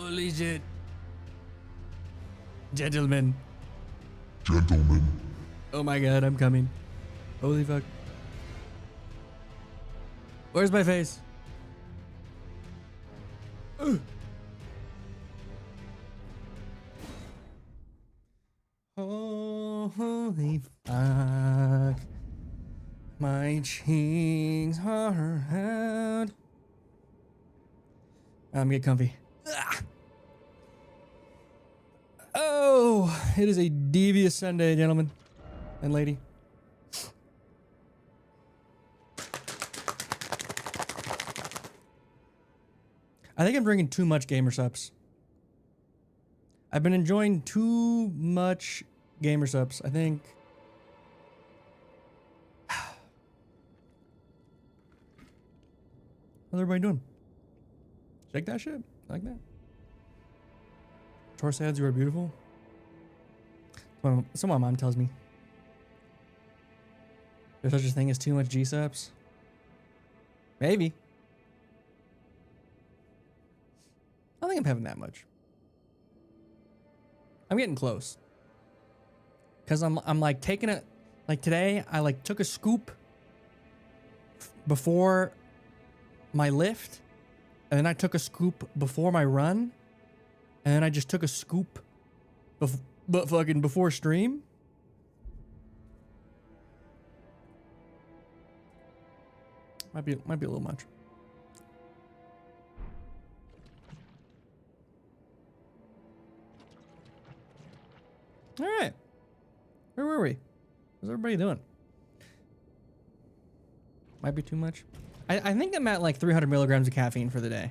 Holy shit. Gentlemen. Gentlemen. Oh my god, I'm coming. Holy fuck. Where's my face? Ugh. Oh, holy fuck. My cheeks are hard. Get comfy. Ah. Oh, it is a devious Sunday, gentlemen and lady. I think I'm drinking too much Gamer Sups. I've been enjoying too much Gamer Sups. I think. How's everybody doing? Shake that shit. Like that. Torsads, you are beautiful. So my mom tells me. There's such a thing as too much G-Sups. Maybe. I don't think I'm having that much. I'm getting close. Cause I'm like taking a, like today I like took a scoop before my lift, and then I took a scoop before my run, and then I just took a scoop before stream. Might be a little much. All right. Where were we? How's everybody doing? Might be too much. I think I'm at like 300 milligrams of caffeine for the day.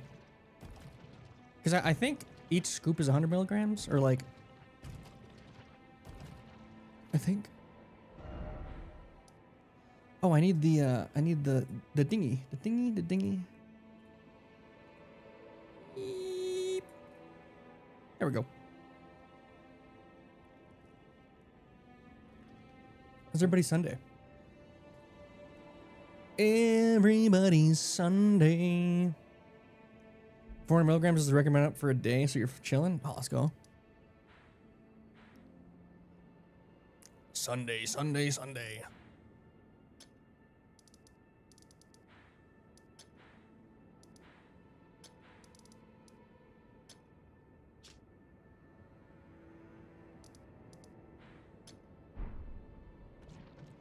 Because I think each scoop is 100 milligrams, or like... I think. Oh, I need the dinghy. The dinghy. Eep. There we go. How's everybody's Sunday? Everybody's Sunday. 400 milligrams is the recommended for a day, so you're chilling? Oh, let's go. Sunday.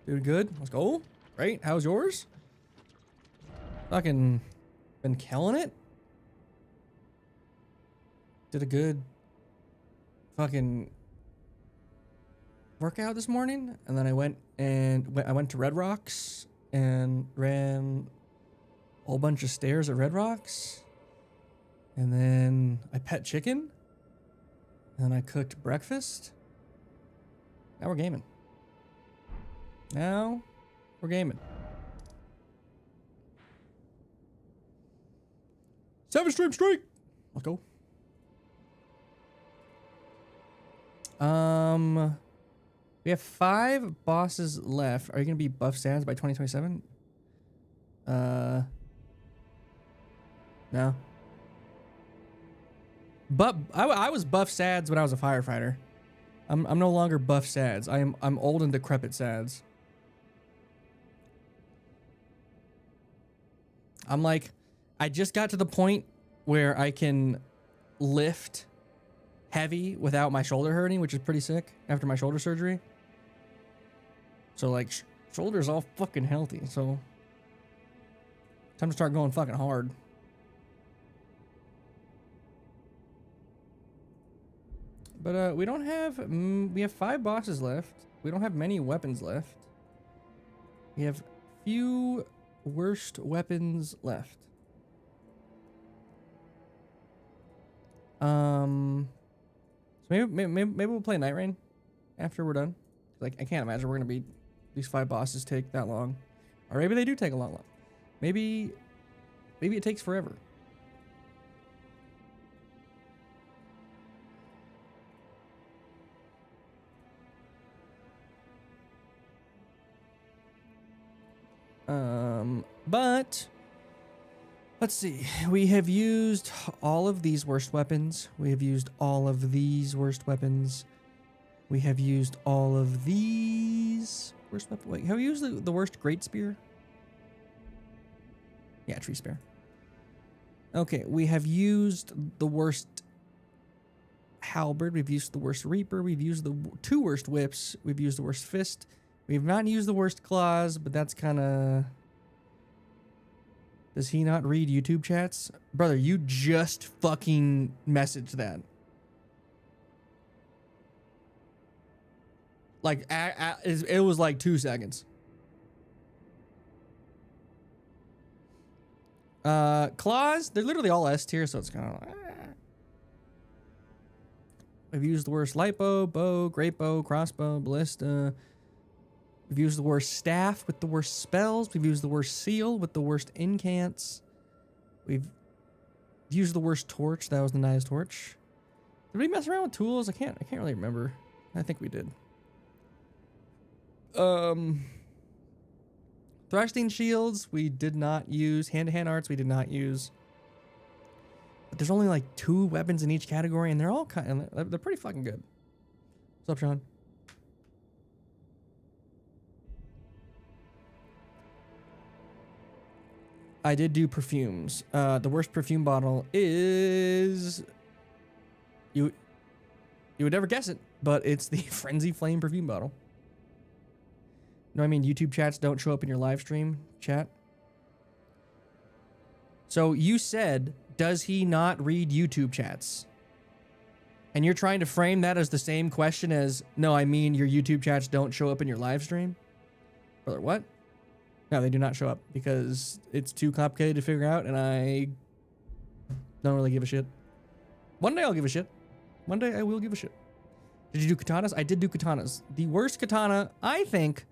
Dude, good. Let's go. Great. How's yours? Fucking been killing it. Did a good fucking workout this morning, and then I went to Red Rocks and ran a whole bunch of stairs at Red Rocks, and then I pet chicken, and I cooked breakfast. Now we're gaming. Now we're gaming. 7 stream streak. Let's go. We have 5 bosses left. Are you gonna be buff Sads by 2027? No. But I was buff Sads when I was a firefighter. I'm no longer buff Sads. I'm old and decrepit Sads. I'm like, I just got to the point where I can lift heavy without my shoulder hurting, which is pretty sick after my shoulder surgery. So like shoulder's all fucking healthy. So time to start going fucking hard. But we don't have, we have 5 bosses left. We don't have many weapons left. We have few worst weapons left. So maybe we'll play Night Rain after we're done. Like, I can't imagine we're gonna beat these 5 bosses take that long, or maybe they do take a long. Maybe it takes forever. But Let's see. We have used all of these worst weapons. We have used all of these worst weapons. We have used all of these worst weapons. Wait, have we used the worst great spear? Yeah, tree spear. Okay, we have used the worst halberd. We've used the worst reaper. We've used the 2 worst whips. We've used the worst fist. We've not used the worst claws, but that's kind of... Does he not read YouTube chats? Brother, you just fucking messaged that. Like, it was like 2 seconds. Claws, they're literally all S tier, so it's kind of like... We've used the worst light bow, bow, great bow, crossbow, ballista. We've used the worst staff with the worst spells. We've used the worst seal with the worst incants. We've used the worst torch. That was the nice torch. Did we mess around with tools? I can't really remember. I think we did. Thrusting shields, we did not use. Hand-to-hand arts, we did not use. But there's only like 2 weapons in each category, and they're all kind of, they're pretty fucking good. What's up, Sean? I did do perfumes. The worst perfume bottle is... You would never guess it, but it's the Frenzy Flame perfume bottle. You know what I mean? YouTube chats don't show up in your live stream chat. So you said, does he not read YouTube chats? And you're trying to frame that as the same question as, no, I mean your YouTube chats don't show up in your live stream? Brother, what? No, they do not show up because it's too complicated to figure out, and I don't really give a shit. One day I'll give a shit. One day I will give a shit. Did you do katanas? I did do katanas. The worst katana, I think,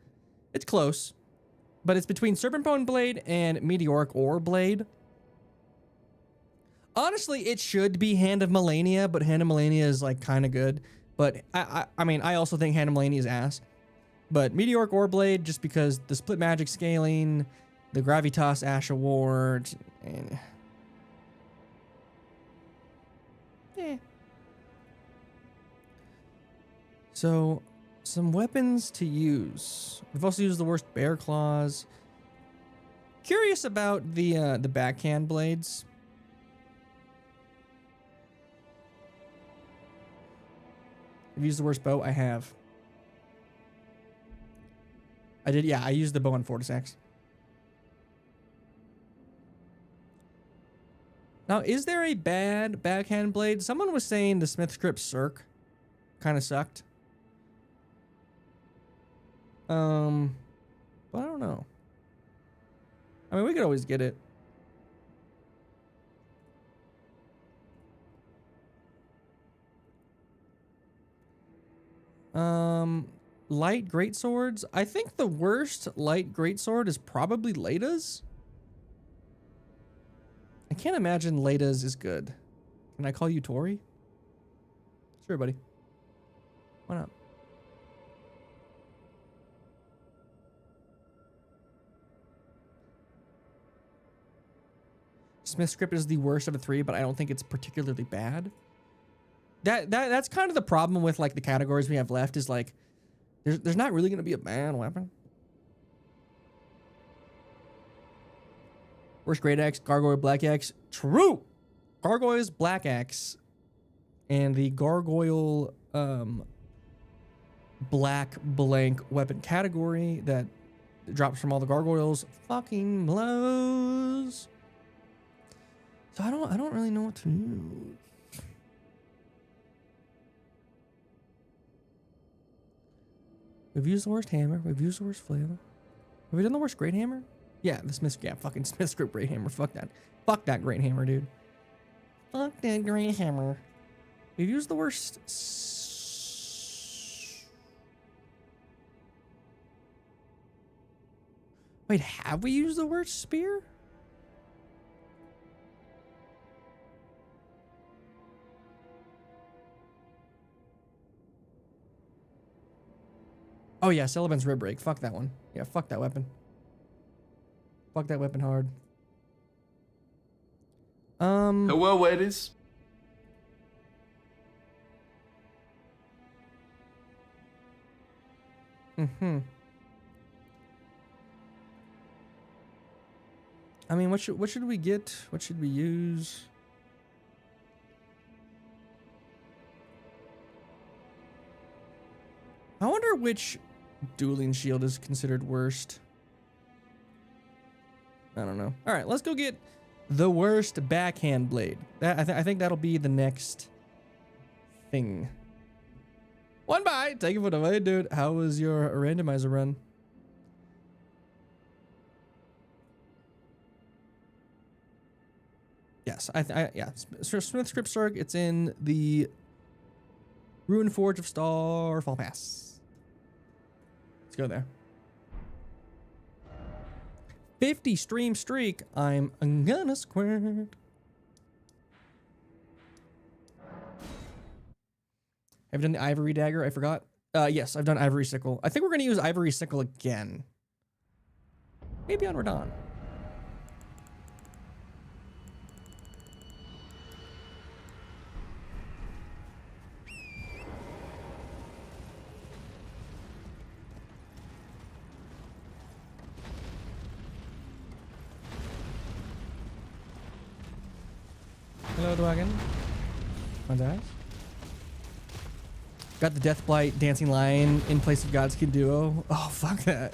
it's close, but it's between Serpentbone Blade and Meteoric Ore Blade. Honestly, it should be Hand of Melania, but Hand of Melania is like kind of good. But I mean, I also think Hand of Melania is ass. But Meteoric Ore Blade, just because the split magic scaling, the Gravitas Ash Award, and so some weapons to use. We've also used the worst bear claws. Curious about the backhand blades. I've used the worst bow. I have. I did, yeah, I used the bow on Fortis Axe. Now, is there a bad backhand blade? Someone was saying the Smithscript Cirque kind of sucked. But I don't know. I mean, we could always get it. Light greatswords. I think the worst light greatsword is probably Lada's. I can't imagine Lada's is good. Can I call you Tori? Sure, buddy. Why not? Smithscript is the worst of the 3, but I don't think it's particularly bad. That's kind of the problem with like the categories we have left is like there's not really going to be a bad weapon. Worst Great Axe, Gargoyle Black Axe. True! Gargoyle's Black Axe and the Gargoyle Black Blank weapon category that drops from all the gargoyles fucking blows. So I don't really know what to use. We've used the worst hammer. We've used the worst flail. Have we done the worst great hammer? Yeah, the fucking Smithscript great hammer. Fuck that. Fuck that great hammer, dude. Fuck that great hammer. We've used the worst. Wait, have we used the worst spear? Oh yeah, Celiban's rib break. Fuck that one. Yeah, fuck that weapon. Fuck that weapon hard. Well, where it is? I mean, what should we get? What should we use? I wonder which dueling shield is considered worst. I don't know. All right, let's go get the worst backhand blade. I think that'll be the next thing. One bite. Take it for the way, dude. How was your randomizer run? Yes, yeah. Smithscript Cirque. It's in the Ruined Forge of Starfall Pass. Let's go there. 50 stream streak. I'm gonna squirt. Have you done the Ivory Dagger? I forgot. Yes, I've done Ivory Sickle. I think we're gonna use Ivory Sickle again. Maybe on Radon. Hello, Dragon. My eyes. Got the Death Blight Dancing Lion in place of Godskin Duo. Oh, fuck that.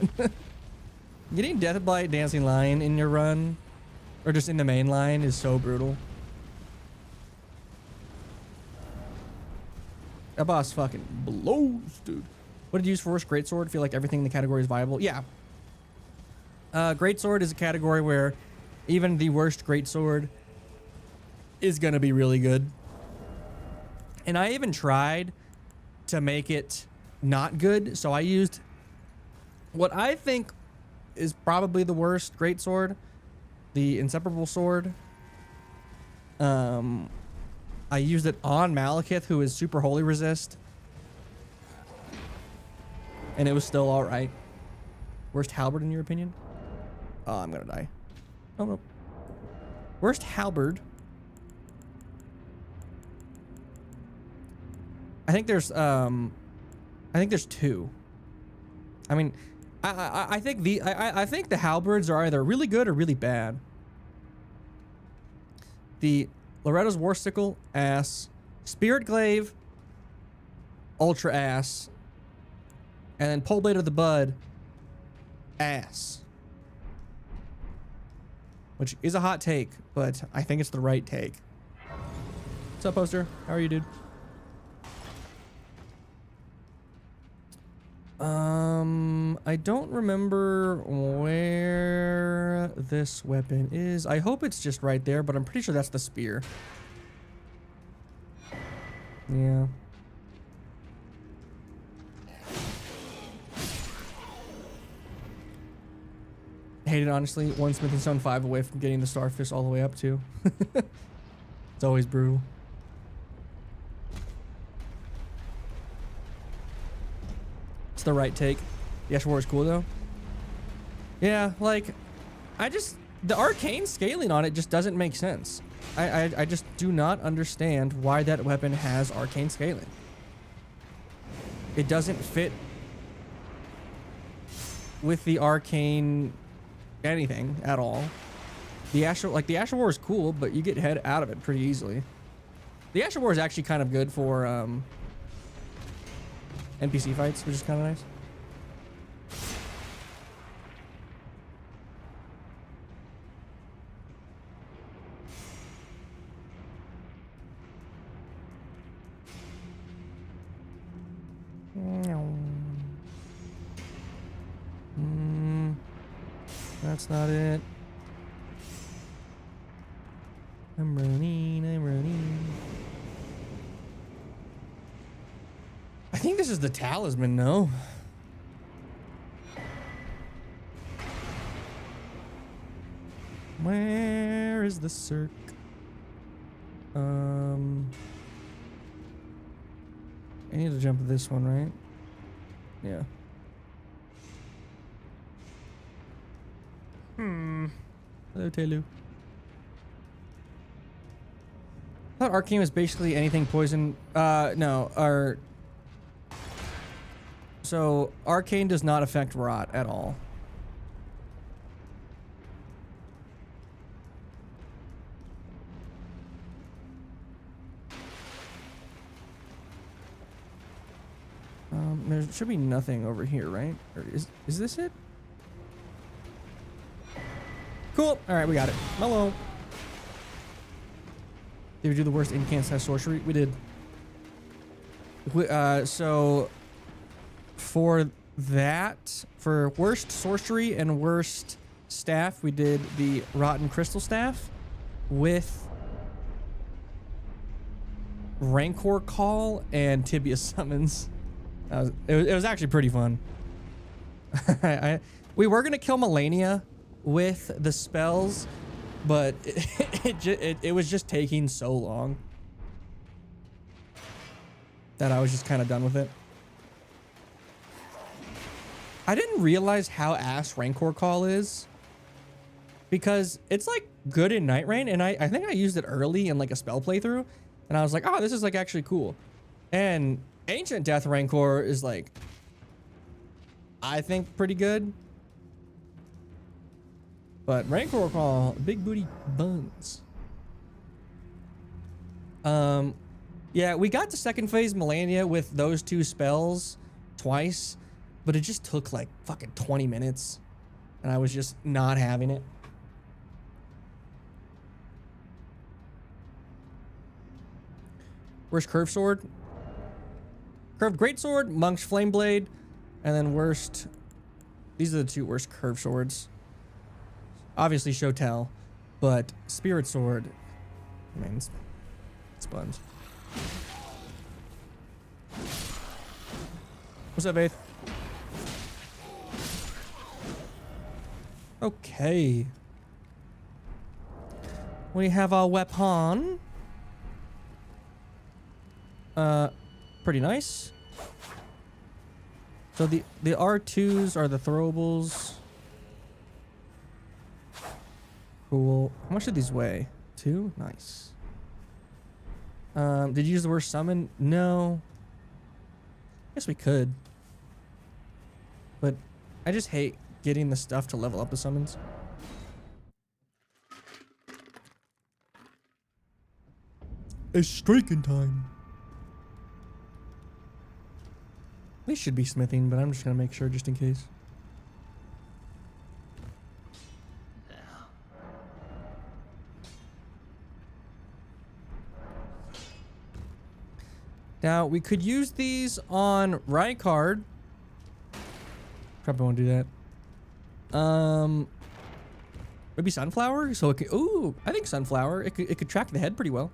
Getting Death Blight Dancing Lion in your run, or just in the main line, is so brutal. That boss fucking blows, dude. What did you use for worst? Greatsword? Feel like everything in the category is viable? Yeah. Greatsword is a category where even the worst Greatsword is gonna be really good. And I even tried to make it not good, so I used what I think is probably the worst greatsword, the Inseparable Sword. I used it on Malekith, who is super holy resist, and it was still all right. Worst halberd in your opinion? Oh, I'm gonna die. Oh no. Worst halberd. I think there's two. I mean, I think the halberds are either really good or really bad. The Loretta's War Sickle, ass. Spirit Glaive, ultra ass. And then Pole Blade of the Bud, ass. Which is a hot take, but I think it's the right take. What's up, Poster? How are you, dude? I don't remember where this weapon is. I hope it's just right there, but I'm pretty sure that's the spear. Yeah. I hate it, honestly. One Smithing Stone 5 away from getting the Starfish all the way up to. It's always brutal. It's the right take. The Ash War is cool though. Yeah, like, the arcane scaling on it just doesn't make sense. I just do not understand why that weapon has arcane scaling. It doesn't fit with the arcane anything at all. The Ash War is cool, but you get head out of it pretty easily. The Ash War is actually kind of good for NPC fights, which is kind of nice. That's not it. I'm running. I think this is the talisman, no? Where is the Cirque? I need to jump to this one, right? Yeah. Hello, Telu. I thought arcane was basically anything poison. No, so arcane does not affect rot at all. There should be nothing over here, right? Or is this it? Cool. All right, we got it. Hello. Did we do the worst incant sorcery? We did. So for that, for worst sorcery and worst staff, we did the rotten crystal staff with Rancor Call and Tibia summons. It was actually pretty fun. We were gonna kill Melania with the spells, but it was just taking so long that I was just kind of done with it. I didn't realize how ass Rancor Call is, because it's like good in Night Rain, and I think I used it early in like a spell playthrough, and I was like, oh, this is like actually cool. And Ancient Death Rancor is like, I think pretty good. But Rancor Call, big booty buns. Yeah, we got to second phase Melania with those two spells twice, but it just took like fucking 20 minutes. And I was just not having it. Where's Curved Sword? Curved Greatsword, Monk's Flame Blade, and then worst. These are the two worst curved swords. Obviously Shotel, but Spirit Sword. I mean, it's buns. What's up, Faith? Okay. We have our weapon. Pretty nice. So the R2s are the throwables. Cool. How much did these weigh? 2? Nice. Did you use the worst summon? No. Guess we could. But I just hate getting the stuff to level up the summons. It's striking time. These should be smithing, but I'm just gonna make sure just in case. Now we could use these on Rykard. Probably won't do that. Maybe Sunflower. So it could. Ooh, I think Sunflower. It could track the head pretty well.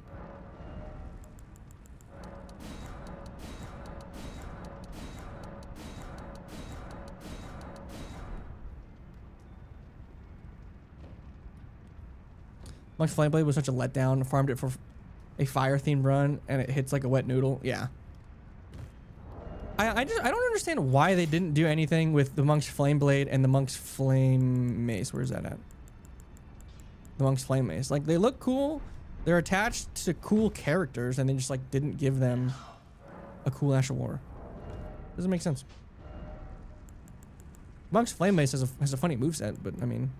Monk's Flame Blade was such a letdown. Farmed it for a fire themed run and it hits like a wet noodle. Yeah. I don't understand why they didn't do anything with the Monk's Flame Blade and the Monk's Flame Mace. Where's that at? The Monk's Flame Mace. Like, they look cool. They're attached to cool characters and they just like didn't give them a cool Ash of War. Doesn't make sense. Monk's Flame Mace has a funny moveset, but I mean,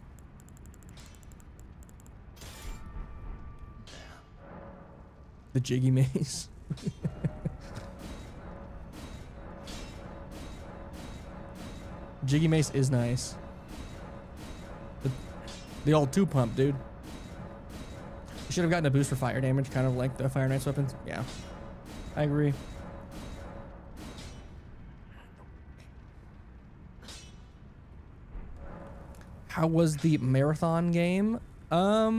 the Jiggy Mace. Jiggy Mace is nice. The old 2-pump, dude. You should have gotten a boost for fire damage, kind of like the Fire Knight's weapons. Yeah, I agree. How was the marathon game? I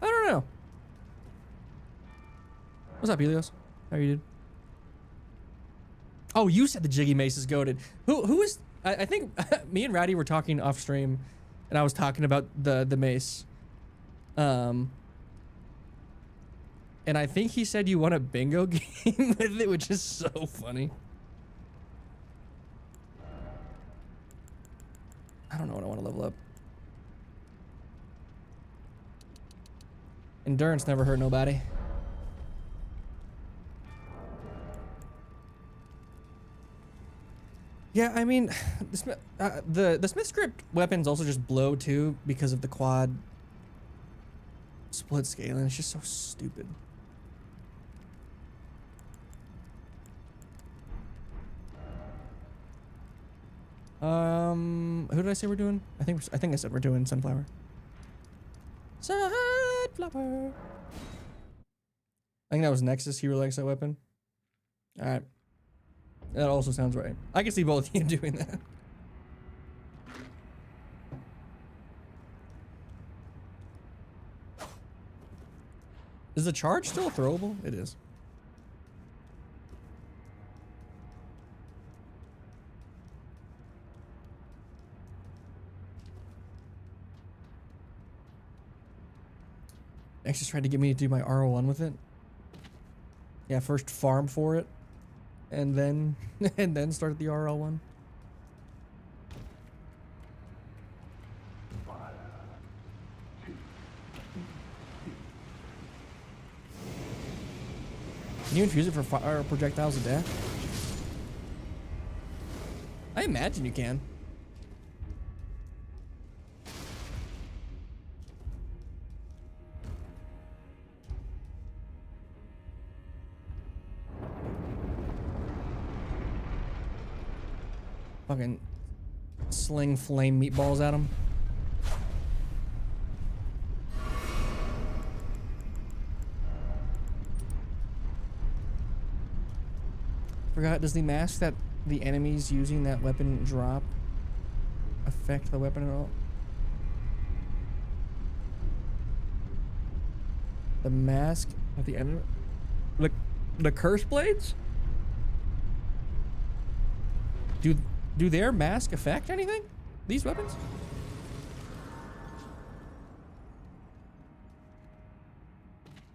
don't know. What's up, Helios? How are you, dude? Oh, you said the Jiggy Mace is goated. Who is? I think me and Ratty were talking off stream, and I was talking about the mace. And I think he said you won a bingo game with it, which is so funny. I don't know what I want to level up. Endurance never hurt nobody. Yeah, I mean, the Smithscript weapons also just blow too because of the quad split scaling. It's just so stupid. Who did I say we're doing? I think I said we're doing Sunflower. Sunflower. I think that was Nexus. He likes that weapon. All right. That also sounds right. I can see both of you doing that. Is the charge still throwable? It is. Next, just tried to get me to do my RO1 with it. Yeah, first farm for it, and then start the RL1. Can you infuse it for fire projectiles of death? I imagine you can. Fucking sling flame meatballs at him. Forgot, does the mask that the enemies using that weapon drop affect the weapon at all? The mask at the end of it? The curse blades? Do their mask affect anything? These weapons?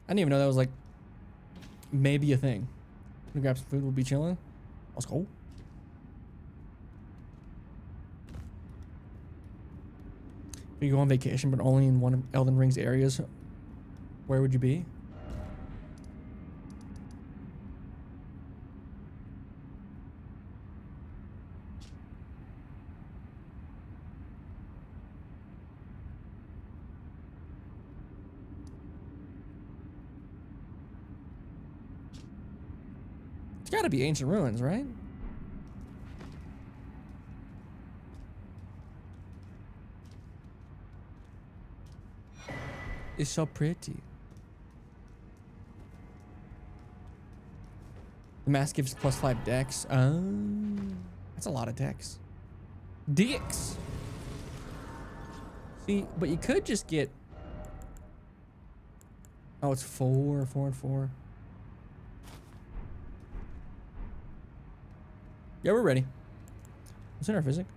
I didn't even know that was like maybe a thing. Gonna grab some food, we'll be chilling. Let's go. If you go on vacation but only in one of Elden Ring's areas, where would you be? Gotta be ancient ruins, right? It's so pretty. The mask gives +5 dex. That's a lot of dex. Dicks. See, but you could just get. Oh, it's 4 and 4. Yeah, we're ready. What's in our physic?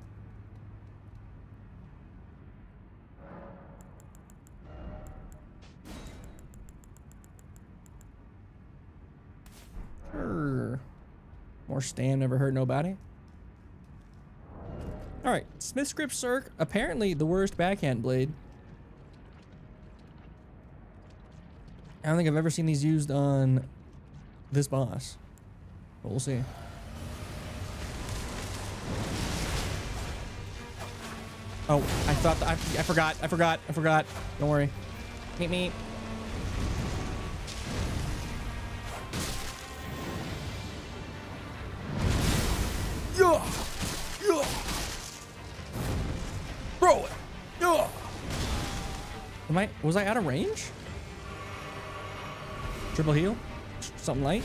Sure. More stam never hurt nobody. Alright, Smithscript Cirque, apparently the worst backhand blade. I don't think I've ever seen these used on this boss. But we'll see. Oh, I thought I forgot. Don't worry. Meet me. Bro. Was I out of range? Triple heal? Something light?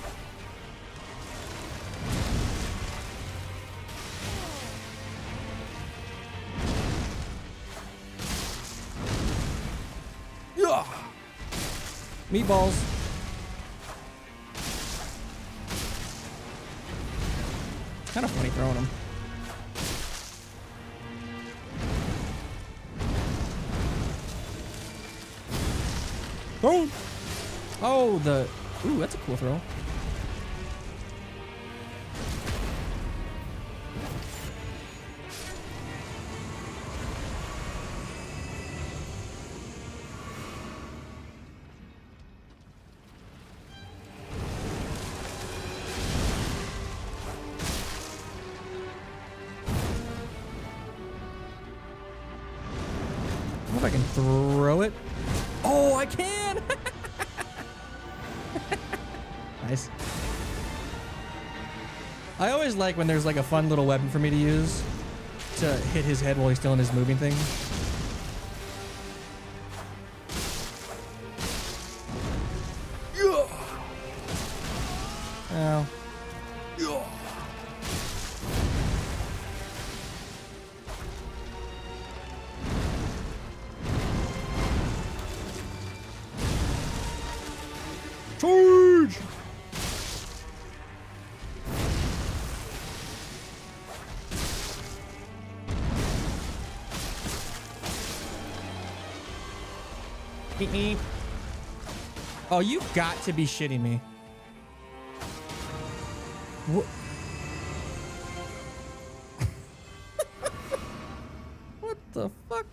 Meatballs. Kind of funny throwing them. Boom. Oh, ooh, that's a cool throw. I can throw it. Oh, I can! Nice. I always like when there's like a fun little weapon for me to use to hit his head while he's still in his moving thing. Ow. Charge! Beep, beep. Oh, you got to be shitting me. What? What the fuck?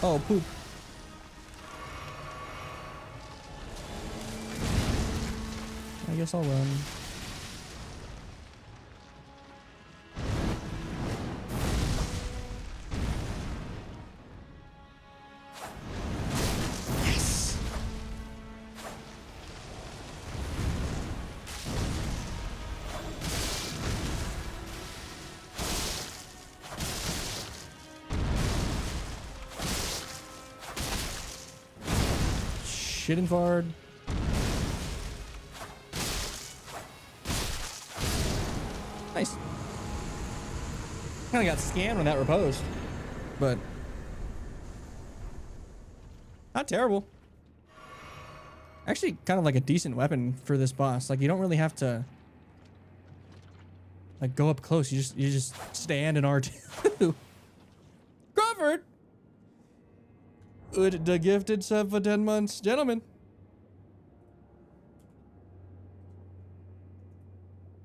Oh, poop. I guess I'll run. Yes! Shitting fard. Nice. Kind of got scammed when that reposed, but not terrible. Actually, kind of like a decent weapon for this boss. Like you don't really have to like go up close. You just stand in R2. Crawford. The gifted sub for 10 months. Gentlemen.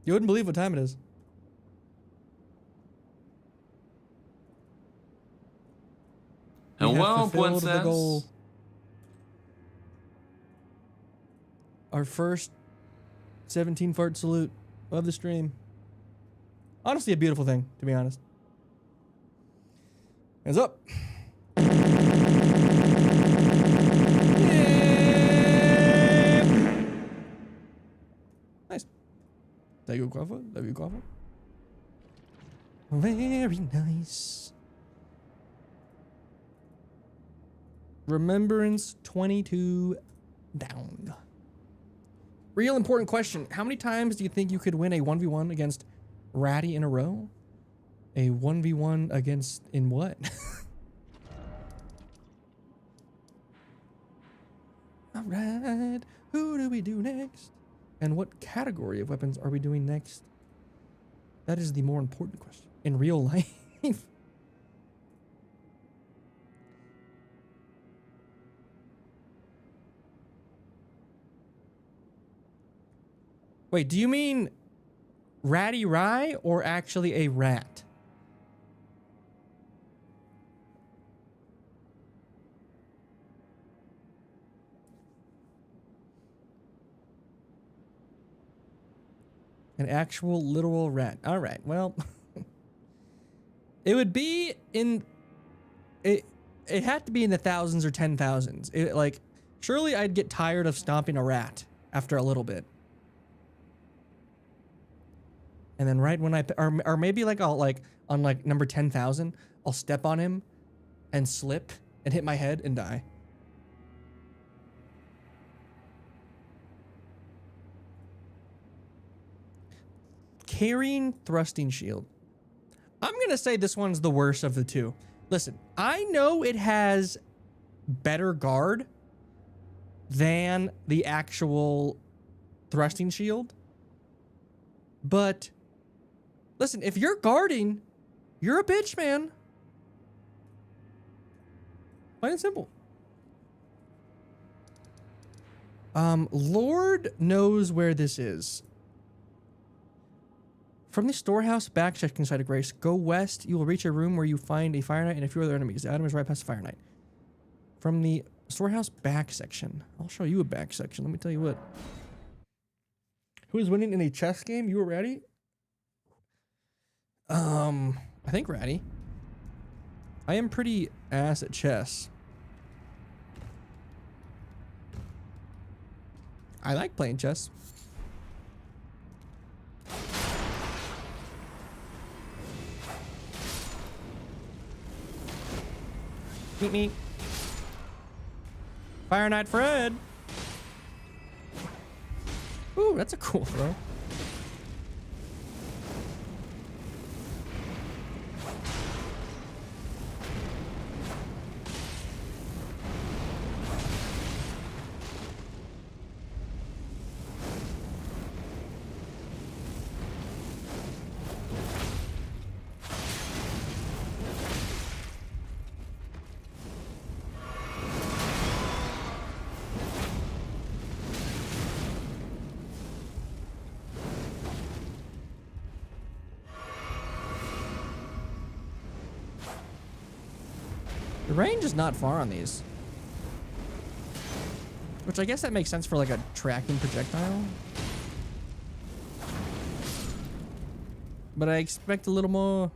You wouldn't believe what time it is. Hello, fulfilled the princess. goal. Our first 17 fart salute of the stream. Honestly, a beautiful thing, to be honest. Hands up. Nice. Thank you, Crawford. Love you, Crawford. Very nice. Remembrance 22 down. Real important question. How many times do you think you could win a 1v1 against Ratty in a row? A 1v1 against in what? All right. Who do we do next? And what category of weapons are we doing next? That is the more important question. In real life. Wait, do you mean Ratty Rye or actually a rat? An actual literal rat. All right, well, it would be in, it had to be in the thousands or 10,000s. Like, surely I'd get tired of stomping a rat after a little bit. And then right when or maybe like I'll like on like number 10,000, I'll step on him and slip and hit my head and die. Carian Thrusting Shield. I'm going to say this one's the worst of the two. Listen, I know it has better guard than the actual Thrusting Shield, but listen, if you're guarding, you're a bitch, man. Plain and simple. Lord knows where this is. From the storehouse back section side of Grace, go west. You will reach a room where you find a Fire Knight and a few other enemies. The item is right past the Fire Knight. From the storehouse back section. I'll show you a back section. Let me tell you what. Who is winning in a chess game? You or Ratty? I think Ratty. I am pretty ass at chess. I like playing chess. Meet me. Fire Knight Fred. Ooh, that's a cool throw. The range is not far on these. Which I guess that makes sense for like a tracking projectile. But I expect a little more.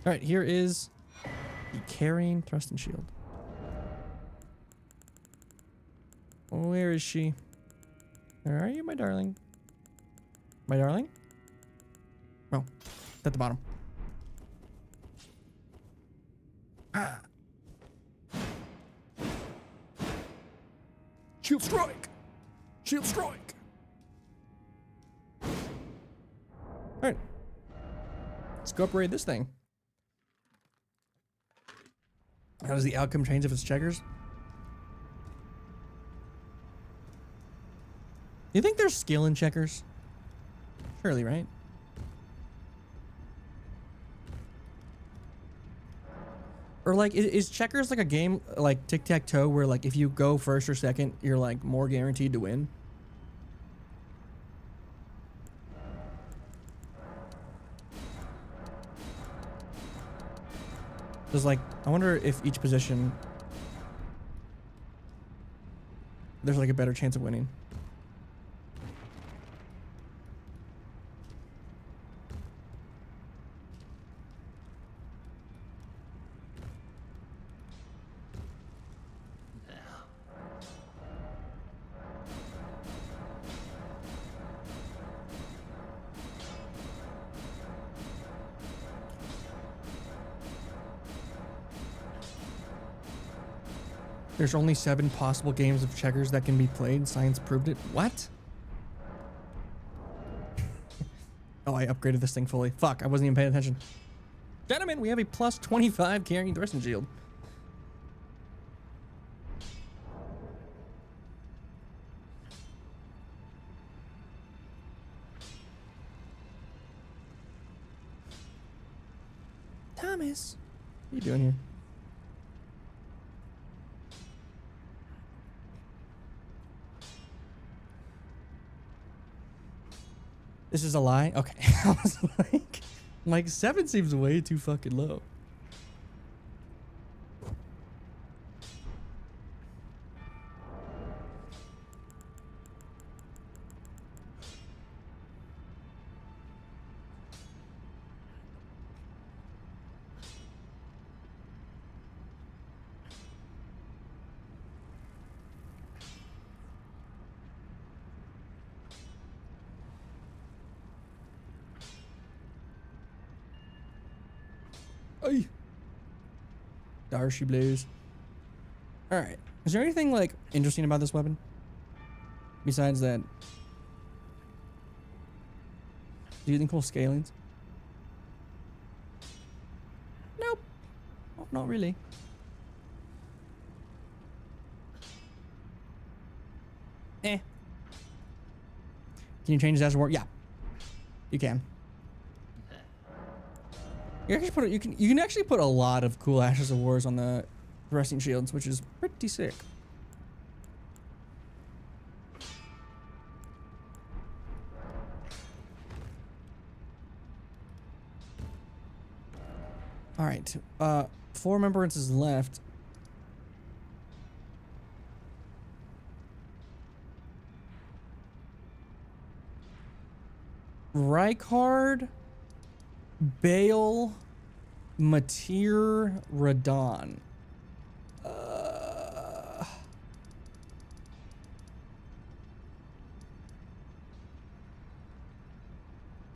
Alright, here is the Carian Thrusting Shield. Where is she? Where are you, my darling? My darling? Oh, at the bottom. Ah. Shield strike! Shield strike! Alright. Let's go upgrade this thing. How does the outcome change if it's checkers? Do you think there's skill in checkers? Surely, right? Or like, is checkers like a game like tic-tac-toe where like if you go first or second, you're like more guaranteed to win? There's like, I wonder if each position there's like a better chance of winning. There's only 7 possible games of checkers that can be played. Science proved it. What? Oh, I upgraded this thing fully. Fuck, I wasn't even paying attention. Gentlemen, we have a plus 25 Carian Thrusting Shield. Thomas, what are you doing here? This is a lie? Okay. I was like 7 seems way too fucking low. Ay. Darcy Blues. Alright. Is there anything like interesting about this weapon? Besides that. Do you think cool scalings? Nope. Oh, not really. Eh. Can you change his Dash of War? Yeah. You can. You can actually put a lot of cool Ashes of Wars on the Thrusting Shields, which is pretty sick. All right. 4 remembrances left. Rykard, Bayle, Matyr, Radon.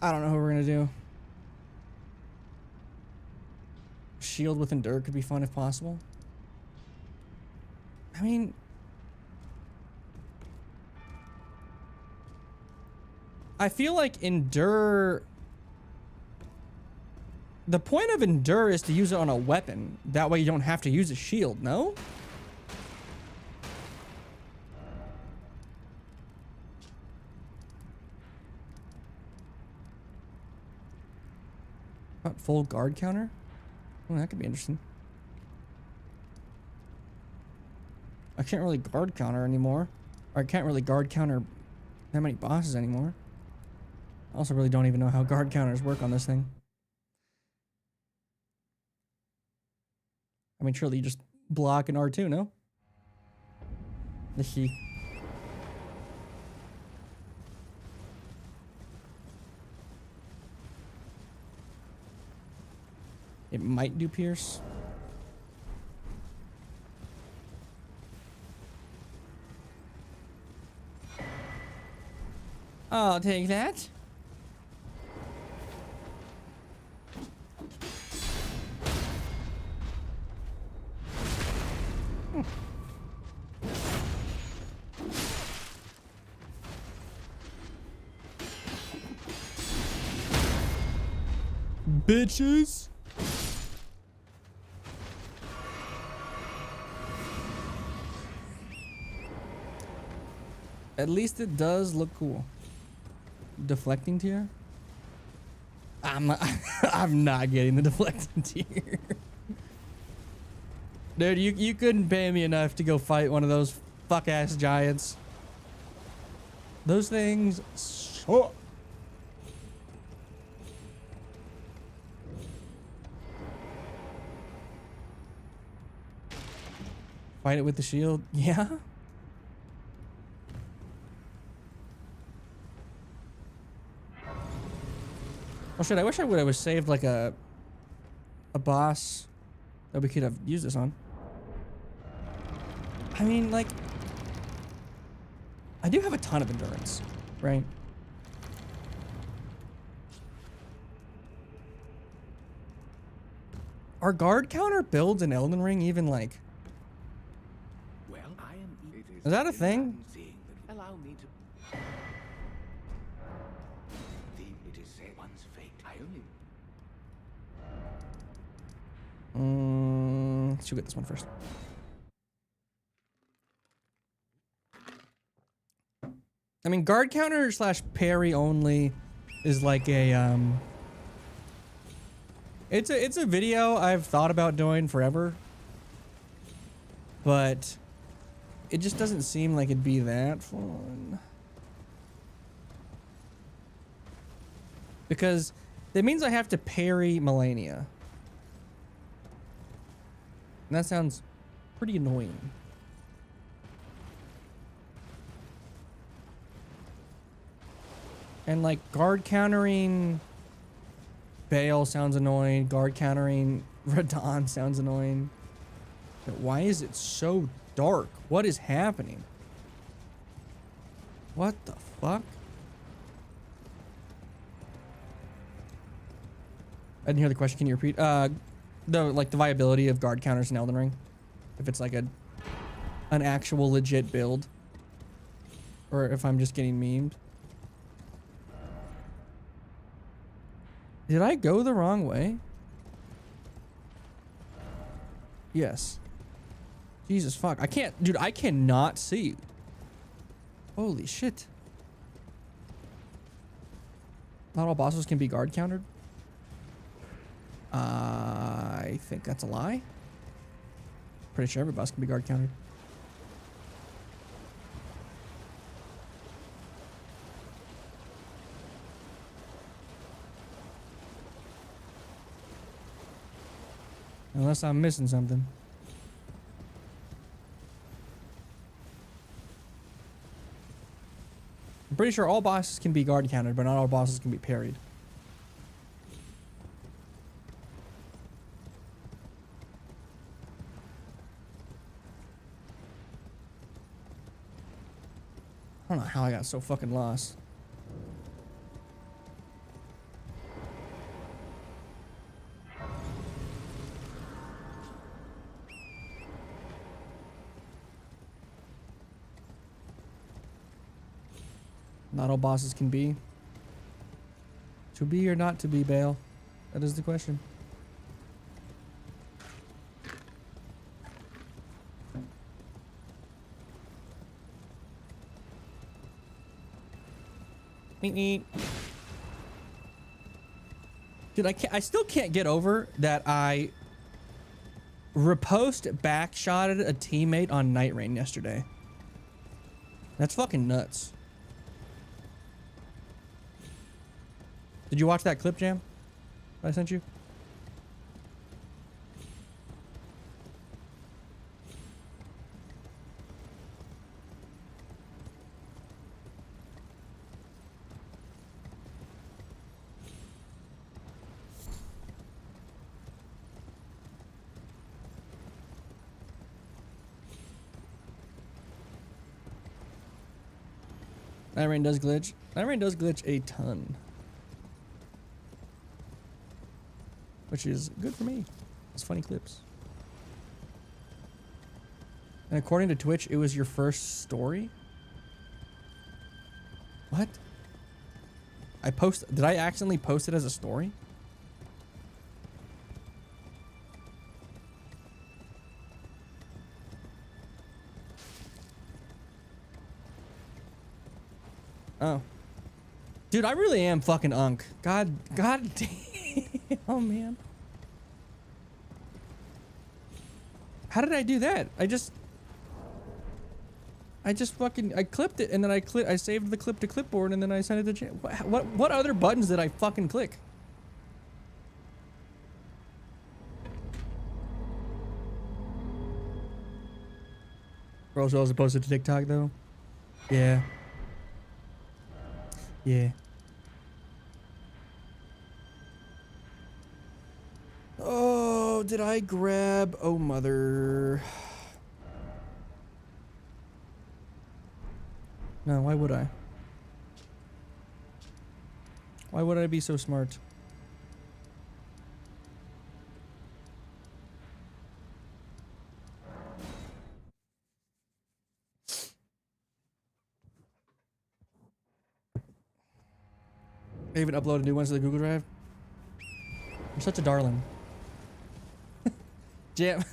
I don't know who we're gonna do. Shield with Endure could be fun if possible. I mean, I feel like Endure. The point of Endure is to use it on a weapon. That way you don't have to use a shield, no? About full guard counter? Oh, that could be interesting. I can't really guard counter anymore. Or I can't really guard counter that many bosses anymore. I also really don't even know how guard counters work on this thing. I mean, surely you just block an R2, no? The he. It might do pierce. I'll take that. Bitches. At least it does look cool. Deflecting tier? I'm not getting the deflecting tier. Dude, you couldn't pay me enough to go fight one of those fuck ass giants. Those things suck. Fight it with the shield? Yeah. Oh shit, I wish I would have saved like a boss that we could have used this on. I mean, like, I do have a ton of endurance, right? Are guard counter builds in Elden Ring even like... Well, I am. Is that a thing? Allow me to. It is one's fate. I only. Should get this one first. I mean, guard counter / parry only is like a It's a video I've thought about doing forever, but it just doesn't seem like it'd be that fun. Because that means I have to parry Melania. And that sounds pretty annoying. And like guard countering Bayle sounds annoying. Guard countering Radon sounds annoying. But why is it so dark? What is happening? What the fuck? I didn't hear the question. Can you repeat? The viability of guard counters in Elden Ring. If it's like an actual legit build. Or if I'm just getting memed. Did I go the wrong way? Yes. Jesus fuck. I can't, dude, I cannot see. Holy shit. Not all bosses can be guard countered? I think that's a lie. Pretty sure every boss can be guard countered. Unless I'm missing something. I'm pretty sure all bosses can be guard countered, but not all bosses can be parried. I don't know how I got so fucking lost. Not all bosses can be. To be or not to be, Bayle? That is the question. Meet me. Dude, I still can't get over that I riposte backshotted a teammate on Night Rain yesterday. That's fucking nuts. Did you watch that clip, Jam, that I sent you? Night Rain does glitch. Night Rain does glitch a ton. Which is good for me. It's funny clips. And according to Twitch, it was your first story? What? Did I accidentally post it as a story? Oh. Dude, I really am fucking unk. God damn. Oh, man. How did I do that? I clipped it and then I saved the clip to clipboard and then I sent it to Jam. What other buttons did I fucking click? Rose was posted to TikTok though. Yeah. Yeah. Oh, did I grab? Oh, mother. No, why would I? Why would I be so smart? I even uploaded new ones to the Google Drive. I'm such a darling. Jam.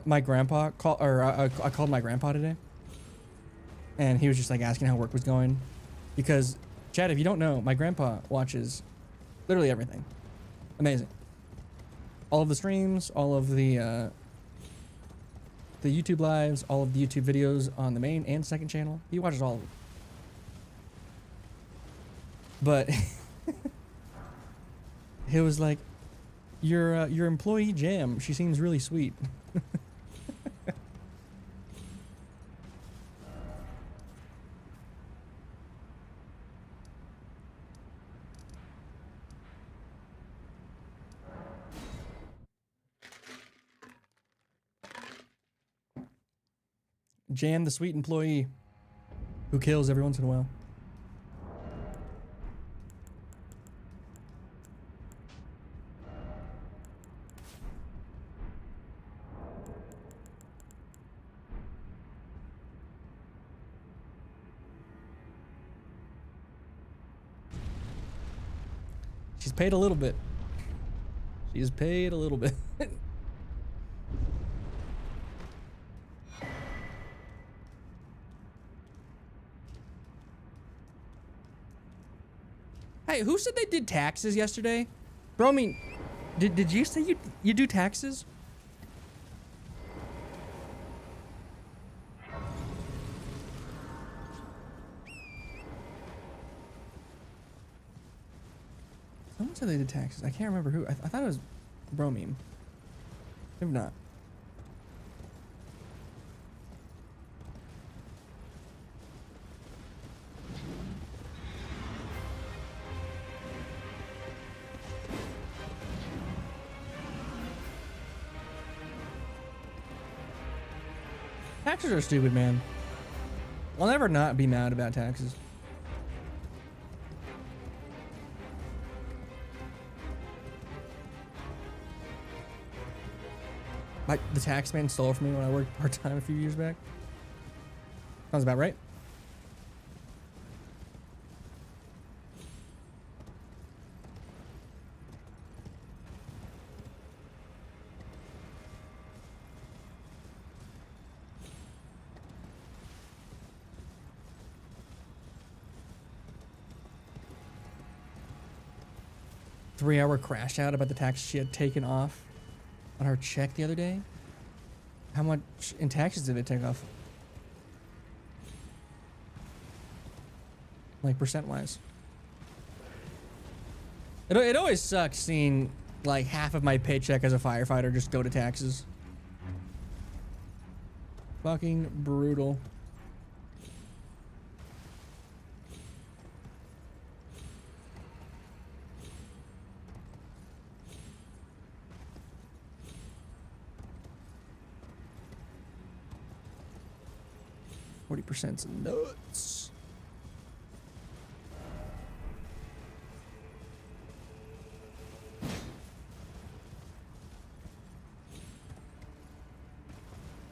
My grandpa called, I called my grandpa today, and he was just like asking how work was going, because, Chad, if you don't know, my grandpa watches literally everything. Amazing. All of the streams, all of the YouTube lives, all of the YouTube videos on the main and second channel. He watches all of them. But he was like, your employee Jam, she seems really sweet. Jan, the sweet employee who kills every once in a while. She's paid a little bit. She's paid a little bit. Hey, who said they did taxes yesterday? Bro, I mean, did you say you do taxes? Someone said they did taxes. I can't remember who. I thought it was Bromeme. If not. Taxes are stupid, man. I'll never not be mad about taxes. The tax man stole from me when I worked part-time a few years back. Sounds about right. Three-hour crash out about the tax she had taken off on her check the other day. How much in taxes did it take off? Like percent-wise. It always sucks seeing like half of my paycheck as a firefighter just go to taxes. Fucking brutal. %'s nuts.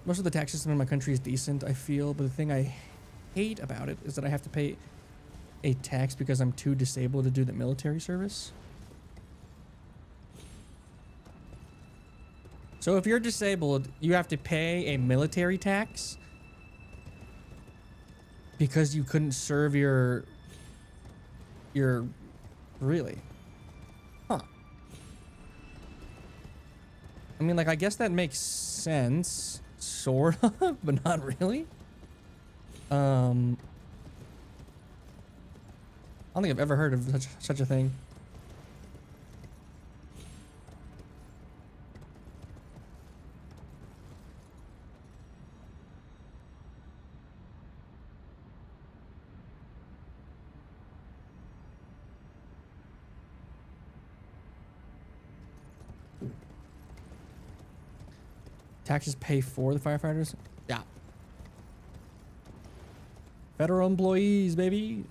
Most of the tax system in my country is decent, I feel, but the thing I hate about it is that I have to pay a tax because I'm too disabled to do the military service. So if you're disabled, you have to pay a military tax because you couldn't serve your really? Huh. I mean, like, I guess that makes sense, sort of, but not really. I don't think I've ever heard of such a thing. Taxes pay for the firefighters? Yeah. Federal employees, baby.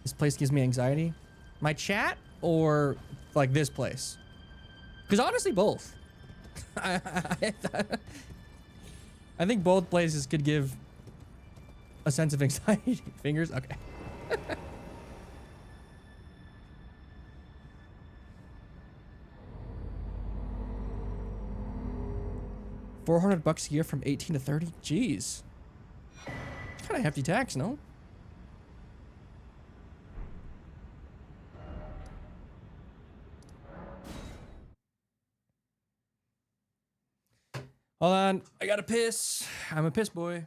This place gives me anxiety. My chat or like this place? Because honestly, both. I think both places could give a sense of anxiety. Fingers? Okay. 400 bucks a year from 18 to 30? Jeez. Kind of hefty tax, no? Hold on. I gotta piss. I'm a piss boy.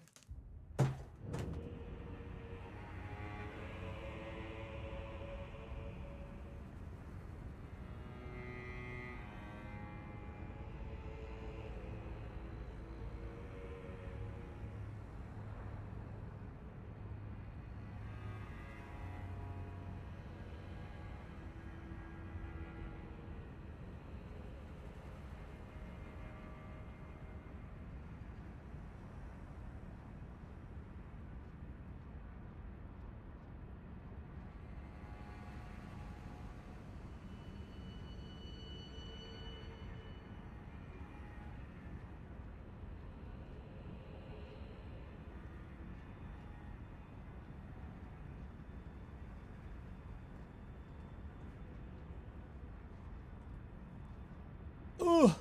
Ugh.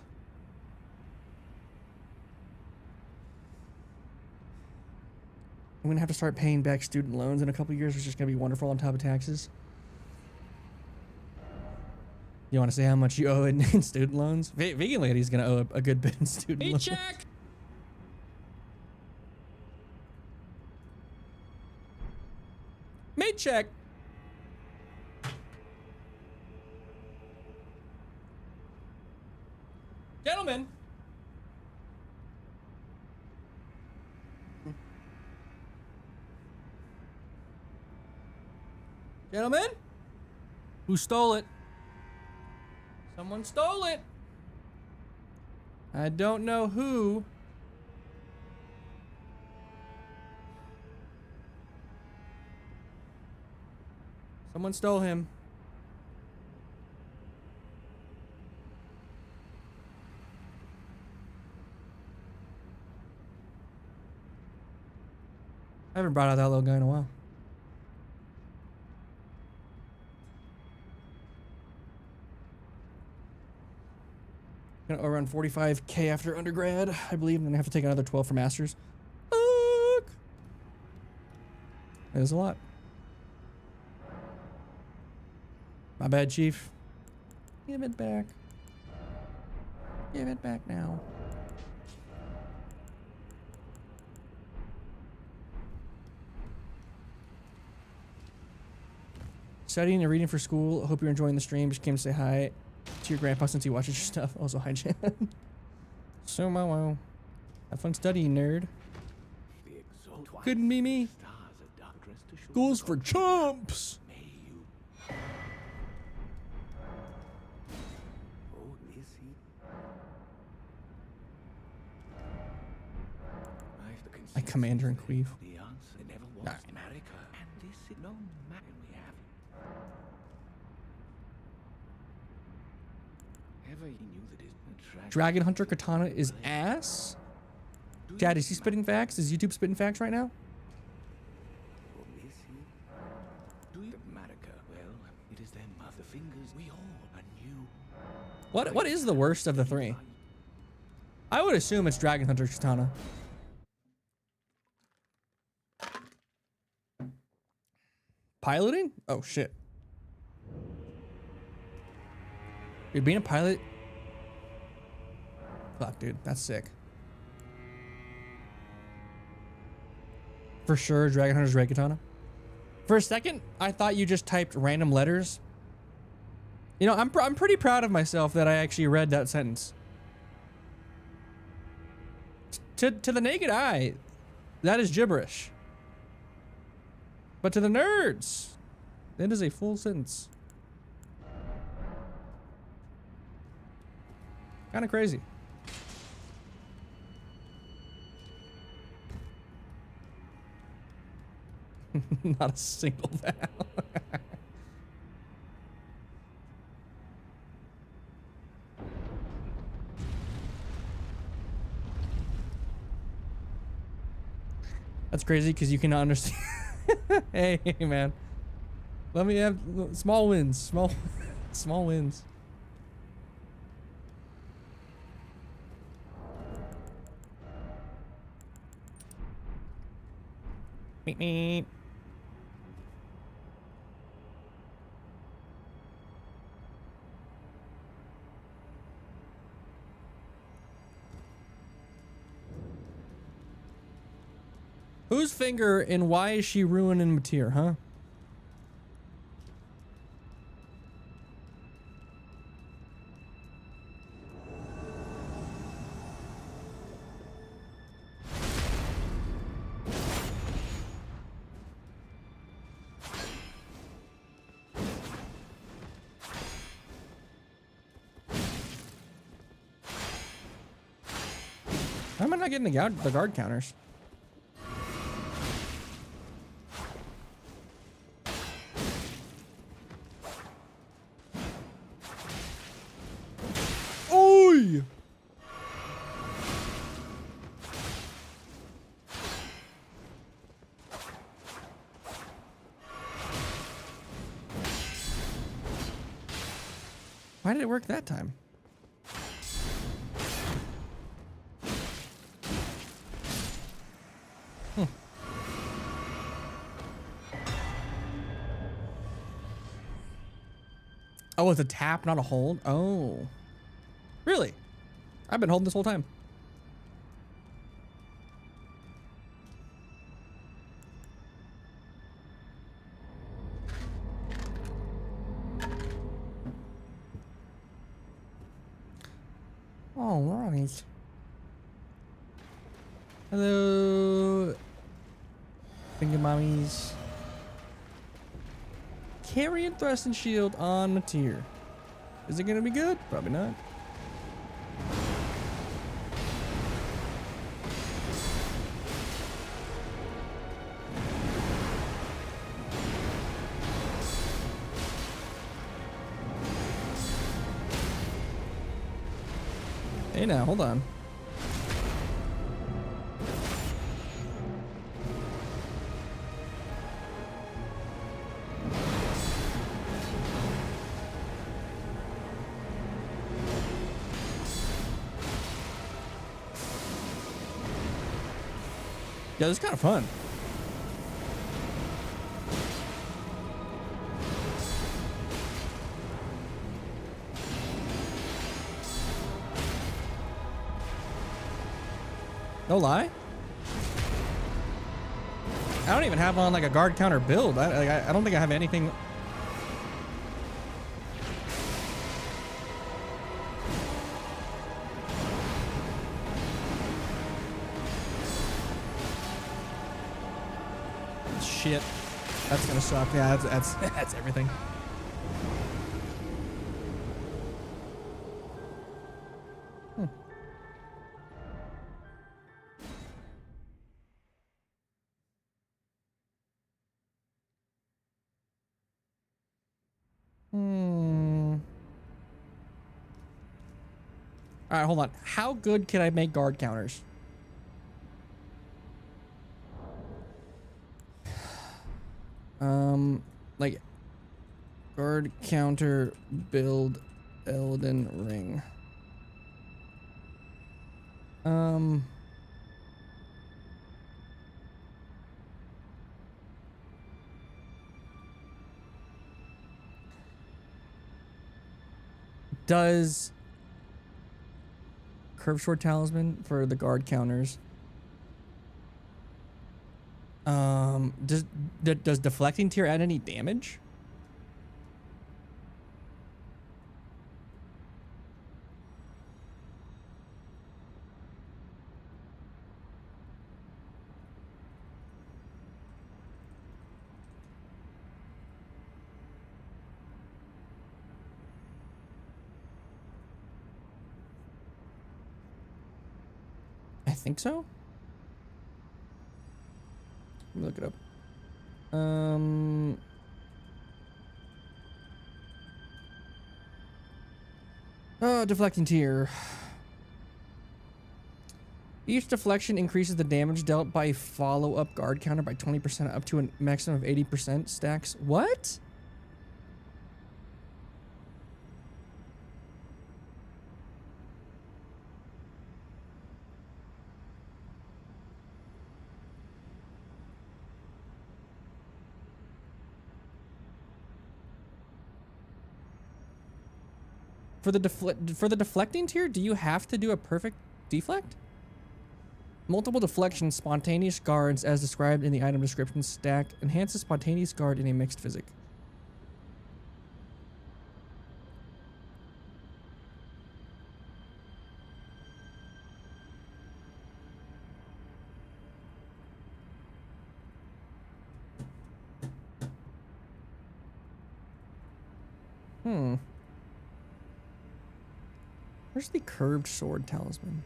I'm gonna have to start paying back student loans in a couple years, which is gonna be wonderful on top of taxes. You want to say how much you owe in student loans? Vegan Lady's gonna owe a good bit in student loans. Check. Mate check. Gentlemen? Who stole it? Someone stole it. I don't know who. Someone stole him. I haven't brought out that little guy in a while. Gonna run 45K after undergrad, I believe, and then I have to take another 12 for masters. Fuck! That is a lot. My bad, Chief. Give it back. Give it back now. Studying and reading for school. Hope you're enjoying the stream. Just came to say hi to your grandpa since he watches your stuff. Also, hi, Jan. So, wow. Have fun studying, nerd. Couldn't be me. School's for chumps. I commander and queef. Nah. Dragon Hunter Katana is ass? Dad, is he spitting facts? Is YouTube spitting facts right now? What is the worst of the three? I would assume it's Dragon Hunter Katana. Piloting? Oh shit. Dude, being a pilot. Fuck, dude, that's sick. For sure, Dragon Hunter's Red Katana. For a second, I thought you just typed random letters. You know, I'm pretty proud of myself that I actually read that sentence. To the naked eye, that is gibberish. But to the nerds, that is a full sentence. Kind of crazy. Not a single vowel. That's crazy because you cannot understand. Hey, man. Let me have small wins. Small wins. Meep, meep. Whose finger and why is she ruining Matyr, huh? Why am I not getting the guard counters? Oi! Why did it work that time? Oh, it's a tap, not a hold? Oh. Really? I've been holding this whole time. All right. Hello. Finger mommies. Carian Thrusting Shield on Matyr. Is it gonna be good? Probably not. Hey now, hold on. Yeah, this is kind of fun. No lie. I don't even have on like a guard counter build. I don't think I have anything. Shit, that's gonna suck. Yeah, that's everything. All right, hold on. How good can I make guard counters? Like guard counter build Elden Ring. Does Curved Sword Talisman for the guard counters? Does deflecting tier add any damage? I think so. Let me look it up. Oh, deflecting tier. Each deflection increases the damage dealt by follow-up guard counter by 20% up to a maximum of 80% stacks. What? For the deflecting tier, do you have to do a perfect deflect? Multiple deflections, spontaneous guards, as described in the item description stack, enhances spontaneous guard in a mixed physic. Where's the curved sword talisman?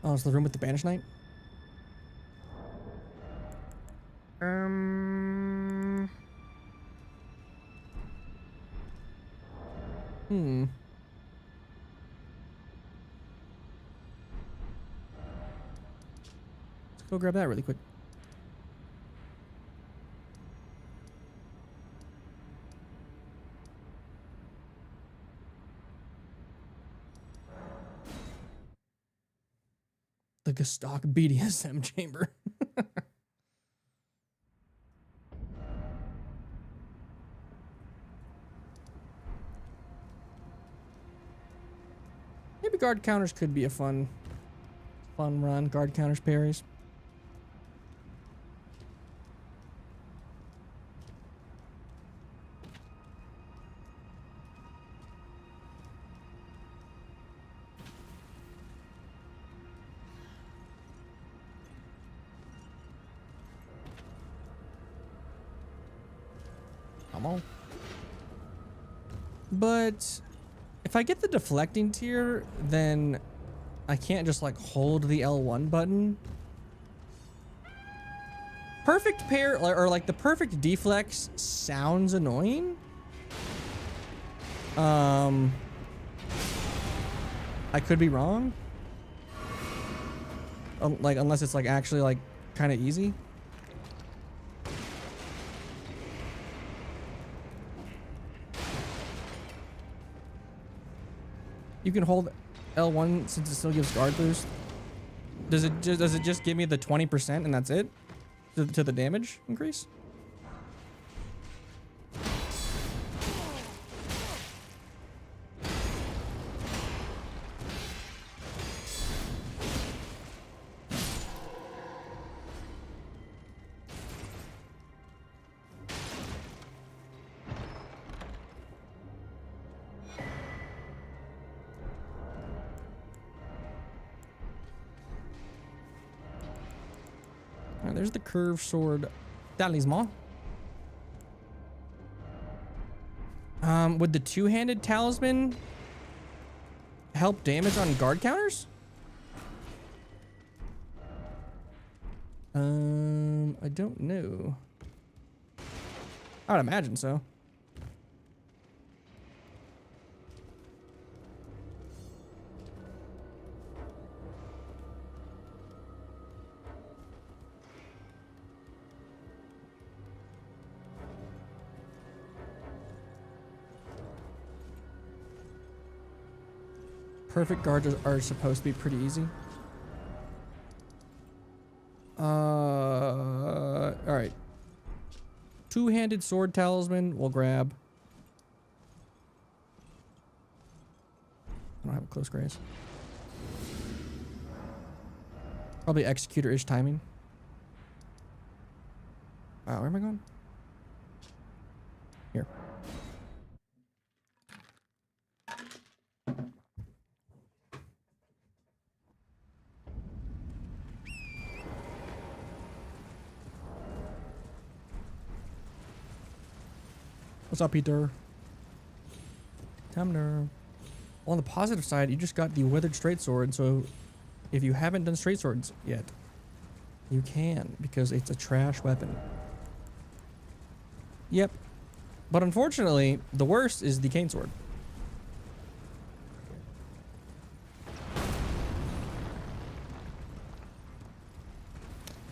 Oh, it's the room with the banished knight? Let's go grab that really quick. The Gestalk BDSM chamber. Maybe guard counters could be a fun run. Guard counters parries. Come on. But if I get the deflecting tier, then I can't just like hold the L1 button. Perfect pair, or like the perfect deflex sounds annoying. I could be wrong. Like, unless it's like actually like kind of easy. You can hold L1 since it still gives guard boost. Does it just give me the 20% and that's it? To the damage increase? There's the curved sword talisman. Would the two-handed talisman help damage on guard counters? I don't know. I would imagine so. Perfect guards are supposed to be pretty easy. All right. Two-handed sword talisman we'll grab. I don't have a close grace. Probably executor-ish timing. Wow, where am I going? Here. What's up, Peter? Tamner. On the positive side, you just got the weathered straight sword, so if you haven't done straight swords yet, you can, because it's a trash weapon. Yep. But unfortunately, the worst is the cane sword.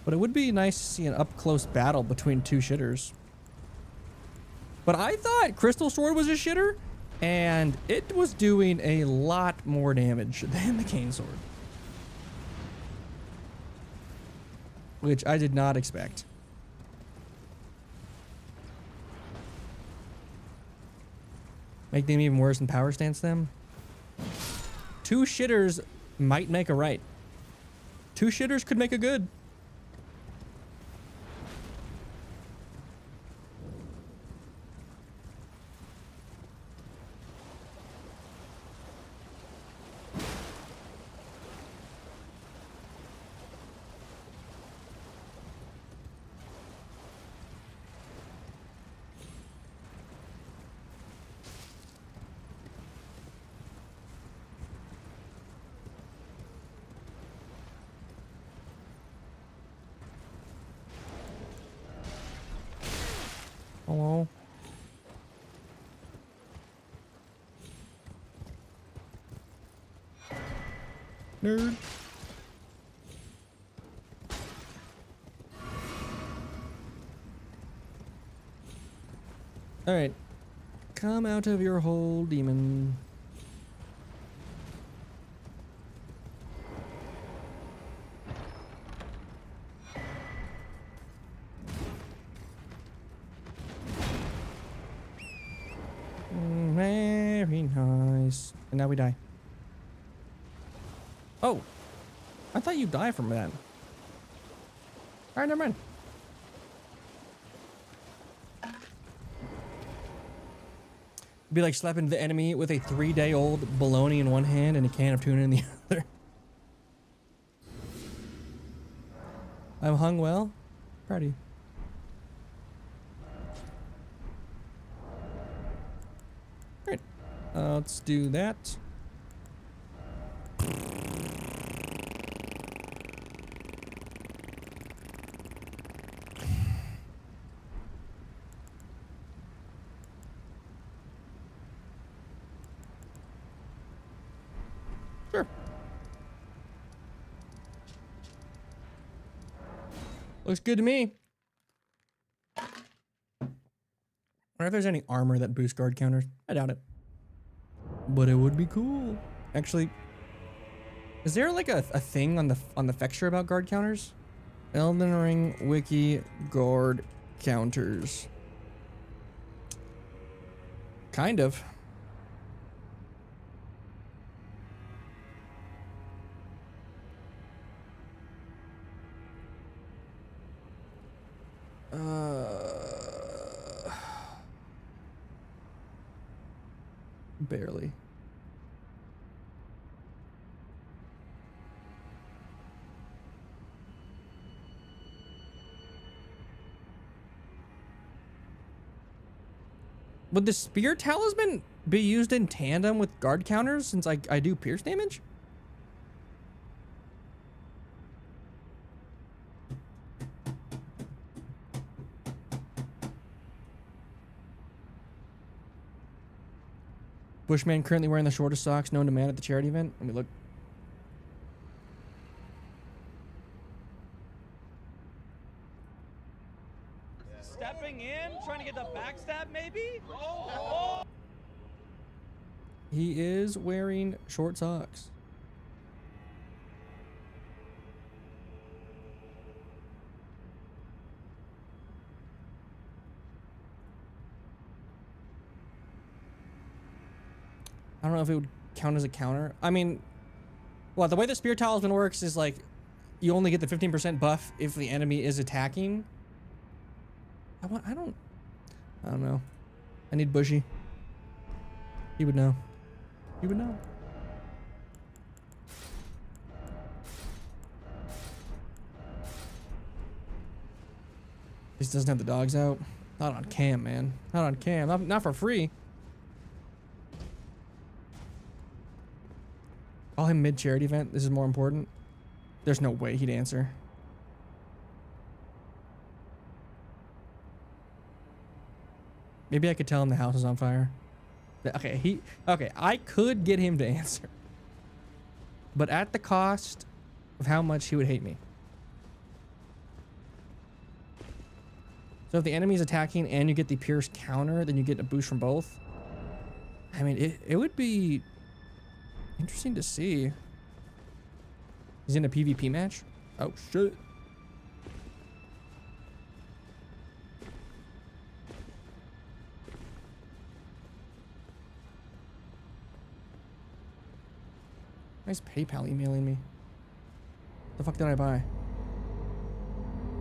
But it would be nice to see an up-close battle between two shitters. But I thought Crystal Sword was a shitter, and it was doing a lot more damage than the cane sword. Which I did not expect. Make them even worse and power stance them. Two shitters might make a right. Two shitters could make a good. Hello. Nerd. All right. Come out of your hole, demon. Very nice. And now we die. Oh. I thought you die from that. Alright, never mind. It'd be like slapping the enemy with a 3-day-old bologna in one hand and a can of tuna in the other. I'm hung well. Proud of you. Let's do that. Sure. Looks good to me. I wonder if there's any armor that boosts guard counters. I doubt it. But it would be cool. Actually, is there like a thing on the fexture about guard counters? Elden Ring wiki guard counters. Kind of. Barely. Would the spear talisman be used in tandem with guard counters since I do pierce damage? Bushman currently wearing the shortest socks known to man at the charity event. Let me look. Stepping in, trying to get the backstab, maybe? Oh. He is wearing short socks. I don't know if it would count as a counter. I mean, well, the way the spear talisman works is like you only get the 15% buff if the enemy is attacking. I don't know. I need Bushy. He would know. He would know. This doesn't have the dogs out. Not on cam, man. Not on cam. Not for free. Call him mid-charity event. This is more important. There's no way he'd answer. Maybe I could tell him the house is on fire. Okay, I could get him to answer. But at the cost of how much he would hate me. So if the enemy's attacking and you get the pierce counter, then you get a boost from both. I mean, it would be interesting to see. He's in a PvP match? Oh, shit. Nice PayPal emailing me. The fuck did I buy?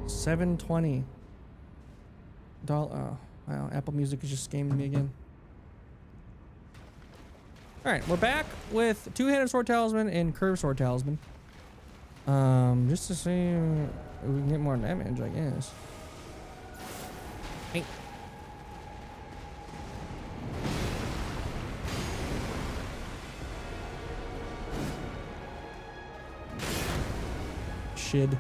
$720. Oh, wow. Apple Music is just scamming me again. Alright, we're back with two-handed sword talisman and curved sword talisman. Just to see if we can get more damage, I guess. Hey. Shid.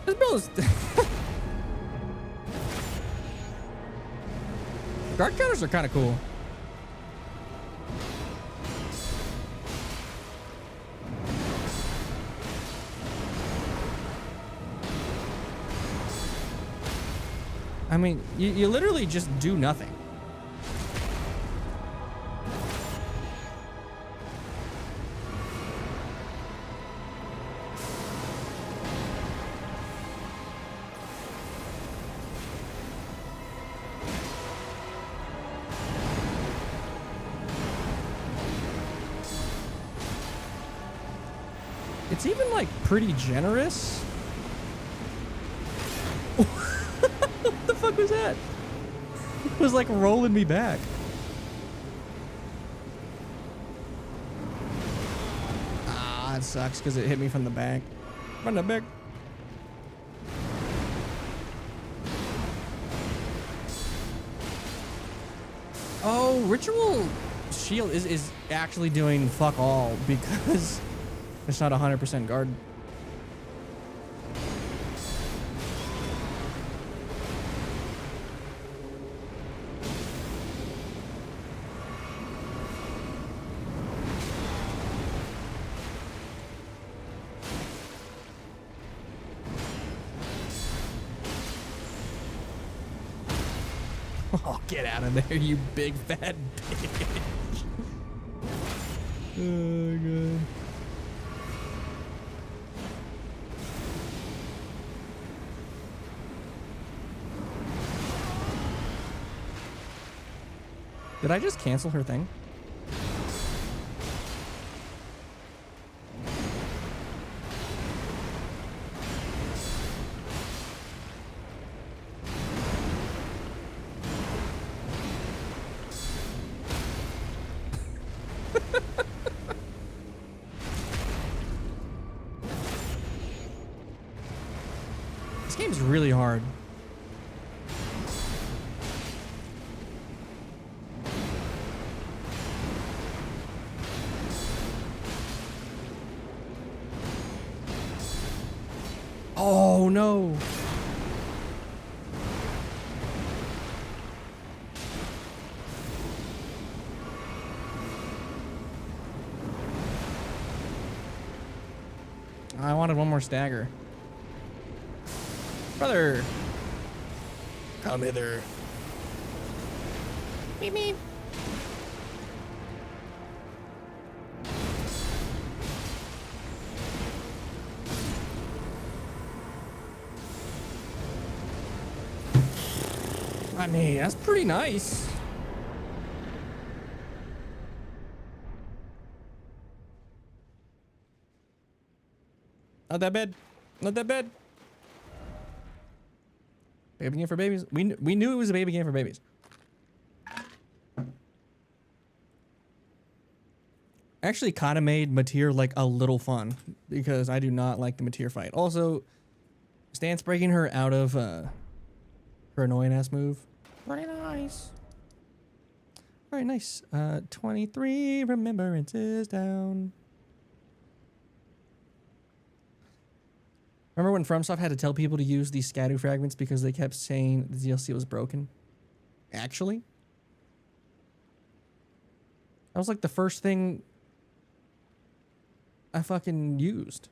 This build is guard counters are kind of cool. I mean, you literally just do nothing. It's even like pretty generous. What the fuck was that? It was like rolling me back. it sucks because it hit me from the back. From the back. Oh, Ritual Shield is actually doing fuck all because it's not 100% guard. Oh, get out of there, you big fat bitch. Oh, God. Did I just cancel her thing? This game's really hard. Oh no. I wanted one more stagger. Brother, come hither. Meep meep. I mean, that's pretty nice. Not that bad. Not that bad. Baby game for babies. We knew it was a baby game for babies. Actually, kind of made Matyr like a little fun because I do not like the Matyr fight. Also, Stance breaking her out of her annoying ass move. Very nice. Very nice. 23 remembrances down. Remember when FromSoft had to tell people to use these Scadu fragments because they kept saying the DLC was broken? Actually? That was like the first thing I fucking used.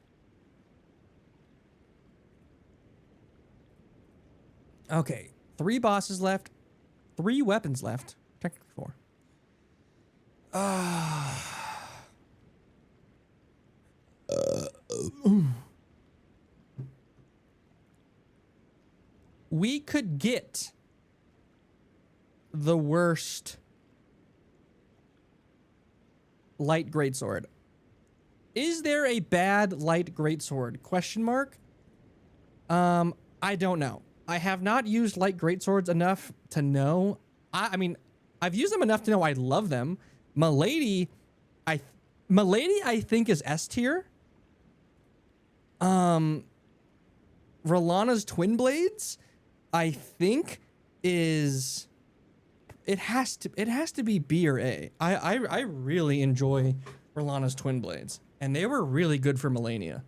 Okay. 3 bosses left. 3 weapons left. Technically 4. We could get the worst light greatsword. Is there a bad light greatsword? Question mark. I don't know. I have not used light greatswords enough to know. I mean, I've used them enough to know I love them. Milady, I think is S tier. Rylana's twin blades, I think is it has to be B or A. I really enjoy Rylana's twin blades, and they were really good for Melania.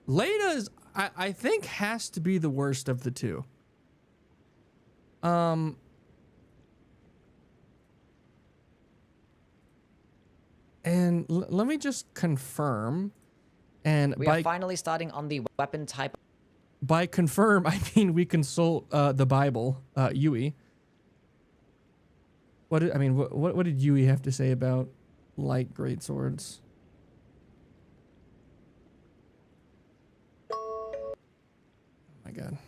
Lada's I think has to be the worst of the two. And let me just confirm. And we are finally starting on the weapon type. By confirm, I mean we consult the Bible, Yui. What did Yui have to say about light greatswords? Oh my god.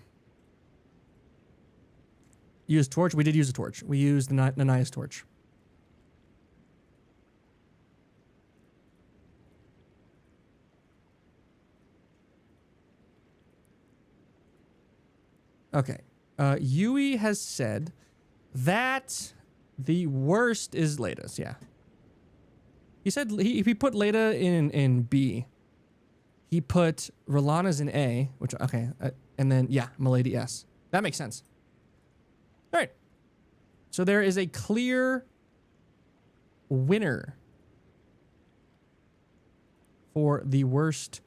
Use torch? We did use a torch. We used the Nanaya's torch. Okay. Yui has said that the worst is Lada's, yeah. He said he put Leda in B. He put Rolana's in A, which okay, and then yeah, Milady S. That makes sense. All right. So there is a clear winner for the worst.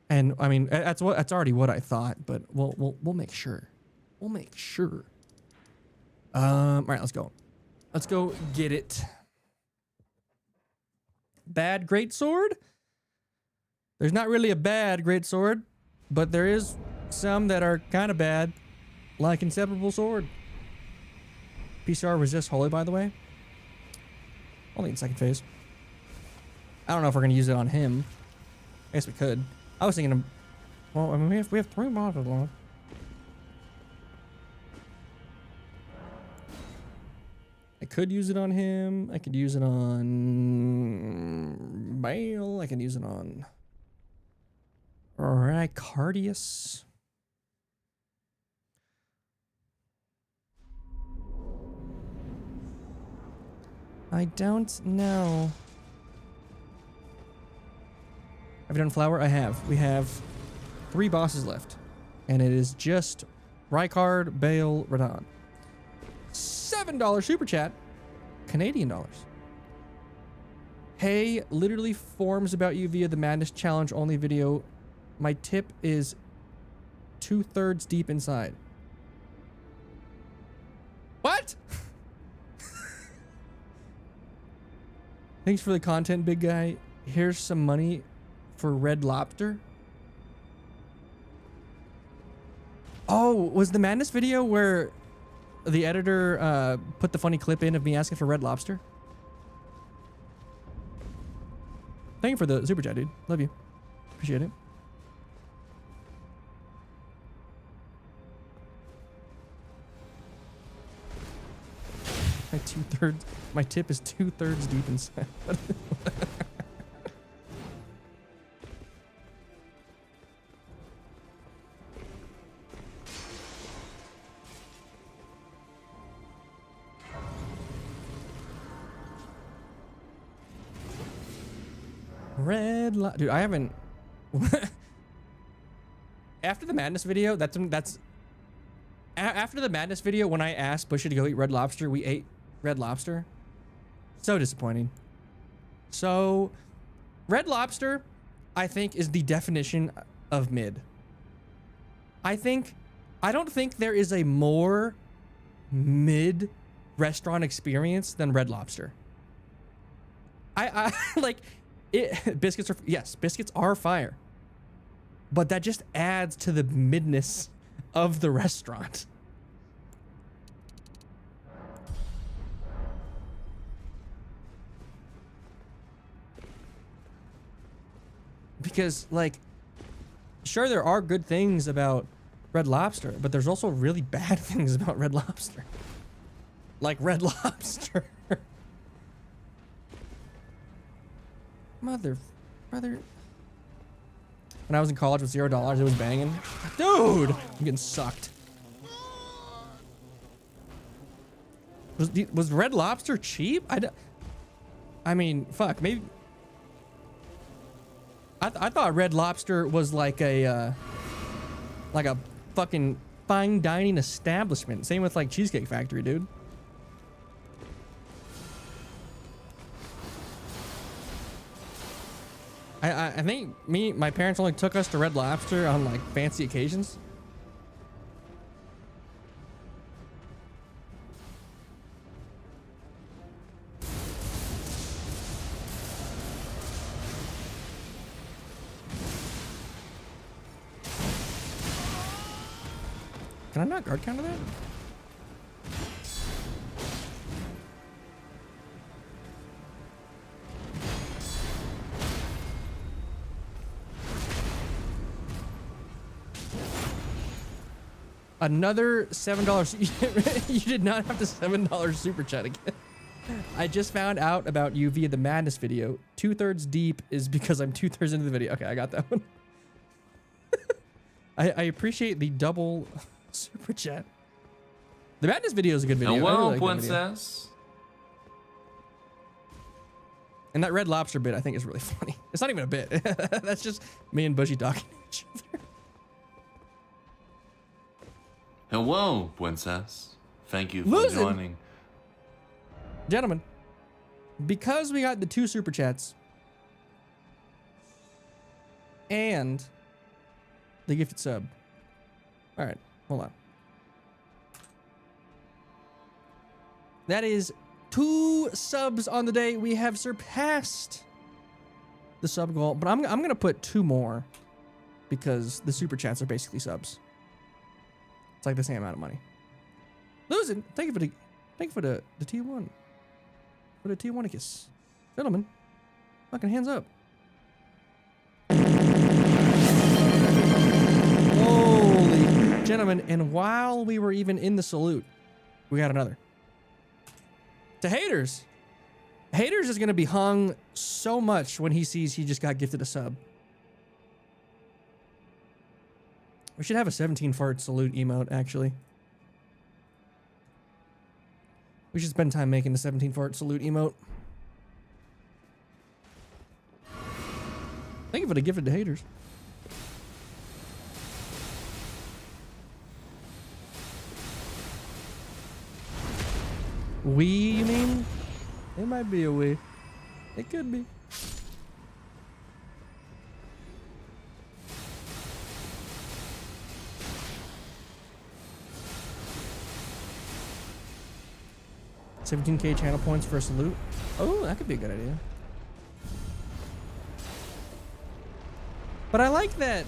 And I mean, that's already what I thought, but we'll make sure. We'll make sure. All right, let's go. Let's go get it. Bad greatsword? There's not really a bad greatsword, but there is some that are kind of bad, like Inseparable Sword. PCR resists Holy, by the way. Only in second phase. I don't know if we're gonna use it on him. I guess we could. I was thinking of, well, I mean, we have 3 bosses left. I could use it on him. I could use it on Bayle. I can use it on Rykardius. I don't know. Have you done Flower? I have. We have 3 bosses left. And it is just Rykard, Bayle, Radon. $7 super chat. Canadian dollars. Hey, literally forms about you via the Madness Challenge only video. My tip is 2/3 deep inside. What? Thanks for the content, big guy. Here's some money for Red Lobster. Oh, was the Madness video where the editor put the funny clip in of me asking for Red Lobster? Thank you for the super chat, dude. Love you. Appreciate it. My tip is 2/3 deep inside. Dude, I haven't. After the Madness video, after the Madness video, when I asked Bushy to go eat Red Lobster, we ate Red Lobster. So disappointing. So, Red Lobster, I think, is the definition of mid. I don't think there is a more mid restaurant experience than Red Lobster. I like it. Biscuits are fire, but that just adds to the midness of the restaurant. Because, like, sure, there are good things about Red Lobster, but there's also really bad things about Red Lobster. Like Red Lobster. Brother. When I was in college with $0, it was banging. Dude! I'm getting sucked. Was Red Lobster cheap? I mean, fuck, maybe. I thought Red Lobster was like a fucking fine dining establishment. Same with like Cheesecake Factory, dude. I think my parents only took us to Red Lobster on like fancy occasions. Can I not guard counter that? Another $7. You did not have the $7 super chat again. I just found out about you via the Madness video. 2/3 deep is because I'm 2/3 into the video. Okay, I got that one. I appreciate the double super chat. The Madness video is a good video. Hello, I really like that video. princess. And that red lobster bit, I think, is really funny. It's not even a bit. That's just me and Bushy talking to each other. Hello, princess. Thank you for Losing. joining. Gentlemen, because we got the 2 super chats and the gifted sub. All right, hold on. That is 2 subs on the day. We have surpassed the sub goal, but I'm gonna put 2 more because the super chats are basically subs. It's like the same amount of money. Losing. Thank you for the T1. For the T1 kiss. Gentlemen, fucking hands up. Holy gentlemen, and while we were even in the salute, we got another. To Haters. Haters is gonna be hung so much when he sees he just got gifted a sub. We should have a 17 fart salute emote, actually. We should spend time making the 17 fart salute emote. Thank you for the gifted to Haters. We, you mean? It might be a we. It could be. $17K channel points for a salute. Oh, that could be a good idea. But I like that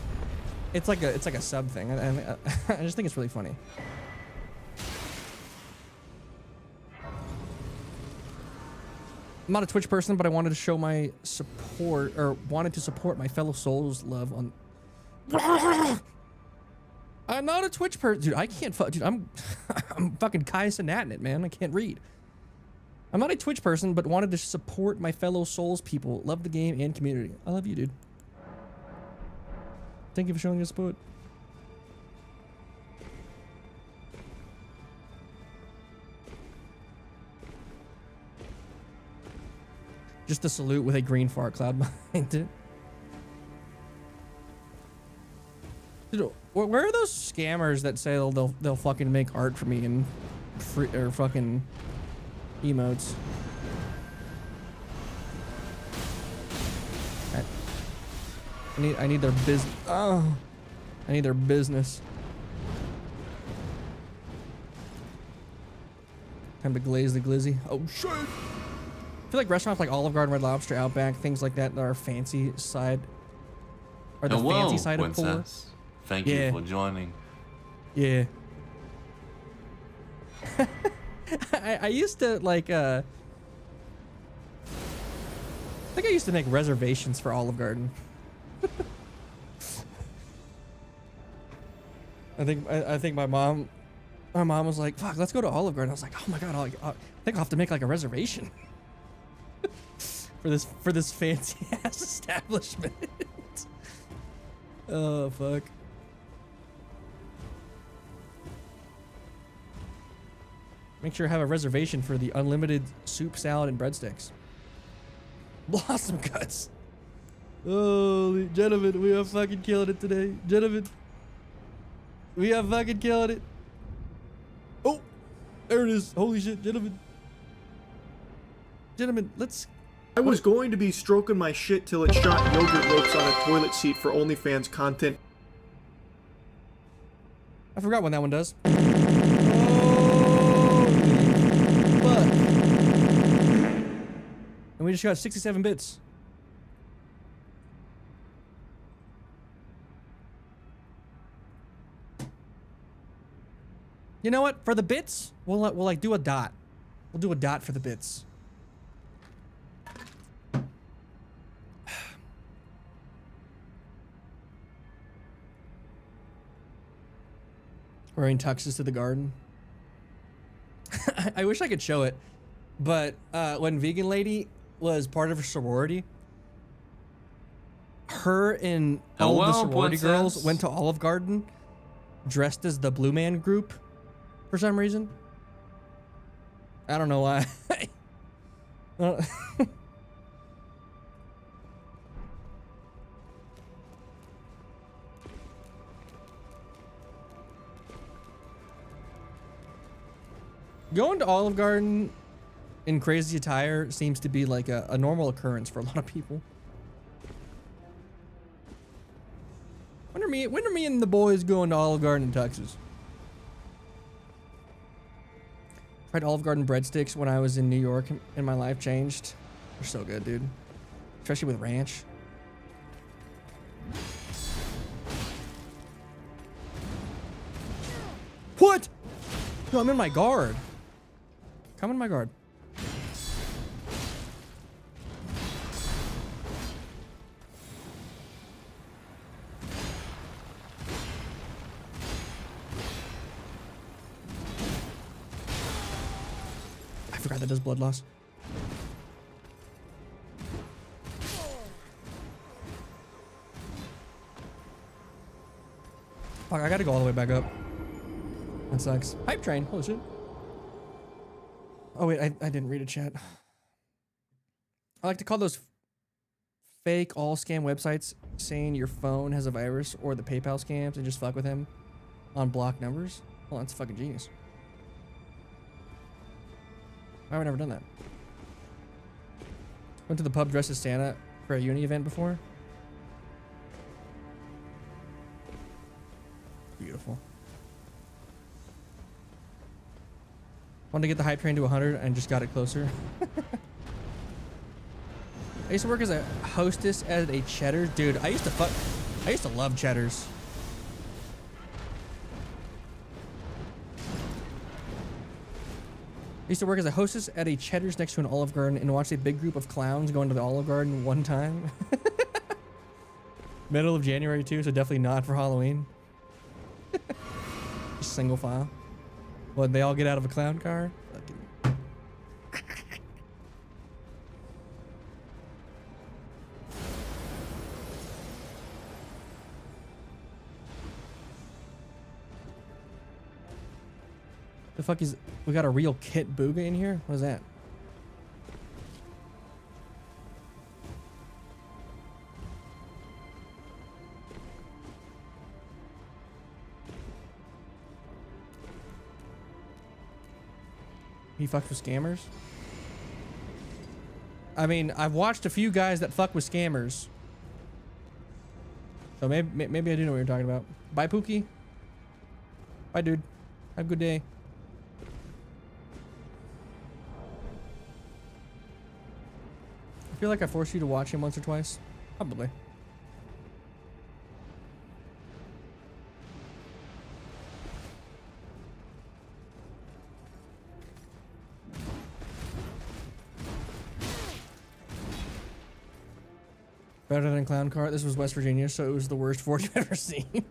it's like a sub thing. I just think it's really funny. I'm not a Twitch person, but I wanted to show my support, or wanted to support my fellow souls love on. I'm not a Twitch person, dude. I can't dude. I'm fucking Kai Sanatin it, man. I can't read. I'm not a Twitch person, but wanted to support my fellow souls people. Love the game and community. I love you, dude. Thank you for showing your support. Just a salute with a green fart cloud behind it. Dude, where are those scammers that say they'll fucking make art for me and free or fucking emotes? I need their business. Oh, I need their business. Time to glaze the glizzy. Oh shit! I feel like restaurants like Olive Garden, Red Lobster, Outback, things like that are fancy side, or the Hello, fancy side of poor. princess. Thank you for joining. Yeah. I used to like I think I used to make reservations for Olive Garden. I think my mom was like, "Fuck, let's go to Olive Garden." I was like, "Oh my god, I think I'll have to make like a reservation for this fancy ass establishment." Oh fuck. Make sure I have a reservation for the unlimited soup, salad, and breadsticks. Blossom cuts. Holy gentlemen, we are fucking killing it today. Gentlemen, we are fucking killing it. Oh, there it is. Holy shit, gentlemen. Gentlemen, let's... I was going to be stroking my shit till it shot yogurt ropes on a toilet seat for OnlyFans content. I forgot when that one does. And we just got 67 bits. You know what? For the bits, we'll like do a dot. We'll do a dot for the bits. Wearing tuxes to the garden. I wish I could show it, but when Vegan Lady was part of her sorority, her and all of the sorority girls went to Olive Garden dressed as the Blue Man Group for some reason. I don't know why. Going to Olive Garden in crazy attire seems to be like a normal occurrence for a lot of people. When are me and the boys going to Olive Garden in Texas? Tried Olive Garden breadsticks when I was in New York and my life changed. They're so good, dude. Especially with ranch. What? No, I'm in my guard. Come in my guard. I forgot that does blood loss. Fuck, I gotta go all the way back up. That sucks. Hype train. Holy shit. Oh wait, I didn't read a chat. I like to call those fake all scam websites saying your phone has a virus or the PayPal scams and just fuck with him on block numbers. Well, that's fucking genius. Why have I never done that? Went to the pub dressed as Santa for a uni event before. Beautiful. Wanted to get the hype train to 100 and just got it closer. I used to work as a hostess at a Cheddar's. Dude, I used to love Cheddar's. I used to work as a hostess at a Cheddar's next to an Olive Garden and watch a big group of clowns go into the Olive Garden one time. Middle of January too, so definitely not for Halloween. Just single file. What, they all get out of a clown car? Fucking. The fuck is... We got a real Kit Booga in here? What is that? He fucks with scammers? I mean, I've watched a few guys that fuck with scammers. So maybe I do know what you're talking about. Bye, Pookie. Bye, dude. Have a good day. I feel like I forced you to watch him once or twice. Probably. Better than Clown Car. This was West Virginia, so it was the worst Ford you've ever seen.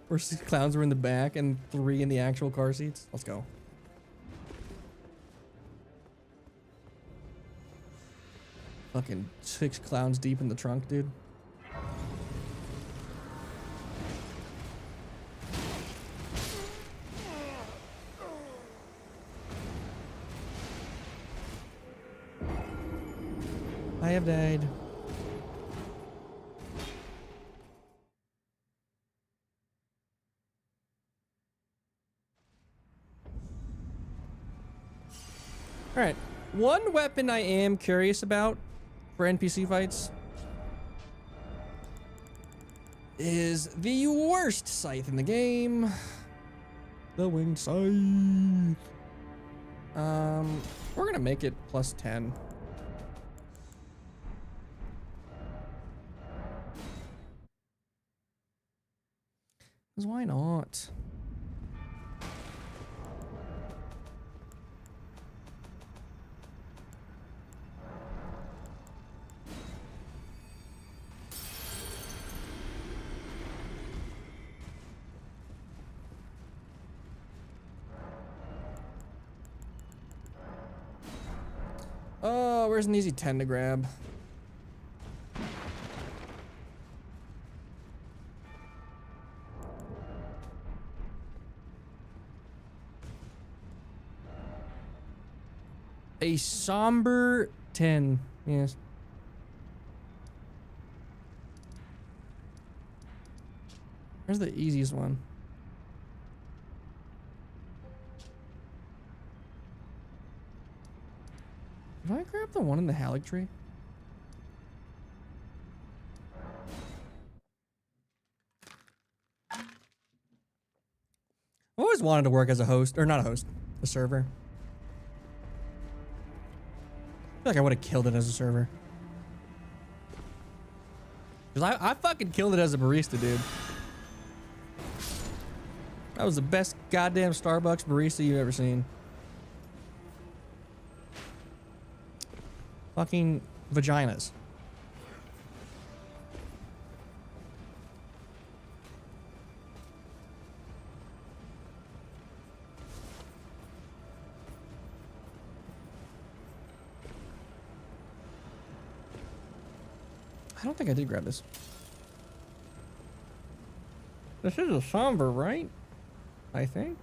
Where 6 clowns were in the back and 3 in the actual car seats. Let's go. Fucking 6 clowns deep in the trunk, dude. I have died. Alright, one weapon I am curious about for NPC fights is the worst scythe in the game. The winged scythe. We're gonna make it plus 10. Because why not? Oh, where's an easy 10 to grab? A somber 10, yes. Where's the easiest one? Did I grab the one in the Halleck tree? I've always wanted to work as a host, or not a host, a server. I feel like I would have killed it as a server. Because I fucking killed it as a barista, dude. That was the best goddamn Starbucks barista you've ever seen. Fucking vaginas. I don't think I did grab this. This is a somber, right? I think.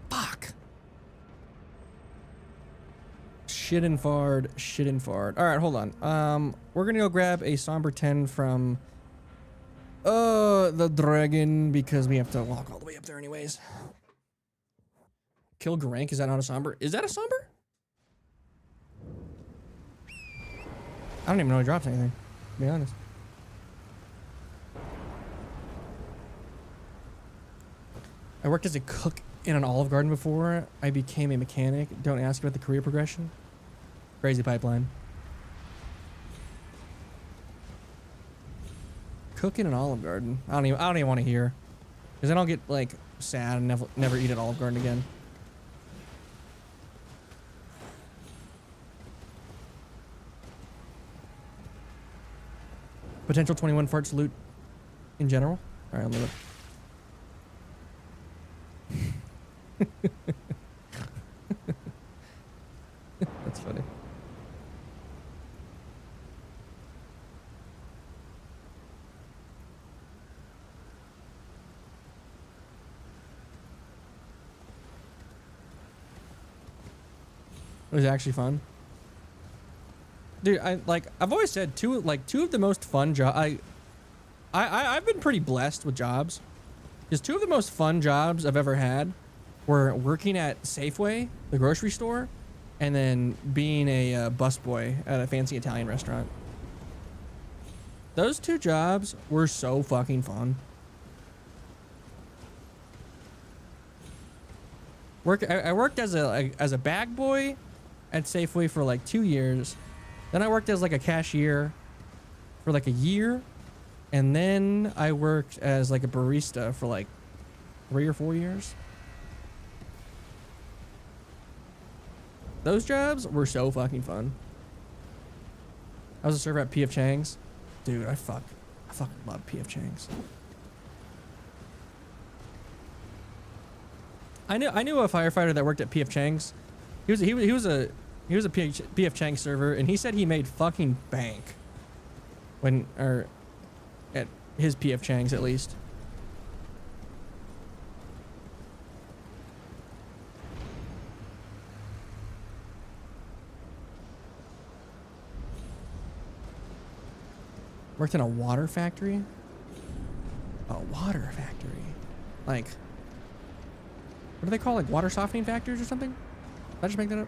Fuck. Shit and fard, shit and fard. All right, hold on. We're gonna go grab a somber 10 from the dragon because we have to walk all the way up there anyways. Kill Garank, is that not a somber? Is that a somber? I don't even know he drops anything, to be honest. I worked as a cook in an Olive Garden before. I became a mechanic. Don't ask about the career progression. Crazy pipeline. Cook in an Olive Garden. I don't even want to hear, because then I'll get like sad and never eat at Olive Garden again. Potential 21 farts loot in general. All right, let me look. That's funny. It was actually fun. Dude, I've always said two of the most fun jobs. I've been pretty blessed with jobs. Because two of the most fun jobs I've ever had were working at Safeway, the grocery store, and then being a busboy at a fancy Italian restaurant. Those two jobs were so fucking fun. I worked as a bag boy at Safeway for like 2 years. Then I worked as like a cashier for like a year. And then I worked as like a barista for like 3 or 4 years. Those jobs were so fucking fun. I was a server at P.F. Chang's. Dude, I fucking love P.F. Chang's. I knew a firefighter that worked at P.F. Chang's. He was a P.F. Chang's server, and he said he made fucking bank at his P.F. Chang's at least. Worked in a water factory? A water factory? Like, what do they call, like, water softening factories or something? Did I just make that up?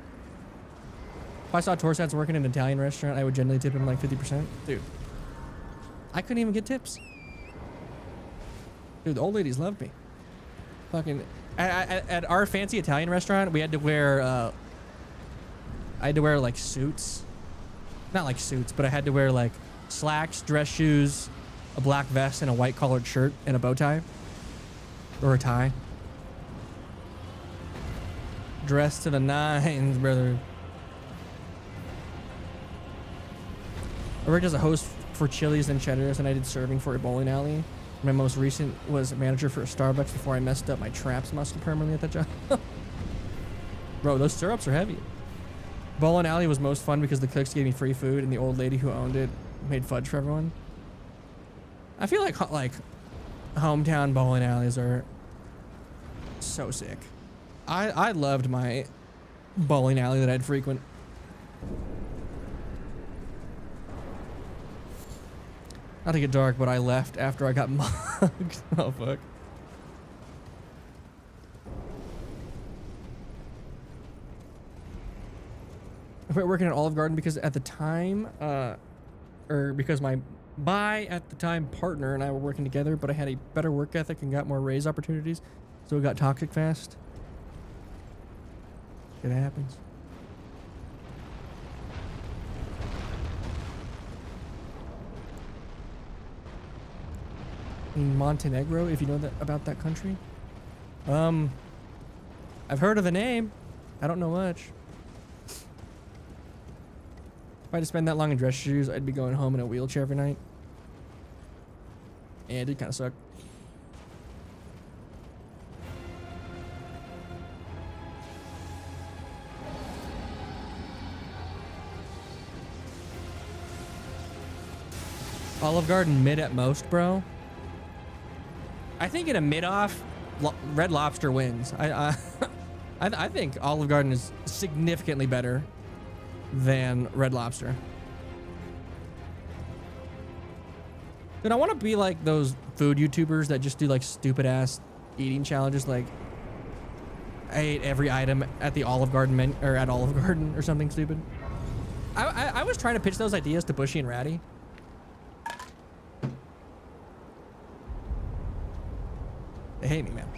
If I saw Torsat's working in an Italian restaurant, I would generally tip him like 50%. Dude, I couldn't even get tips. Dude, the old ladies loved me. Fucking, at our fancy Italian restaurant, we had to wear, like suits. Not like suits, but I had to wear like slacks, dress shoes, a black vest, and a white collared shirt and a bow tie. Or a tie. Dressed to the nines, brother. I worked as a host for Chili's and Cheddar's, and I did serving for a bowling alley. My most recent was manager for a Starbucks before I messed up my traps muscle permanently at that job. Bro, those syrups are heavy. Bowling alley was most fun because the cooks gave me free food, and the old lady who owned it made fudge for everyone. I feel like hometown bowling alleys are so sick. I loved my bowling alley that I'd frequent. Not to get dark, but I left after I got mugged. Oh, fuck. quit working at Olive Garden because at the time, or because my at the time partner and I were working together, but I had a better work ethic and got more raise opportunities, so it got toxic fast. It happens. In Montenegro, if you know that about that country. I've heard of the name. I don't know much. If I had to spend that long in dress shoes, I'd be going home in a wheelchair every night. And it did kind of suck. Olive Garden mid at most, bro. I think in a mid-off, Red Lobster wins. I think Olive Garden is significantly better than Red Lobster. Dude, I want to be like those food YouTubers that just do like stupid ass eating challenges. Like, I ate every item at the Olive Garden or at Olive Garden or something stupid. I was trying to pitch those ideas to Bushy and Ratty. They hate me, man.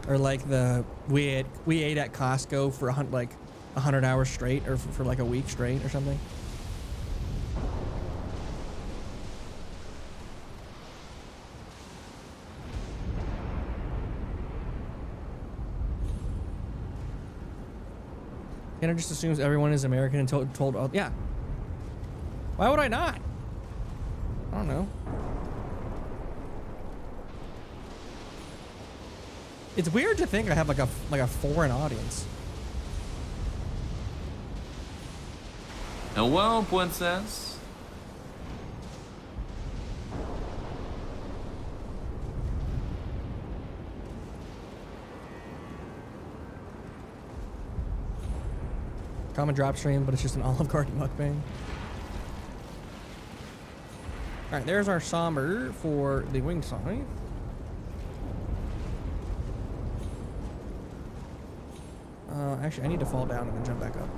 Or like we ate at Costco for 100 hours straight, or for like a week straight or something. And it just assumes everyone is American and told oh, yeah. Why would I not? I don't know. It's weird to think I have like a foreign audience. Hello, princess. Common drop stream, but it's just an Olive Garden mukbang. Alright, there's our somber for the winged scythe. Actually, I need to fall down and then jump back up.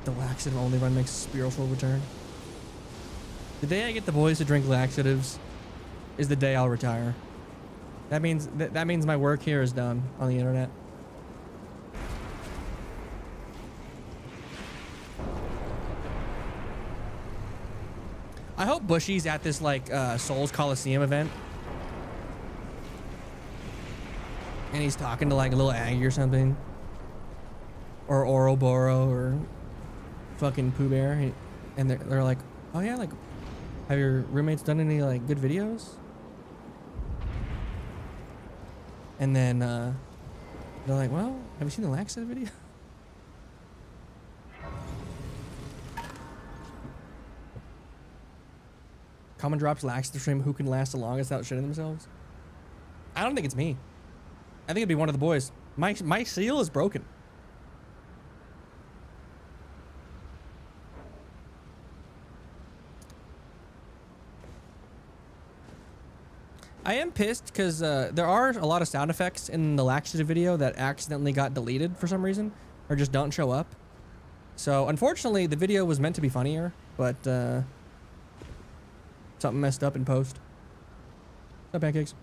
The laxative only run makes spiritual return. The day I get the boys to drink laxatives is the day I'll retire. That means that means my work here is done on the internet. I hope Bushy's at this like Souls Coliseum event. And he's talking to like a little Aggie or something. Or Ouroboros or fucking Pooh Bear. And they're like, oh yeah, like, have your roommates done any like good videos? And then they're like, well, have you seen the laxative video? Common drops laxative stream, who can last the longest without shitting themselves? I don't think it's me. I think it'd be one of the boys. My seal is broken. I am pissed because there are a lot of sound effects in the laxative video that accidentally got deleted for some reason, or just don't show up. So unfortunately, the video was meant to be funnier, but something messed up in post. What's up, pancakes?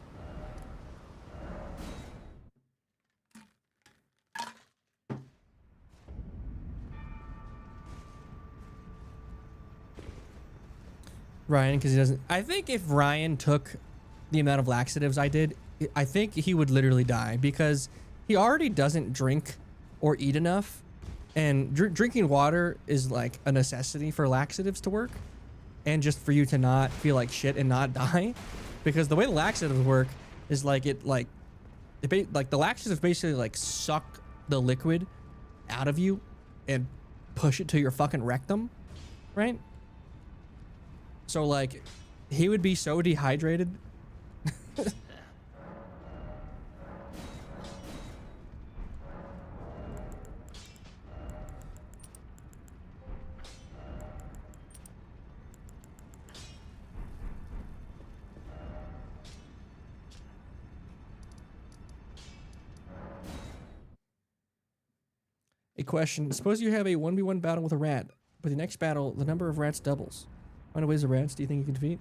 Ryan, because he doesn't. I think if Ryan took the amount of laxatives I did, I think he would literally die, because he already doesn't drink or eat enough, and drinking water is like a necessity for laxatives to work, and just for you to not feel like shit and not die, because the way the laxatives work is like the laxatives basically like suck the liquid out of you and push it to your fucking rectum, right? So like he would be so dehydrated. question. Suppose you have a 1v1 battle with a rat, but the next battle, the number of rats doubles. How many ways of rats do you think you can defeat?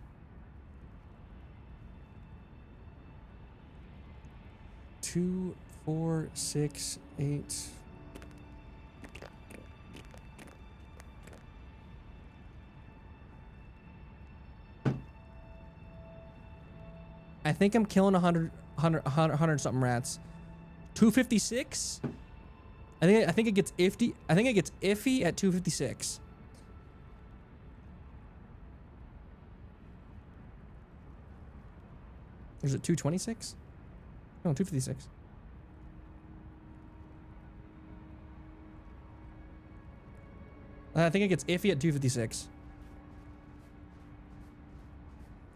2, 4, 6, 8. I think I'm killing 100 something rats. 256? I think it gets iffy. I think it gets iffy at 256. Or is it 226? No, 256. I think it gets iffy at 256.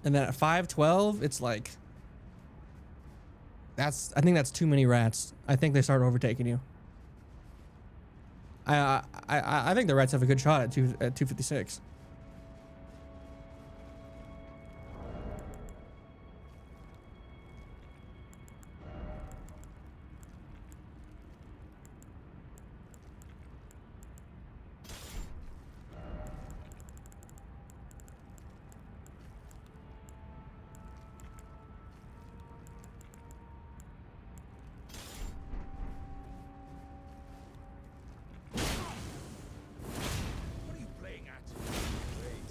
And then at 512, it's like I think that's too many rats. I think they start overtaking you. I think the rats have a good shot at 256. What are you playing at? Wait.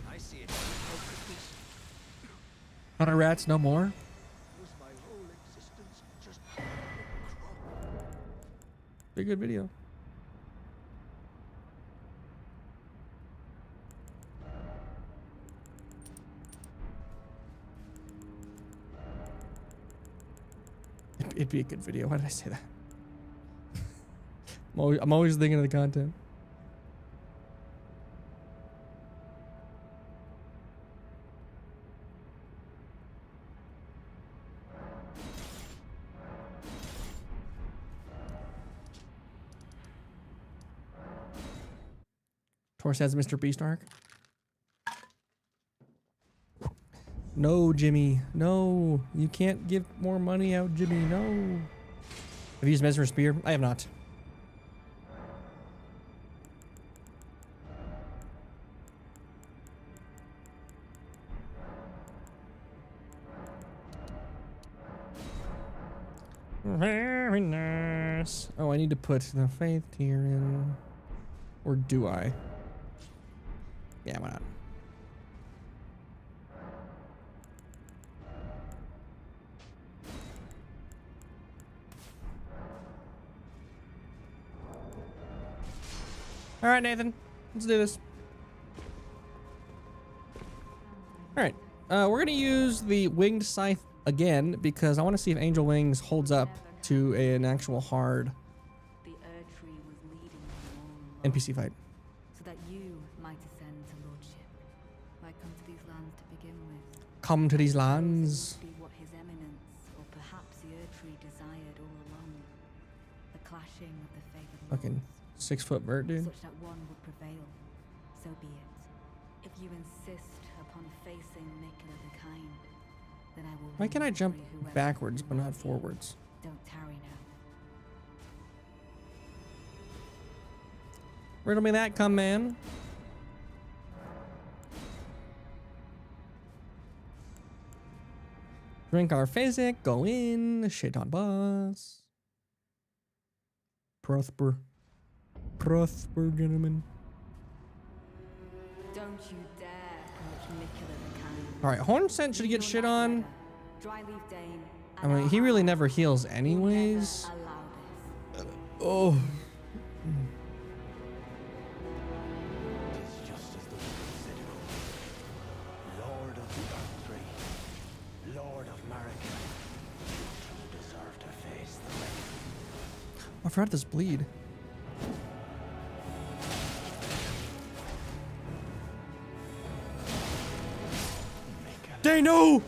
I see it. 100 rats, no more. Was my whole existence just Pretty good video. It'd be a good video. Why did I say that? I'm always thinking of the content. Tor says Mr. Beast arc. No, Jimmy. No. You can't give more money out, Jimmy. No. Have you used Mesmer Spear? I have not. Very nice. Oh, I need to put the faith tier in. Or do I? Yeah, why not? All right, Nathan, let's do this. All right, we're gonna use the winged scythe again because I want to see if Angel Wings holds up to an actual hard The Erd Tree was leading you all along, NPC fight. so that you might ascend to lordship. Why come to these lands to begin with? Come to these lands. Be what His Eminence, or perhaps the Erd Tree desired all along. The clashing of the favored Fucking lords, 6 foot vert, dude. such that one would prevail. So be it. If you insist upon facing Maker the Kind, then I will. Why can I win jump through whoever backwards is but not worthy. forwards? Don't tarry now. Riddle me that, come man. Drink our physic, go in, shit on boss. Prosper. Prosper, gentlemen. Don't you dare approach Maker the Kind. Alright, Horn Scent should get shit on. Dryleaf Dane, I mean, he really never heals anyways. allow this. Oh. It's just as the word said it would. Lord of the Earth Tree, Lord of Marika, you deserve to face the rain. I forgot this bleed. Dane, no!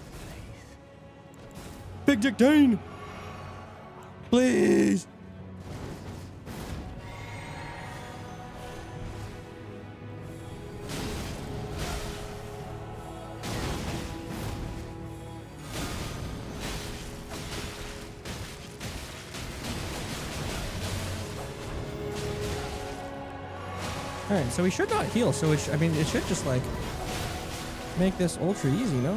Big Dick Dane! Please! All right, so we should not heal. So I mean, it should just like make this ultra easy, no?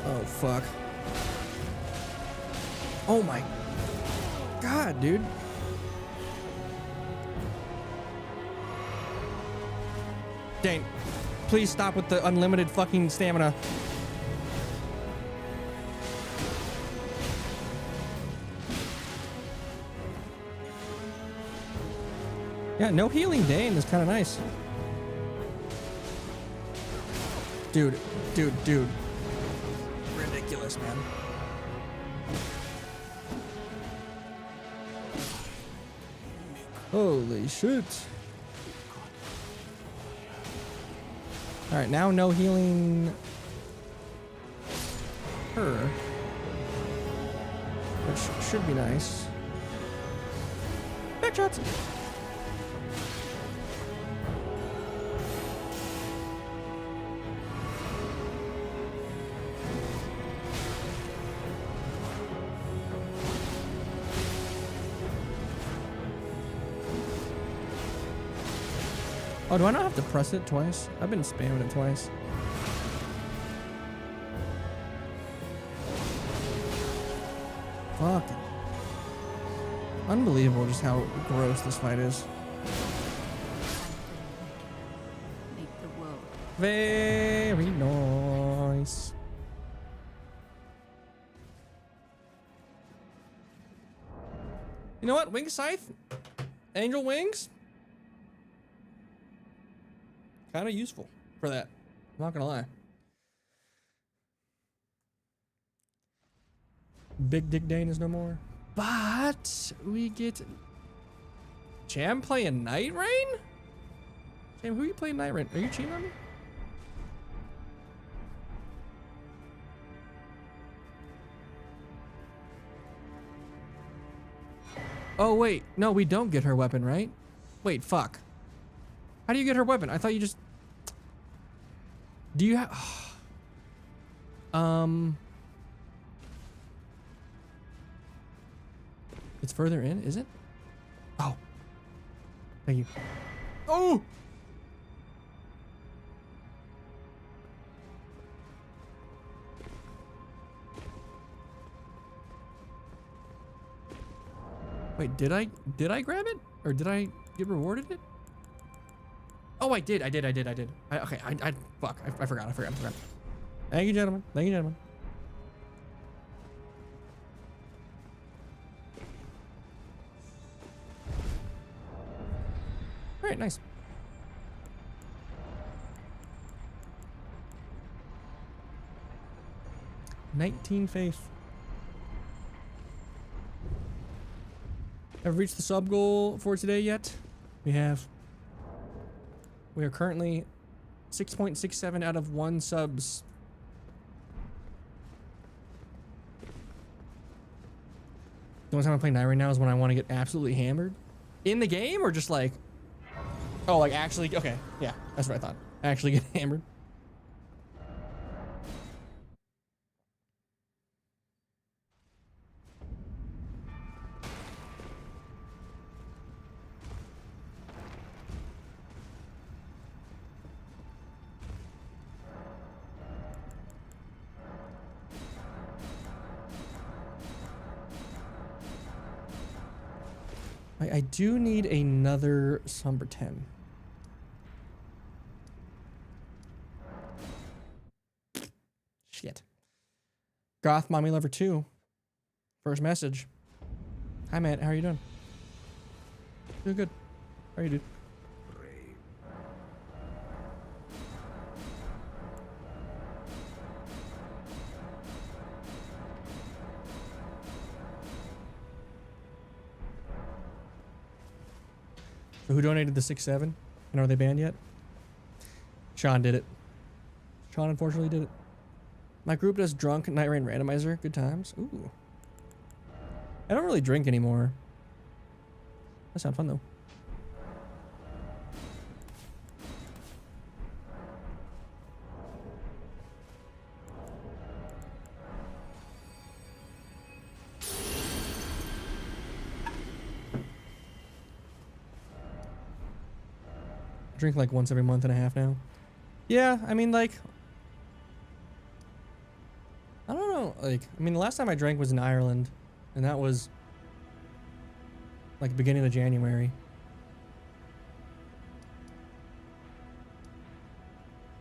Oh fuck! Oh my god, dude! Dang! Please stop with the unlimited fucking stamina. Yeah, no healing Dane is kind of nice. Dude. Ridiculous, man. Holy shit. Alright, now no healing her. Which should be nice. Backshots! Oh, do I not have to press it twice? I've been spamming it twice. Fucking unbelievable just how gross this fight is. Make the world. Very nice. You know what? Wing Scythe? Angel Wings? Kind of useful for that. I'm not gonna lie. Big Dick Dane is no more. But we get Jam playing Night Rain? Jam, who are you playing Night Rain? Are you cheating on me? Oh wait, no, we don't get her weapon, right? Wait, fuck. How do you get her weapon? I thought you just... Do you have... It's further in, is it? Oh. Thank you. Oh! Wait, did I grab it? Or did I get rewarded it? Oh, I did. Okay, fuck, I forgot. Thank you, gentlemen. All right, nice. $19 faith. Have we reached the sub goal for today yet? We have. We are currently 6.67 out of 1 subs. The only time I play Night right now is when I want to get absolutely hammered. In the game or just like... Oh, like actually... Okay, yeah, that's what I thought. Actually get hammered. I do need another Somber 10. Shit. Goth Mommy Lover 2. First message. Hi, Matt. How are you doing? Doing good. How are you, dude? So who donated the 6-7? And are they banned yet? Sean did it. Sean unfortunately did it. My group does drunk Night Rain randomizer. Good times. Ooh. I don't really drink anymore. That sounds fun though. I drink like once every month and a half now. Yeah, I mean, like, I don't know. Like, I mean, the last time I drank was in Ireland, and that was like beginning of January.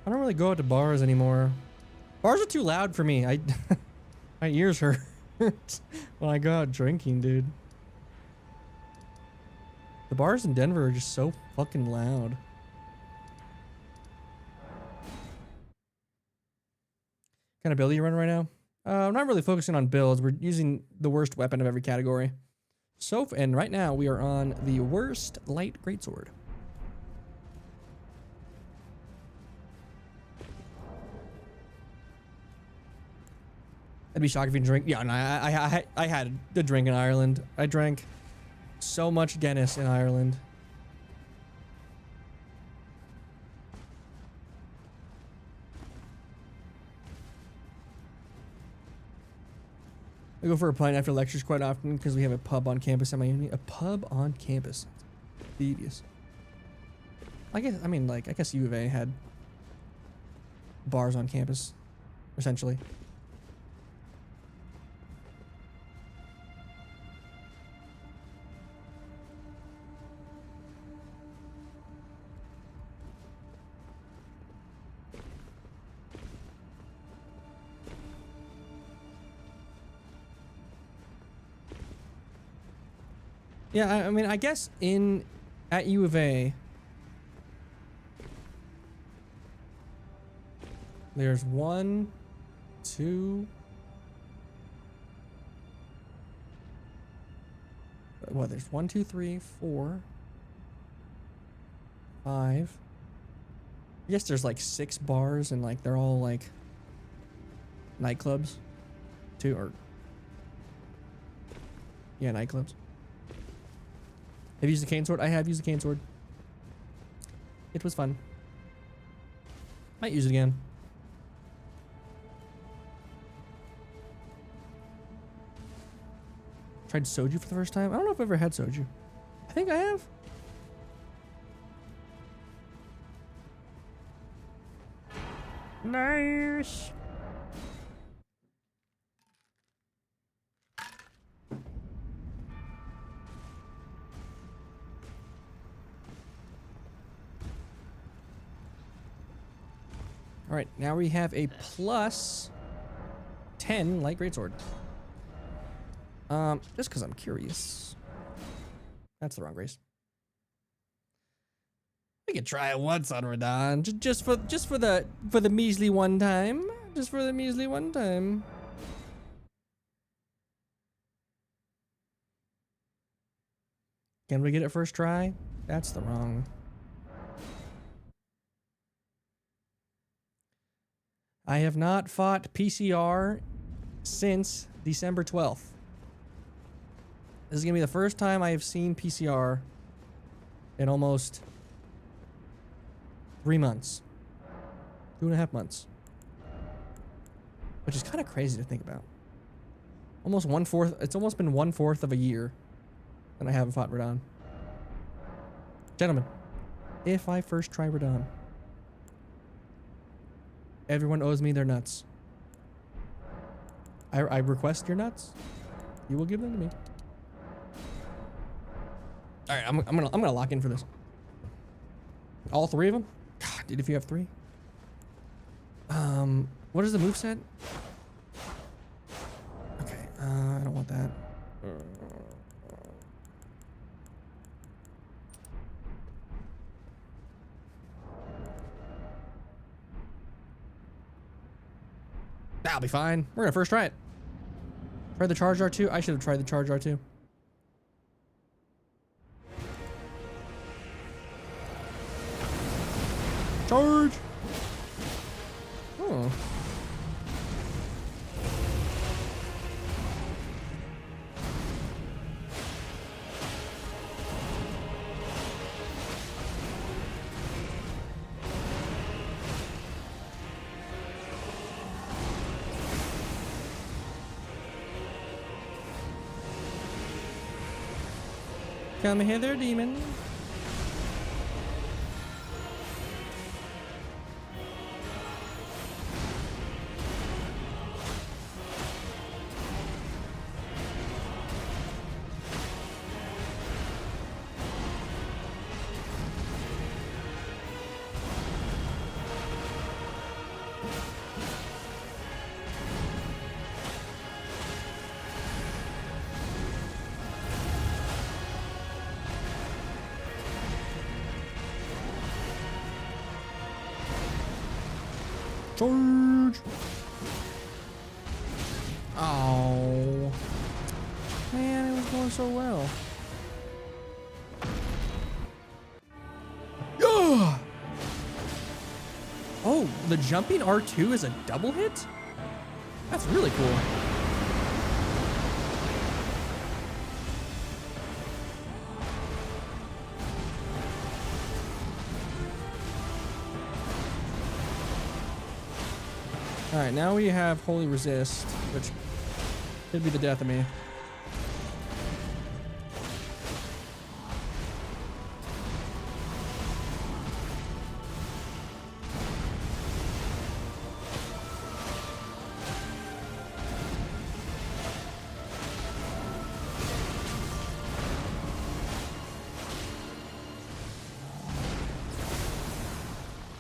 I don't really go out to bars anymore. Bars are too loud for me. My ears hurt when I go out drinking, dude. The bars in Denver are just so fucking loud. What kind of build are you running right now? I'm not really focusing on builds. We're using the worst weapon of every category. And right now we are on the worst light greatsword. I'd be shocked if you drink. Yeah, no, I had the drink in Ireland. I drank so much Guinness in Ireland. I go for a pint after lectures quite often because we have a pub on campus at my uni. A pub on campus. Devious. I guess U of A had bars on campus, essentially. Yeah, I mean, I guess at U of A, there's one, two, well, there's 1, 2, 3, 4, 5. I guess there's like 6 bars and like they're all like nightclubs, yeah, nightclubs. Have you used the cane sword? I have used the cane sword. It was fun. Might use it again. Tried soju for the first time. I don't know if I've ever had soju. I think I have. Nice. All right, now we have a plus 10 light greatsword. Just because I'm curious. That's the wrong race. We could try it once on Radon, just for the measly one time. Just for the measly one time. Can we get it first try? That's the wrong. I have not fought PCR since December 12th. This is going to be the first time I have seen PCR in almost 3 months. 2.5 months. Which is kind of crazy to think about. Almost 1/4. It's almost been 1/4 of a year that I haven't fought Radon. Gentlemen, if I first try Radon, everyone owes me their nuts. I request your nuts. You will give them to me. All right, I'm gonna lock in for this. All 3 of them? God, dude, if you have 3. What is the moveset? Okay, I don't want that. That'll be fine. We're gonna first try it. Try the charge R2. I should have tried the charge R2. Charge! Oh. Come hither, demon. Charge! Oh. Man, it was going so well. Yeah! Oh, the jumping R2 is a double hit? That's really cool. All right, now we have Holy Resist, which could be the death of me.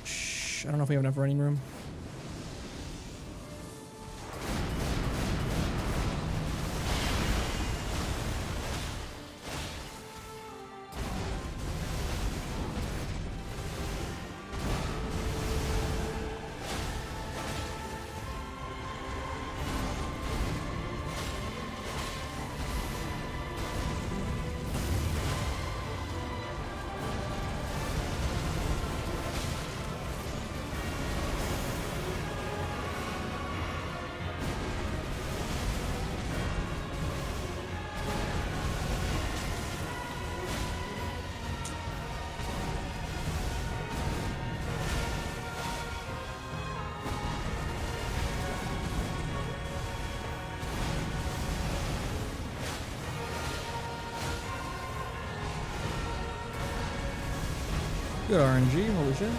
Shh, I don't know if we have enough running room. Good RNG, holy shit.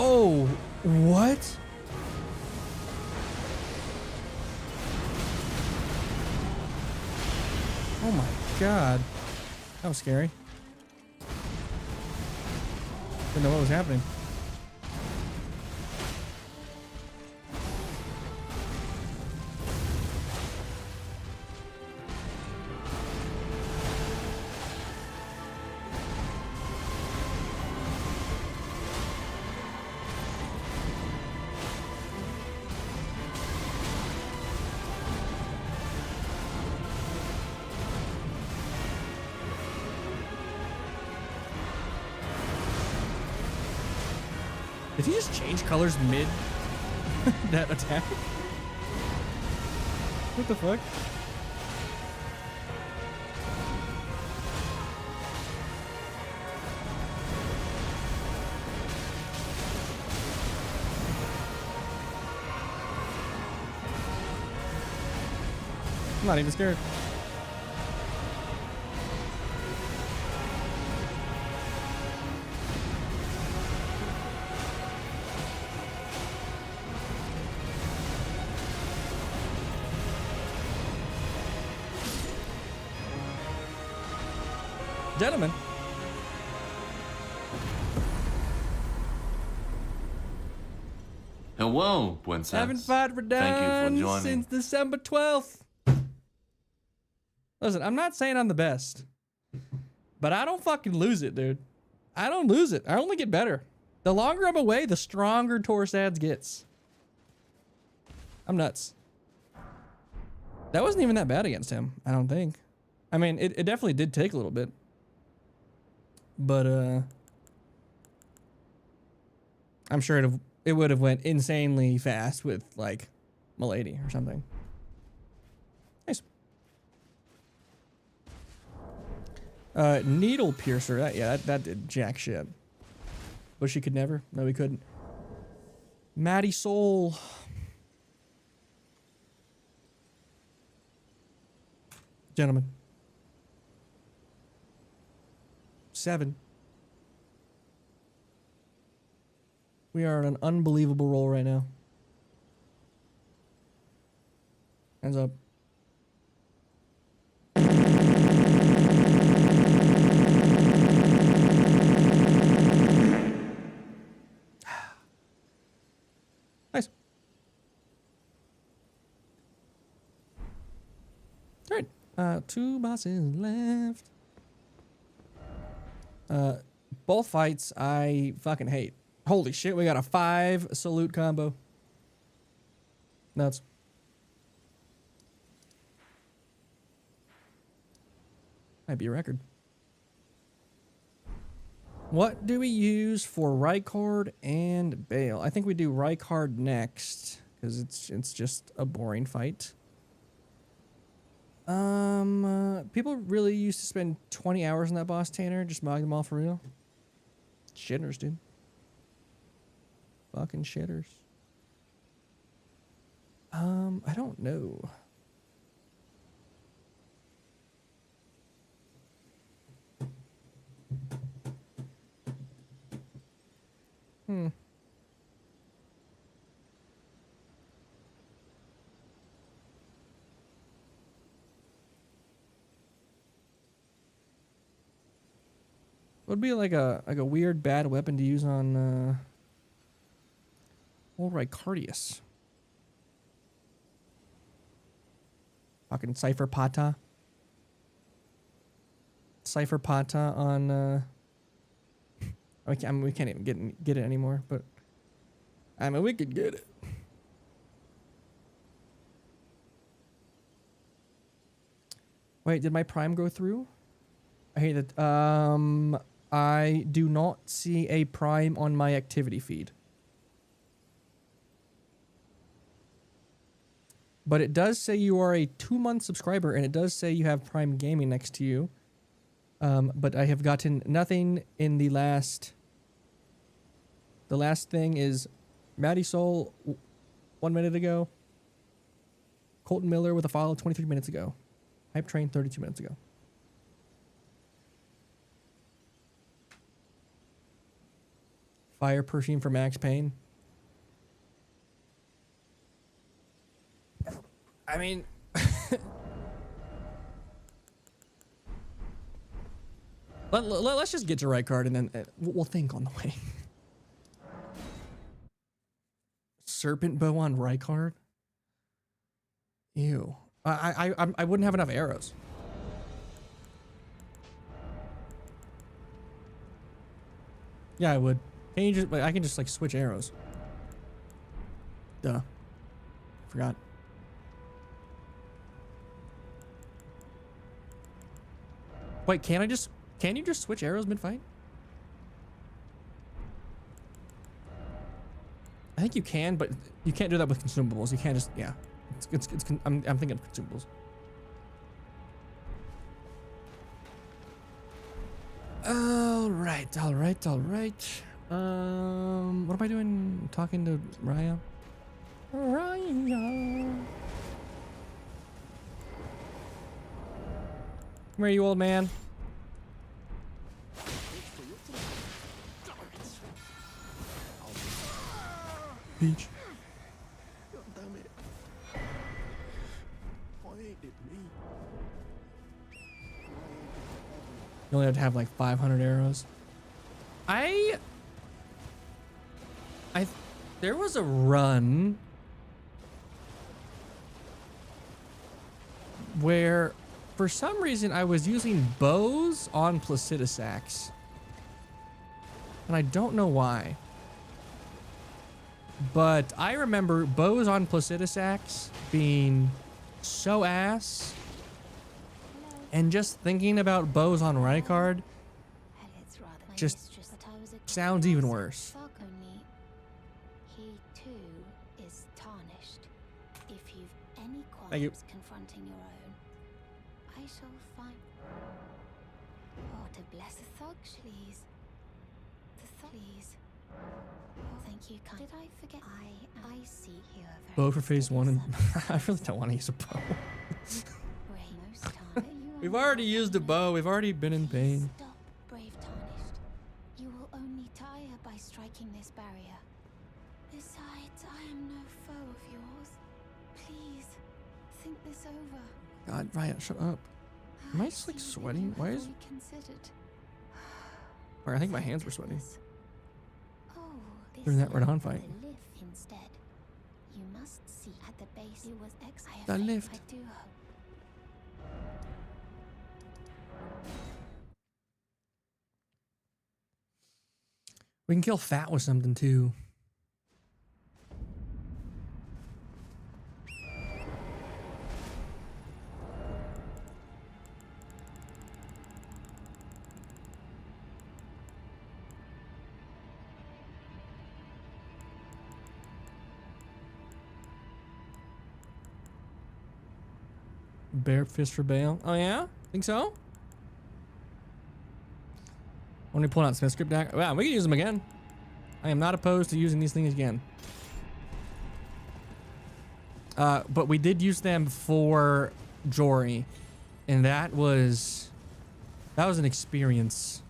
Oh, what? Oh my god. That was scary. Didn't know what was happening. Did he just change colors mid that attack? What the fuck? I'm not even scared. Gentlemen. Hello, Princess. Haven't fought for Thank you done for joining. since December 12th. Listen, I'm not saying I'm the best, but I don't fucking lose it, dude. I don't lose it. I only get better. The longer I'm away, the stronger Torsads gets. I'm nuts. That wasn't even that bad against him, I don't think. I mean, it definitely did take a little bit. But, I'm sure it would have went insanely fast with, like, Milady or something. Nice. Needle Piercer. That did jack shit. But she could never. No, we couldn't. Matty Soul. Gentlemen. 7. We are on an unbelievable roll right now. Hands up. Nice. All right. 2 bosses left. Both fights I fucking hate. Holy shit, we got a 5 salute combo. Nuts. Might be a record. What do we use for Rykard and Bayle? I think we do Rykard next because it's just a boring fight. People really used to spend 20 hours on that boss, Tanner. Just mog them all for real. Shitters, dude. Fucking shitters. I don't know. Would be like a weird bad weapon to use on old Rykardius. Fucking Cypher Pata. Cypher Pata on I mean, we can't even get it anymore, but I mean we could get it. Wait, did my prime go through? I hate that. I do not see a prime on my activity feed. But it does say you are a 2-month subscriber, and it does say you have Prime Gaming next to you. But I have gotten nothing in the last... The last thing is Maddie Soul 1 minute ago. Colton Miller with a follow 23 minutes ago. Hype Train 32 minutes ago. Fire perfume for Max Payne. I mean, let's just get to Rykard and then we'll think on the way. Serpent bow on Rykard? Ew. I wouldn't have enough arrows. Yeah, I would. Can you just, I can just like switch arrows. Duh. Forgot. Wait, can you just switch arrows mid-fight? I think you can, but you can't do that with consumables. You can't just, yeah. I'm thinking of consumables. All right. What am I doing? Talking to Raya? Raya. Where are you, old man? Peach. God damn it. Why ain't it me? You only have to have like 500 arrows. There was a run where for some reason I was using bows on Placidusax. And I don't know why. But I remember bows on Placidusax being so ass. And just thinking about bows on Rykard just sounds even worse. He too is tarnished. If you've any Thank you. qualms confronting your own, I shall find. Oh, to bless the thug, please. The thuggies. Oh, thank you, kind. Did I forget? I see you are very. Bow for phase 1 and I really don't want to use a bow. We've already used a bow. We've already been in pain. Stop, brave tarnished. You will only tire by striking this barrier. think this over. God, Riot, shut up. Am I just like See, sweating? Why is? you considered. Or I think my hands were sweaty. Oh, During that Radon fight. The lift instead. You must see at the base. It was excellent. The lift. I do hope. We can kill Fat with something too. Bear fist for Bayle. Oh yeah? Think so? When we pull out Smithscript deck. Wow, we can use them again. I am not opposed to using these things again. But we did use them for Jory. And that was an experience.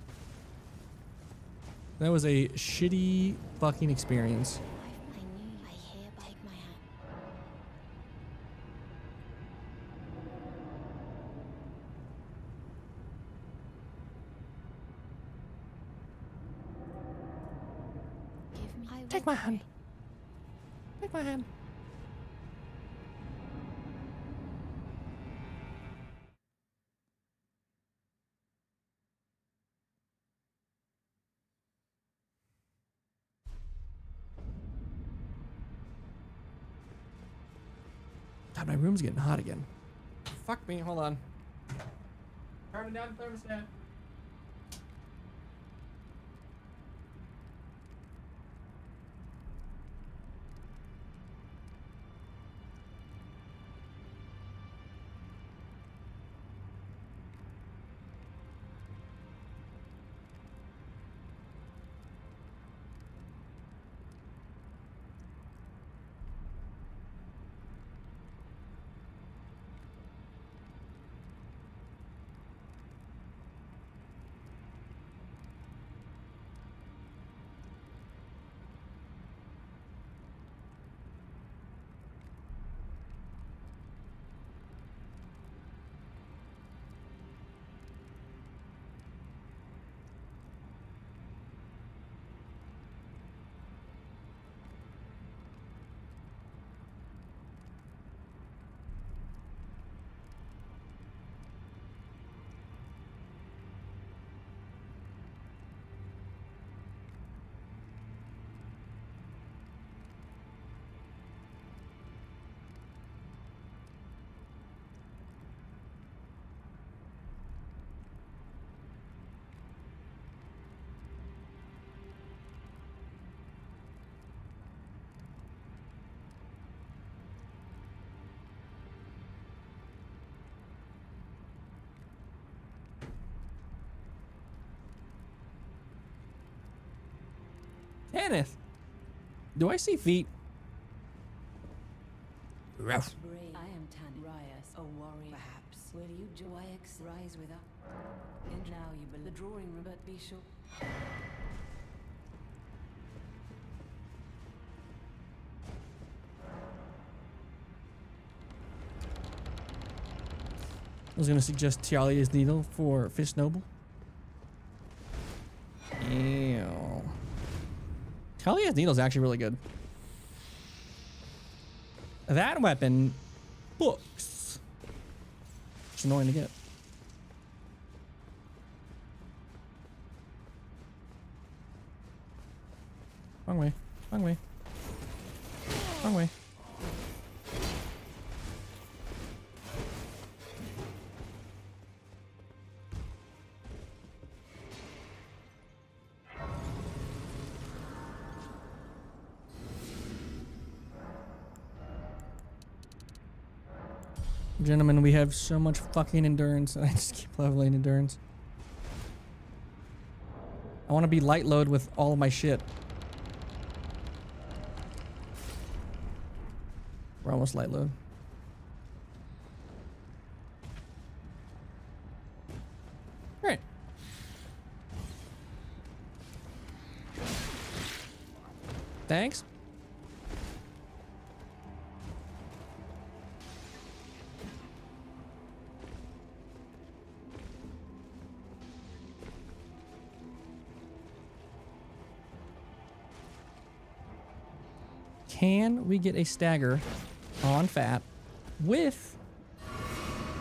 That was a shitty fucking experience. I knew I hereby take my hand. Give me. I Take will my hand. pray. Take my hand. God, my room's getting hot again. Fuck me, hold on. Turning down the thermostat. Kenneth, do I see feet? Ruff. Brave. I am Tan Rias, a warrior. Perhaps. Will you Joyx rise with us? And now you believe the drawing room, but be sure. I was gonna suggest Tialia's needle for Fish Noble. Ew. Tialia's needle is actually really good. That weapon, books. It's annoying to get. Wrong way. Wrong way. Wrong way. Gentlemen, we have so much fucking endurance, and I just keep leveling endurance. I want to be light load with all of my shit. We're almost light load. Alright. Thanks. can we get a stagger on Fat with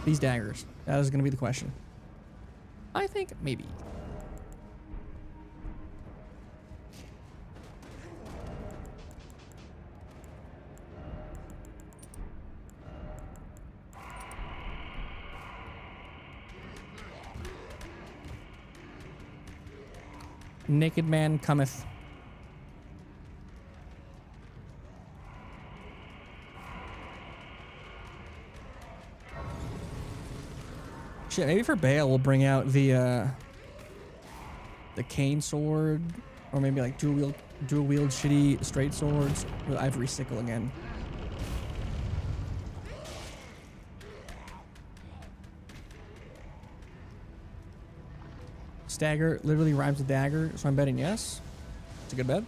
these daggers? That is going to be the question. I think maybe. Naked man cometh. Shit, maybe for Bayle we'll bring out the cane sword, or maybe like dual wield shitty straight swords with ivory sickle again. Stagger literally rhymes with dagger, so I'm betting yes. It's a good bet.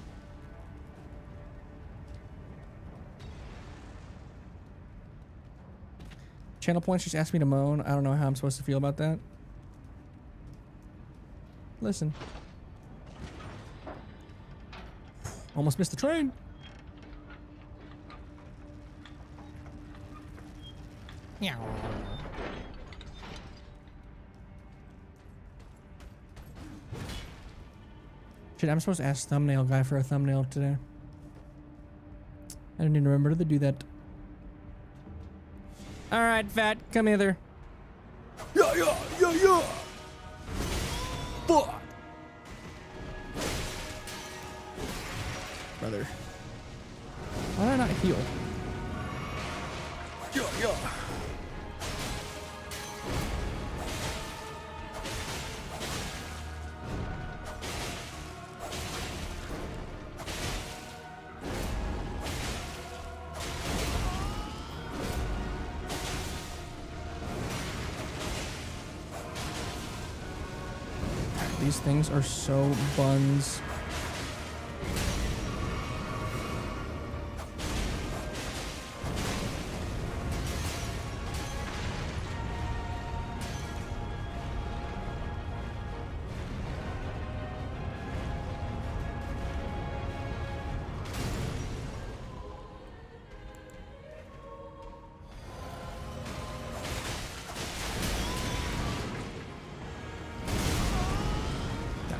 Channel points just asked me to moan. I don't know how I'm supposed to feel about that. Listen. Almost missed the train. Meow. Shit, I'm supposed to ask thumbnail guy for a thumbnail today. I didn't even remember to do that. All right, Fat, come hither. Yeah. Fuck. Brother. Why did I not heal? Yeah. These things are so buns.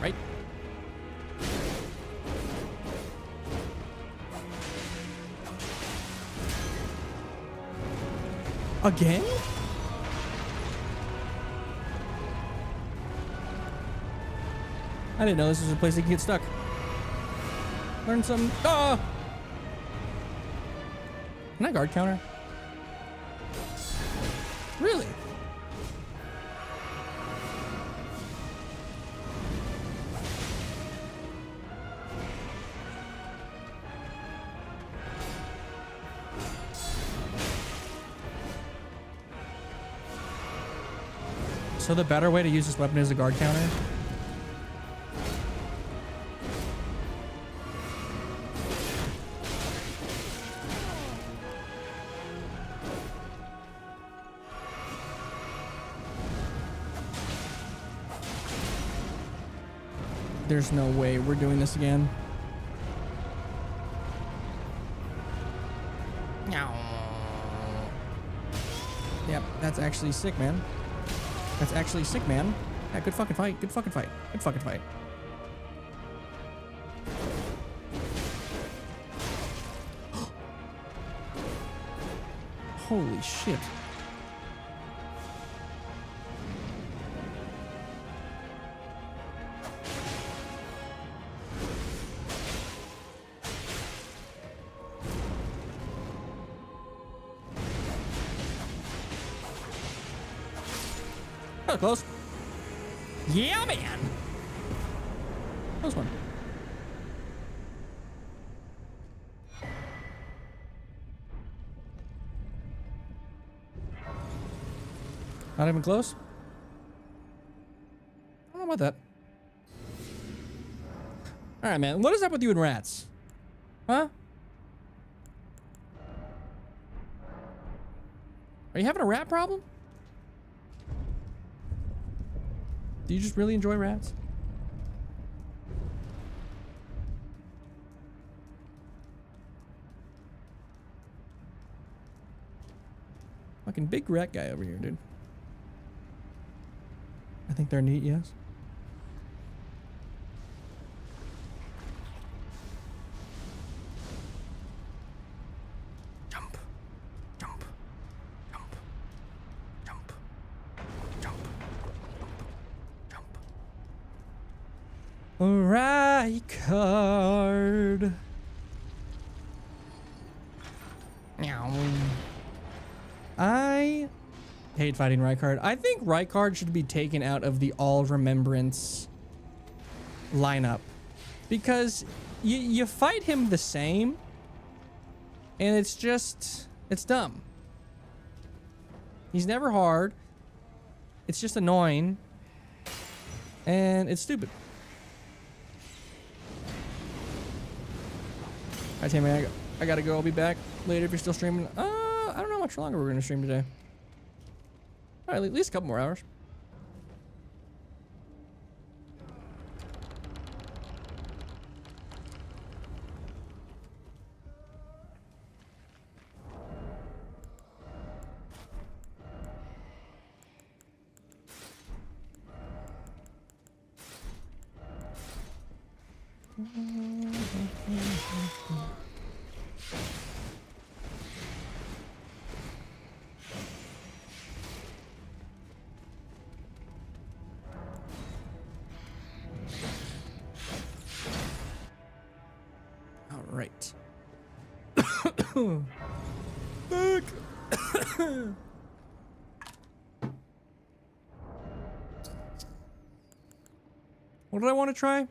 Right? Again? I didn't know this was a place that could get stuck. Learn some. Ah! Can I guard counter? Really? So the better way to use this weapon is a guard counter? There's no way we're doing this again. Yep, that's actually sick, man. That's actually sick, man. Yeah, good fucking fight. Good fucking fight. Good fucking fight. Holy shit. That was close. Yeah, man. Close one. Not even close? I don't know about that. Alright, man. What is up with you and rats? Huh? Are you having a rat problem? Do you just really enjoy rats? Fucking big rat guy over here, dude. I think they're neat, yes. Jump. Jump. Jump. Jump. Jump. Jump. Rykard. Meow. I hate fighting Rykard. I think Rykard should be taken out of the All Remembrance lineup because you fight him the same and it's dumb. He's never hard. It's just annoying and it's stupid. Alright, Tammy, I gotta go. I'll be back later if you're still streaming. I don't know how much longer we're gonna stream today. All right, at least a couple more hours. Right. Fuck. What did I want to try?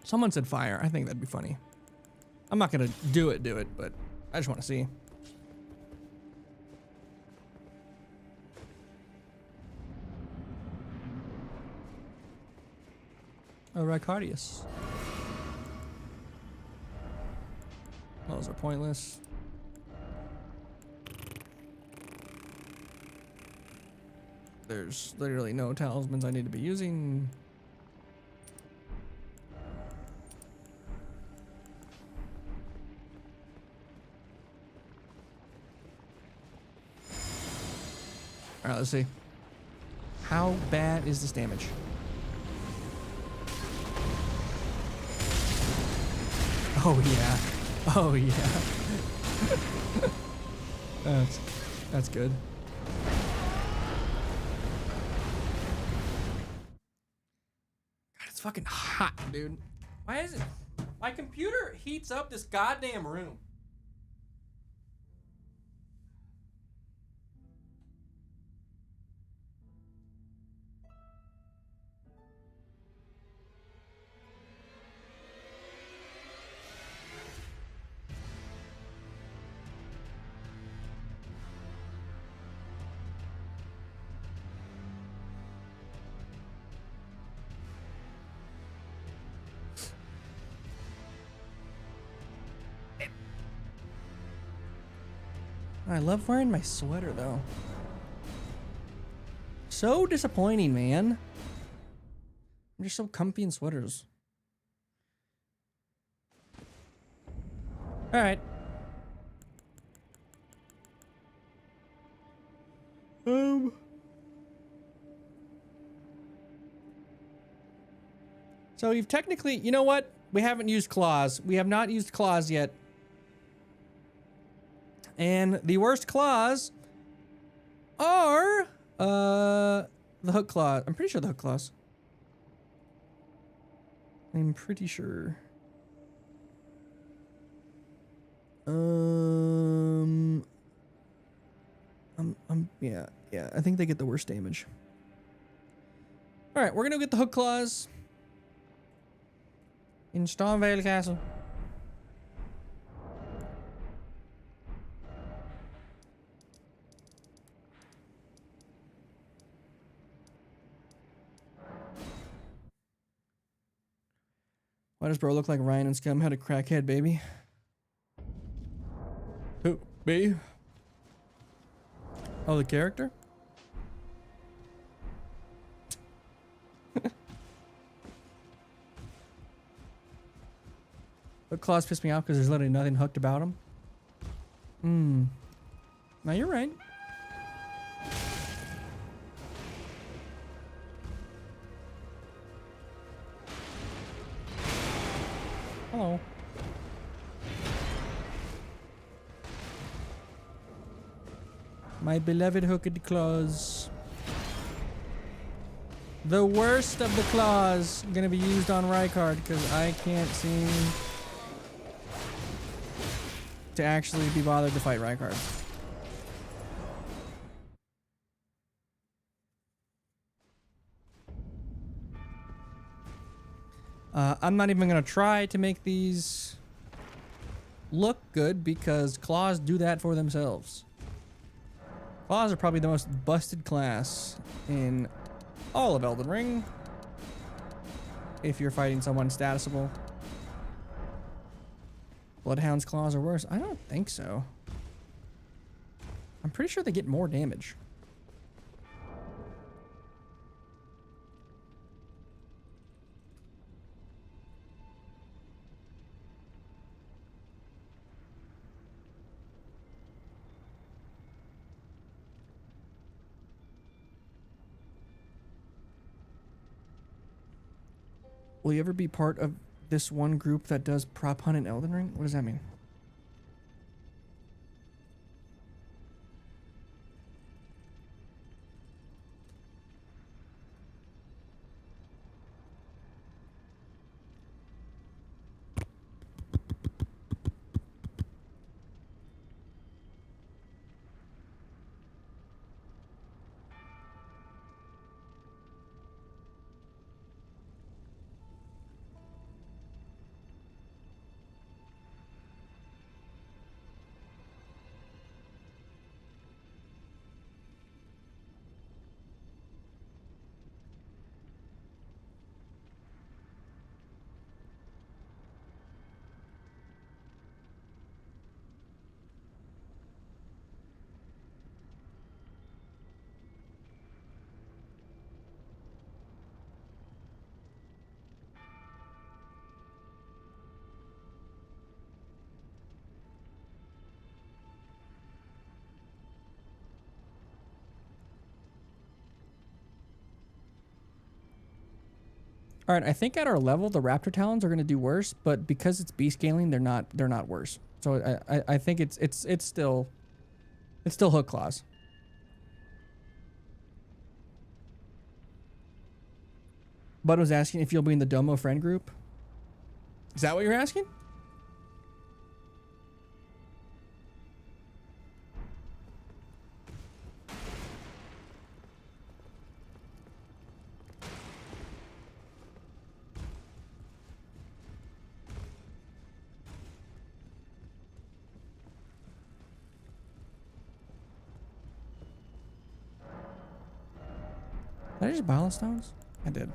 Someone said fire. I think that'd be funny. I'm not gonna do it, but I just want to see. Oh, Rykardius. Those are pointless. There's literally no talismans I need to be using. Alright, let's see. How bad is this damage? Oh yeah. Oh yeah. That's good. God, it's fucking hot, dude. Why is it? My computer heats up this goddamn room. I love wearing my sweater though. So disappointing, man. I'm just so comfy in sweaters. All right. So you've technically, you know what? We haven't used claws. We have not used claws yet. And the worst claws are the hook claw. I'm pretty sure the hook claws. I'm pretty sure. Yeah, I think they get the worst damage. All right, we're gonna get the hook claws in Stormvale Castle. Why does bro look like Ryan and Scum had a crackhead baby? Who? Me? Oh, the character? Hook claws piss me off because there's literally nothing hooked about them. No, you're right. Hello. My beloved hooked claws. The worst of the claws gonna be used on Rykard because I can't seem to actually be bothered to fight Rykard. I'm not even gonna try to make these look good because claws do that for themselves. Claws are probably the most busted class in all of Elden Ring. If you're fighting someone statusable. Bloodhound's claws are worse? I don't think so. I'm pretty sure they get more damage. Will you ever be part of this one group that does prop hunt in Elden Ring? What does that mean? All right, I think at our level, the Raptor Talons are going to do worse, but because it's B scaling, they're not worse. So I think it's still hook claws. Bud was asking if you'll be in the Domo friend group. Is that what you're asking? Did I just Bayle stones? I did.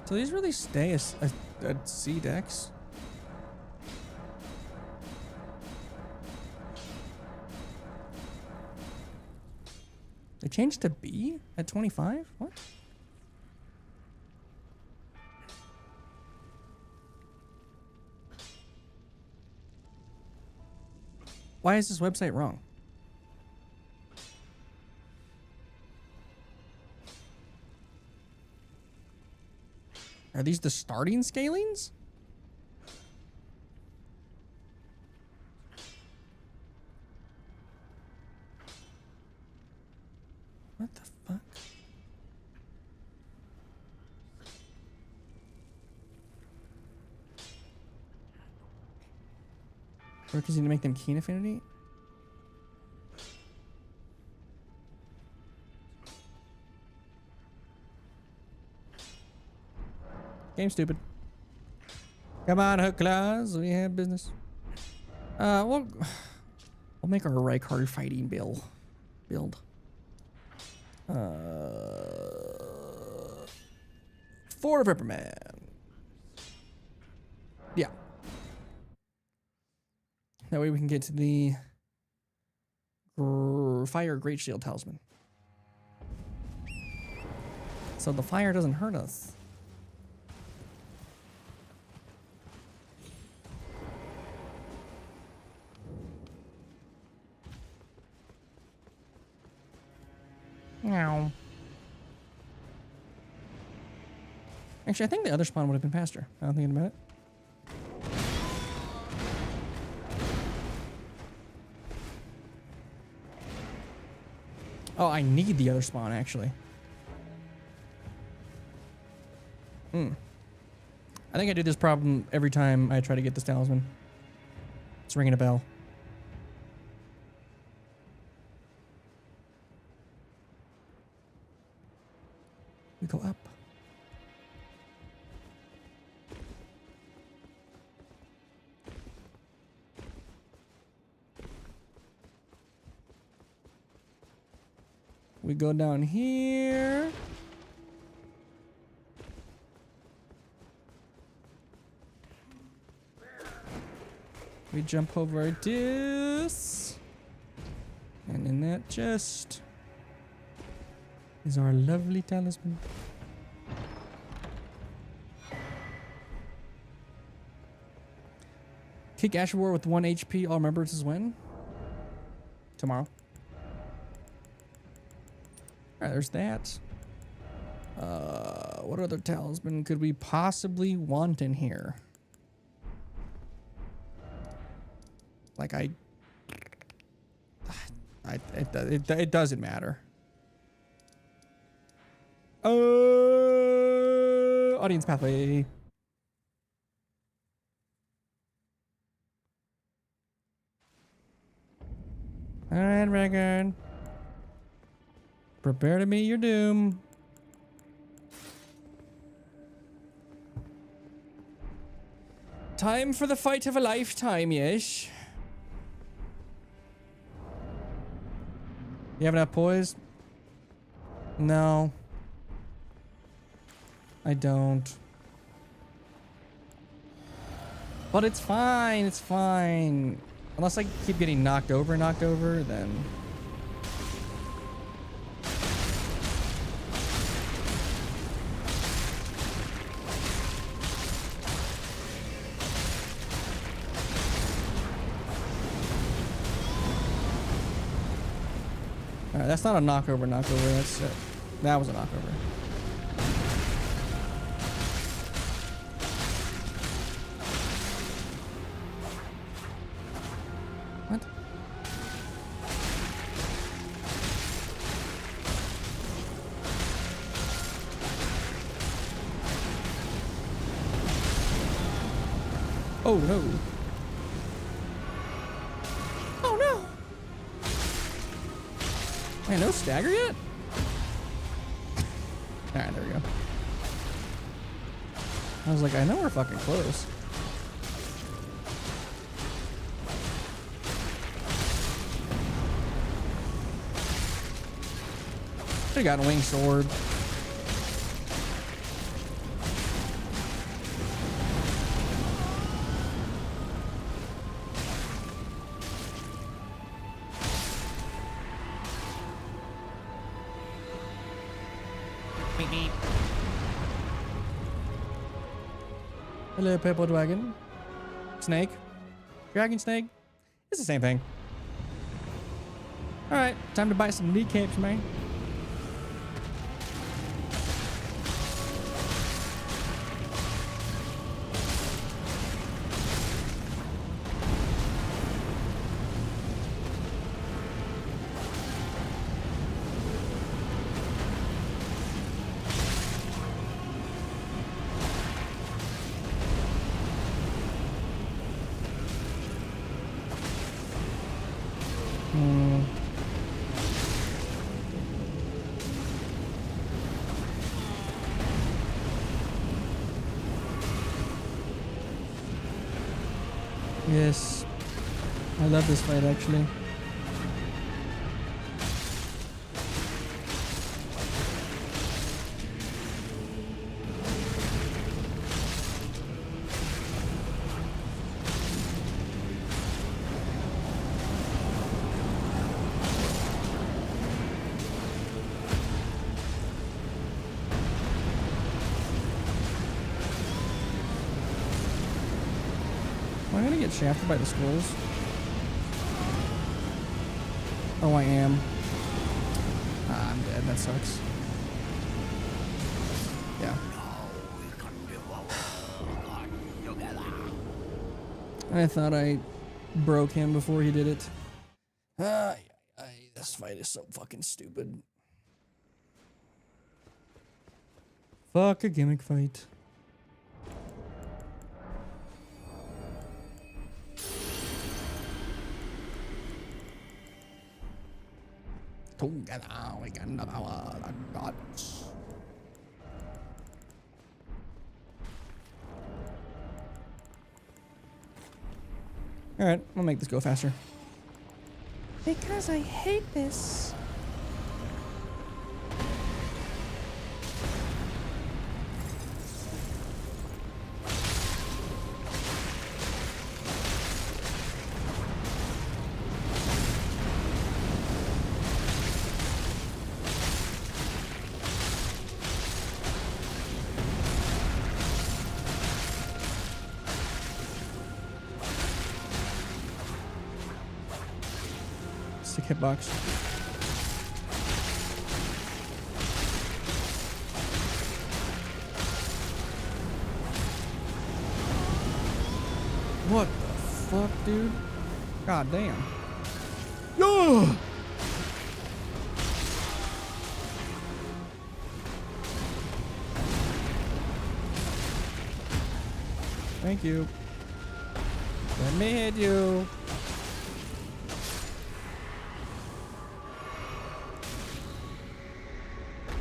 So these really stay a C dex? They changed to B at 25? What? Why is this website wrong? Are these the starting scalings? What the fuck? Or does he make them keen affinity? Game stupid. Come on, hook claws. We have business. We'll make our Rykard fighting build. Fort of Ripperman. Yeah. That way we can get to the fire great shield talisman. So the fire doesn't hurt us. Meow. Actually, I think the other spawn would have been faster. Now I'm thinking about it. Oh, I need the other spawn, actually. I think I do this problem every time I try to get this talisman. It's ringing a bell. We go up. We go down here. We jump over this. And in that chest is our lovely talisman. Kick Ashwar with 1 HP. All remembrances when? Tomorrow. Alright, there's that. What other talisman could we possibly want in here? Like it doesn't matter. Audience pathway. All right, Rykard. Prepare to meet your doom. Time for the fight of a lifetime, yes. You have enough poise? No. I don't. But it's fine, it's fine. Unless I keep getting knocked over, then... Alright, that's not a knockover. That's it. That was a knockover. What? Oh no. Oh no. Man, no stagger yet? Alright, there we go. I was like, I know we're fucking close. Should've gotten a winged sword. Beep, beep. Hello, purple dragon. Snake. Dragon snake. It's the same thing. Alright, time to buy some kneecaps, man. Yes. I love this fight actually. Am I gonna get shafted by the skulls? Oh, I am. Ah, I'm dead. That sucks. Yeah. I thought I broke him before he did it. This fight is so fucking stupid. Fuck a gimmick fight. Together we can devour the gods. Alright, I'll make this go faster. Because I hate this. Sick hitbox. What the fuck, dude? God damn. Yo! Thank you. Let me hit you.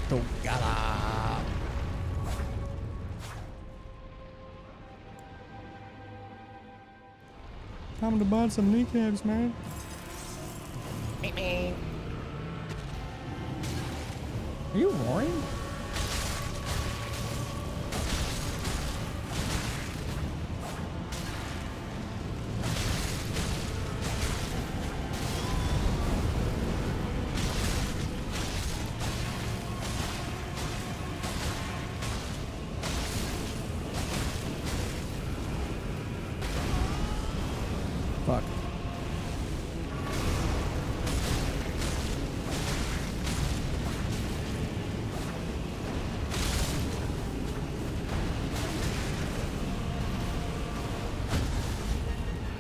Together. Time to buy some kneecaps, man. Are you roaring? Fuck.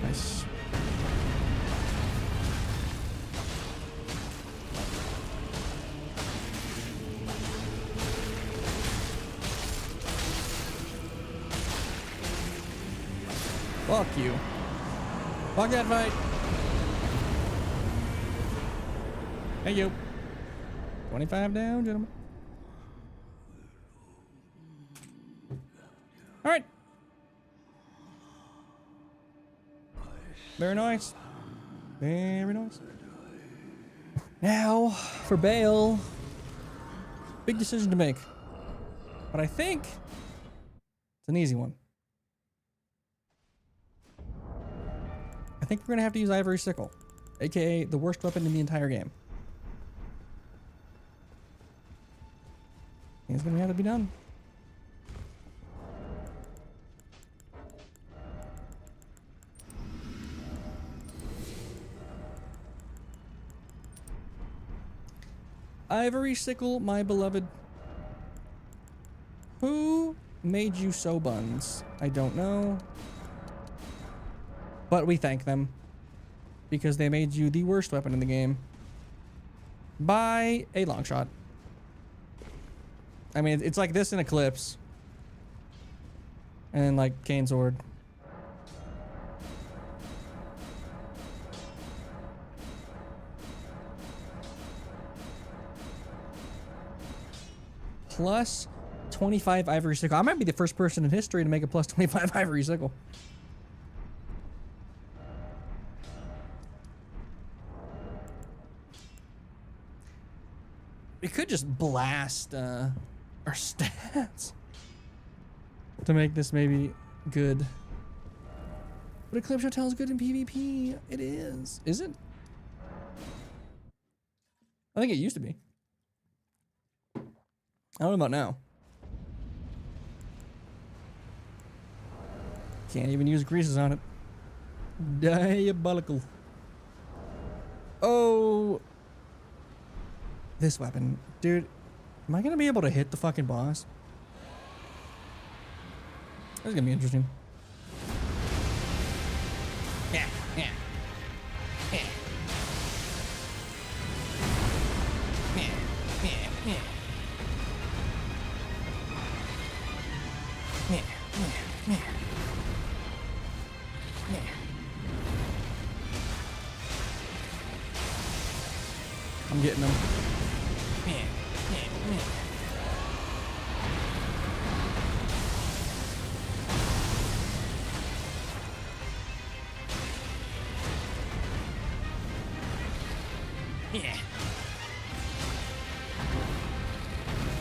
Nice. Fuck you. Fuck that fight. Thank you. 25 down, gentlemen. All right. Very nice. Very nice. Now, for Bayle. Big decision to make. But I think it's an easy one. I think we're gonna have to use Ivory Sickle, aka the worst weapon in the entire game. It's gonna have to be done. Ivory Sickle, my beloved. Who made you so buns? I don't know. But we thank them. Because they made you the worst weapon in the game. By a long shot. I mean, it's like this in Eclipse. And then like Cane Sword. Plus 25 Ivory Sickle. I might be the first person in history to make a plus 25 Ivory Sickle. We could just blast our stats to make this maybe good. But Eclipse Hotel is good in PvP. It is. Is it? I think it used to be. I don't know about now. Can't even use greases on it. Diabolical. Oh. This weapon. Dude, am I going to be able to hit the fucking boss? This is going to be interesting. Yeah, yeah. Yeah. Yeah, yeah, yeah. Yeah, yeah, yeah. Yeah. I'm getting them. Yeah, yeah, yeah. Yeah.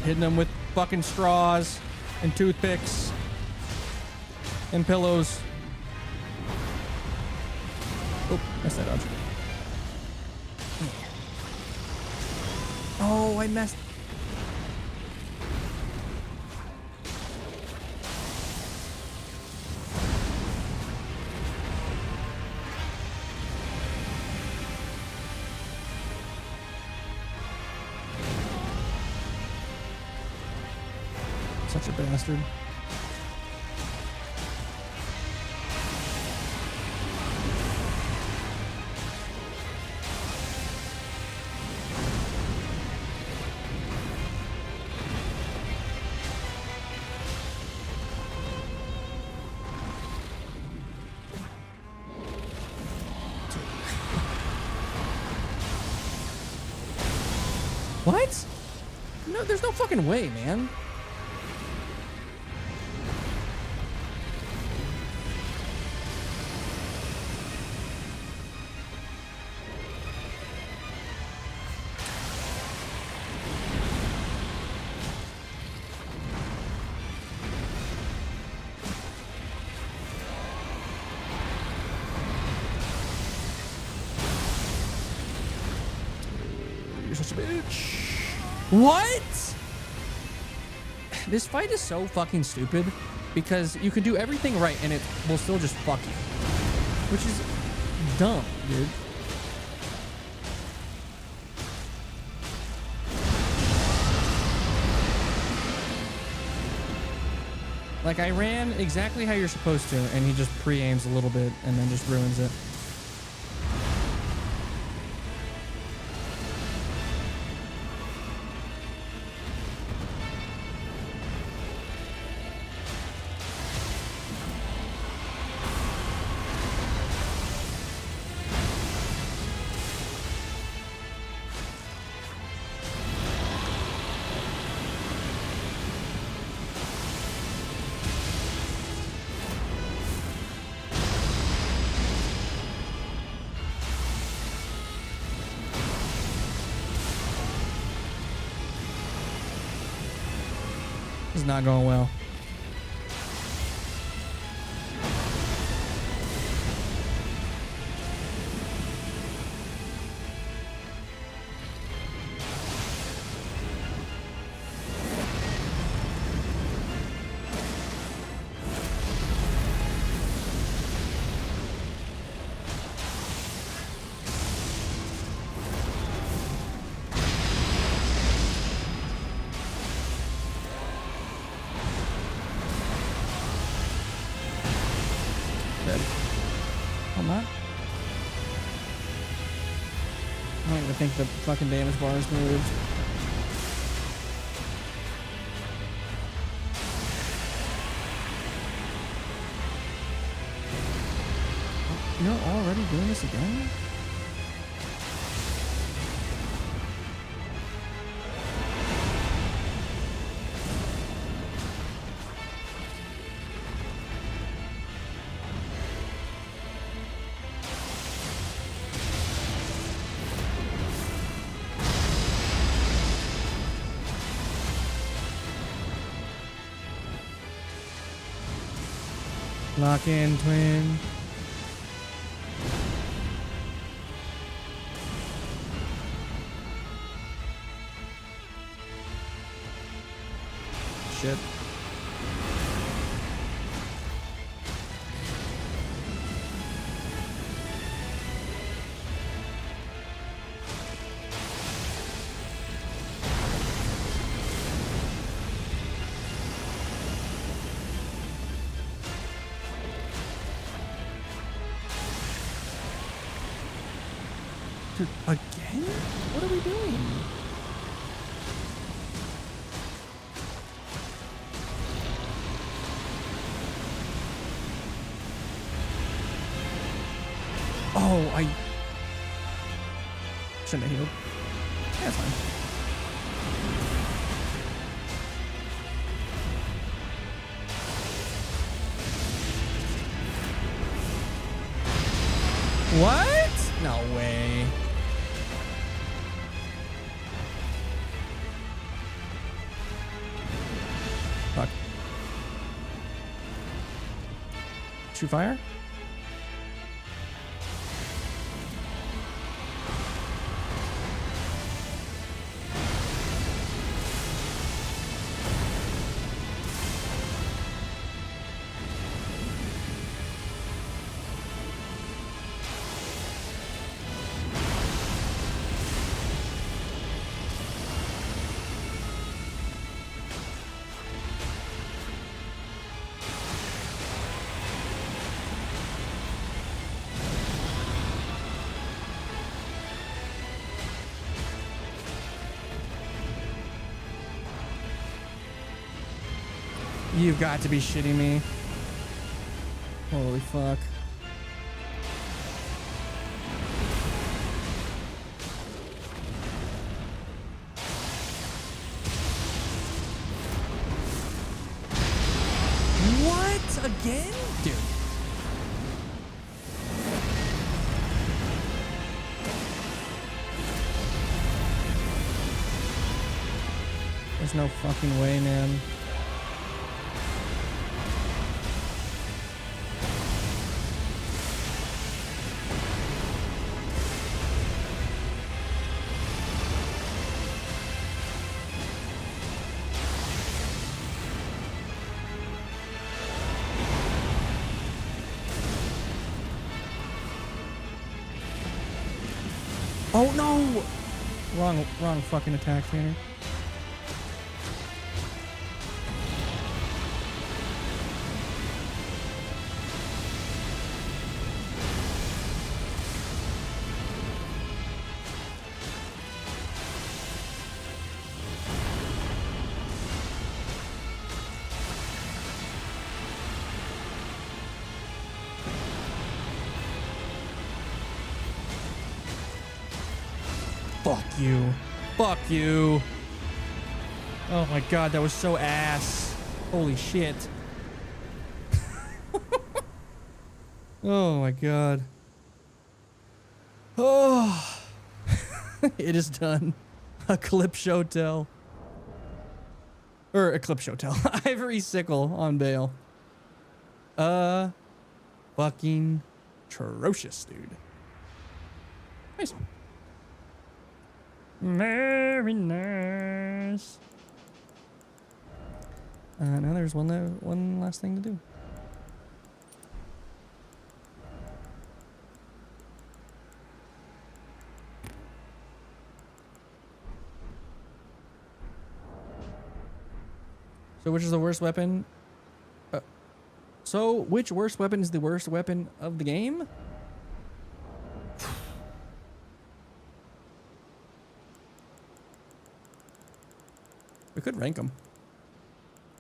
Hitting them with fucking straws and toothpicks and pillows. Oh, that's that dodge. Yeah. Oh, I messed. Such a bastard. What? No, there's no fucking way, man. You're such a bitch. What? This fight is so fucking stupid because you can do everything right and it will still just fuck you. Which is dumb, dude. Like, I ran exactly how you're supposed to and he just pre-aims a little bit and then just ruins it. This is not going well. I'm not. I don't even think the fucking damage bar is moved. You're already doing this again? Lock in, twin. Shit. Dude, again? What are we doing? Oh, I shouldn't have healed. That's fine. What? No way. Fuck. Shoot fire? You've got to be shitting me. Holy fuck. What? Again? Dude. There's no fucking way, man. Oh no! Wrong fucking attack, Tanner. Fuck you. Fuck you. Oh my god, that was so ass. Holy shit. Oh my god. Oh. It is done. Eclipse Hotel. Or Eclipse Hotel. Ivory Sickle on Bayle. Fucking atrocious, dude. Nice. Very nice. Now there's one last thing to do. So which is the worst weapon? So which worst weapon is the worst weapon of the game? We could rank them.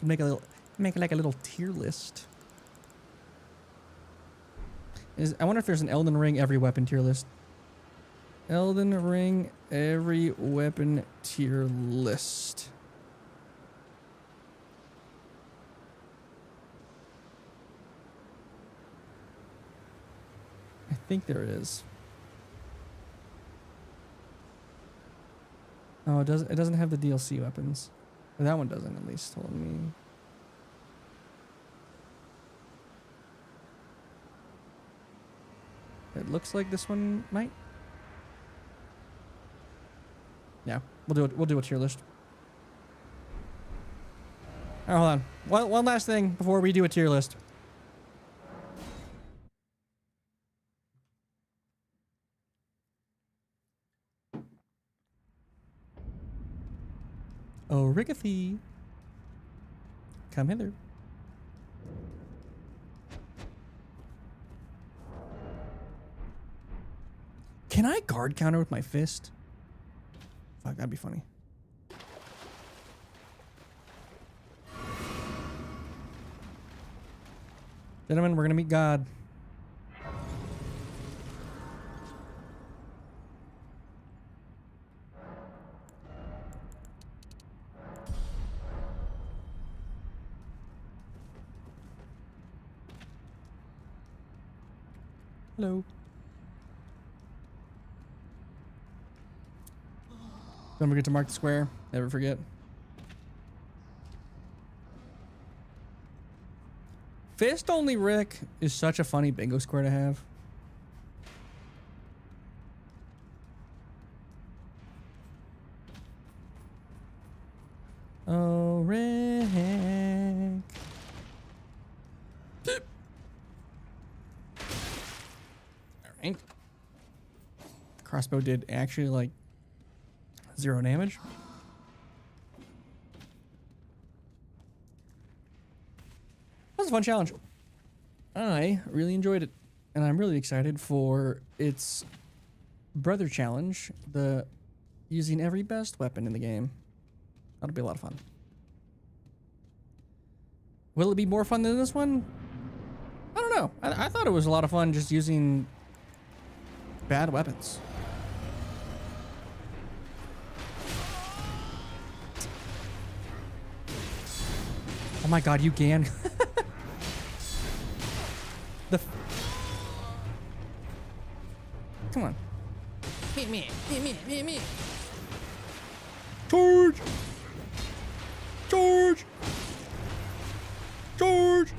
Make like a little tier list. I wonder if there's an Elden Ring every weapon tier list. Elden Ring every weapon tier list. I think there is. Oh, it doesn't have the DLC weapons. Or that one doesn't, at least. Hold on me. It looks like this one might. Yeah, we'll do a tier list. All right, hold on. One last thing before we do a tier list. Oh, Rykard, come hither. Can I guard counter with my fist? Fuck, that'd be funny. Gentlemen, we're gonna meet God. Hello. Don't forget to mark the square. Never forget. Fist only Rick is such a funny bingo square to have. Oh, Rick. Alright. Crossbow did actually like 0 damage. That was a fun challenge. I really enjoyed it, and I'm really excited for its brother challenge, the using every best weapon in the game. That'll be a lot of fun. Will it be more fun than this one? I don't know. I thought it was a lot of fun just using bad weapons. Oh my god, you can. Come on. Me. Charge! Charge! Charge!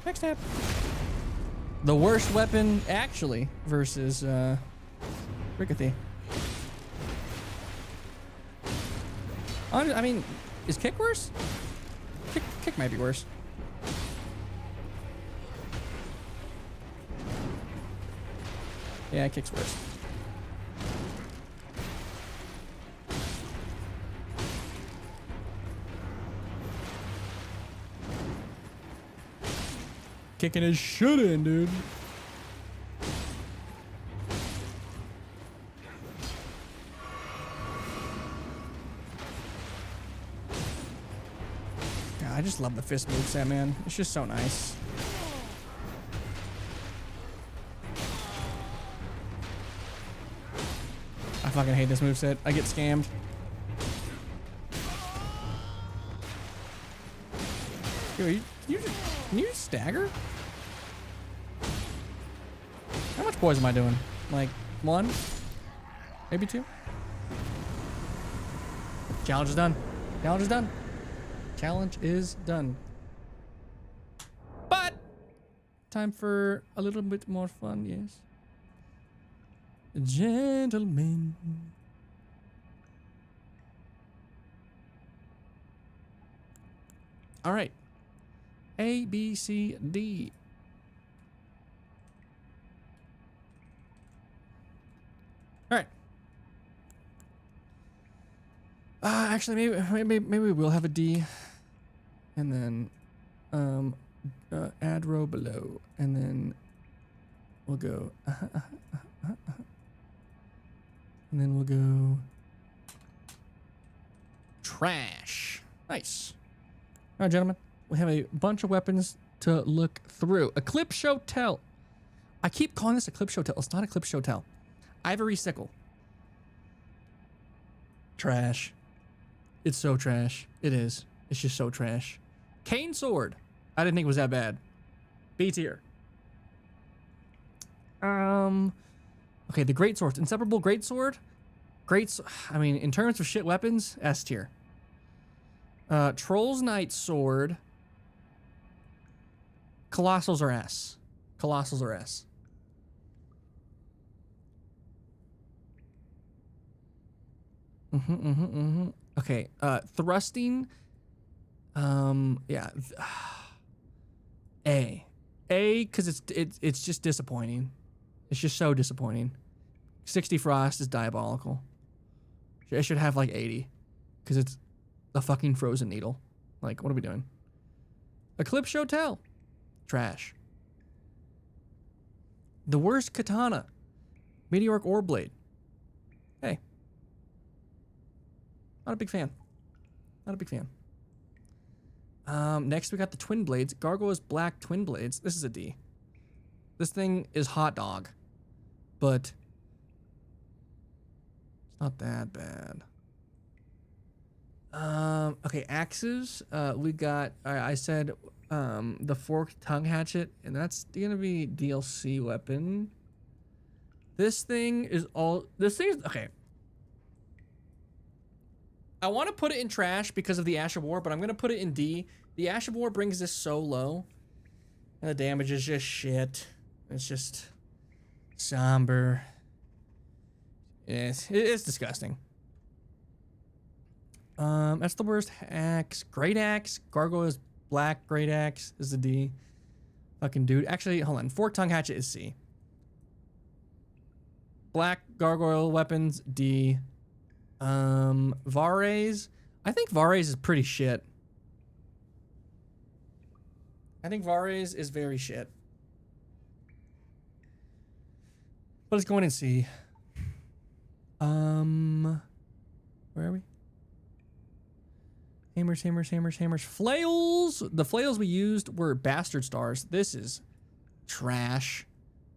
Next step. The worst weapon, actually, versus Rykard. I mean, is kick worse? Kick might be worse. Yeah, kick's worse. Kicking his shit in, dude. God, I just love the fist moveset, man. It's just so nice. I fucking hate this moveset. I get scammed. Yo, can you just stagger? How much poison am I doing? Like 1? Maybe 2? Challenge is done. Challenge is done. Challenge is done. But time for a little bit more fun, yes. Gentlemen. All right. A, B, C, D. All right. Actually, maybe we'll have a D, and then add row below, and then we'll go. And then we'll go trash. Nice. All right, gentlemen. We have a bunch of weapons to look through. Eclipse Show Tell. I keep calling this Eclipse Show Tell. It's not Eclipse Show Tell. Ivory Sickle. Trash. It's so trash. It is. It's just so trash. Cane Sword. I didn't think it was that bad. B tier. Okay, the Great Sword. Inseparable Great Sword. I mean, in terms of shit weapons, S tier. Troll's Knight Sword. Colossals are S. Colossals are S. Okay, thrusting. Yeah. A, because it's just disappointing. It's just so disappointing. 60 frost is diabolical. It should have like 80, because it's a fucking frozen needle. Like, what are we doing? Eclipse Hotel, trash. The worst katana, Meteoric Orb Blade. Hey, not a big fan. Not a big fan. Next we got the Twin Blades. Gargoyle's Black Twin Blades. This is a D. This thing is hot dog, but it's not that bad. Okay, axes. We got, I said, the forked tongue hatchet, and that's gonna be DLC weapon. This thing is okay. I want to put it in trash because of the Ash of War, but I'm gonna put it in D. The Ash of War brings this so low, and the damage is just shit. It's just somber. It's disgusting. That's the worst axe. Great axe. Gargoyle's Black Great Axe is the D. Fucking dude. Actually, hold on. Forked tongue hatchet is C. Black gargoyle weapons D. Vares. I think Vares is pretty shit. I think Vares is very shit. But it's going in C. Where are we? Hammers, hammers, hammers, hammers. Flails. The flails we used were bastard stars. This is trash.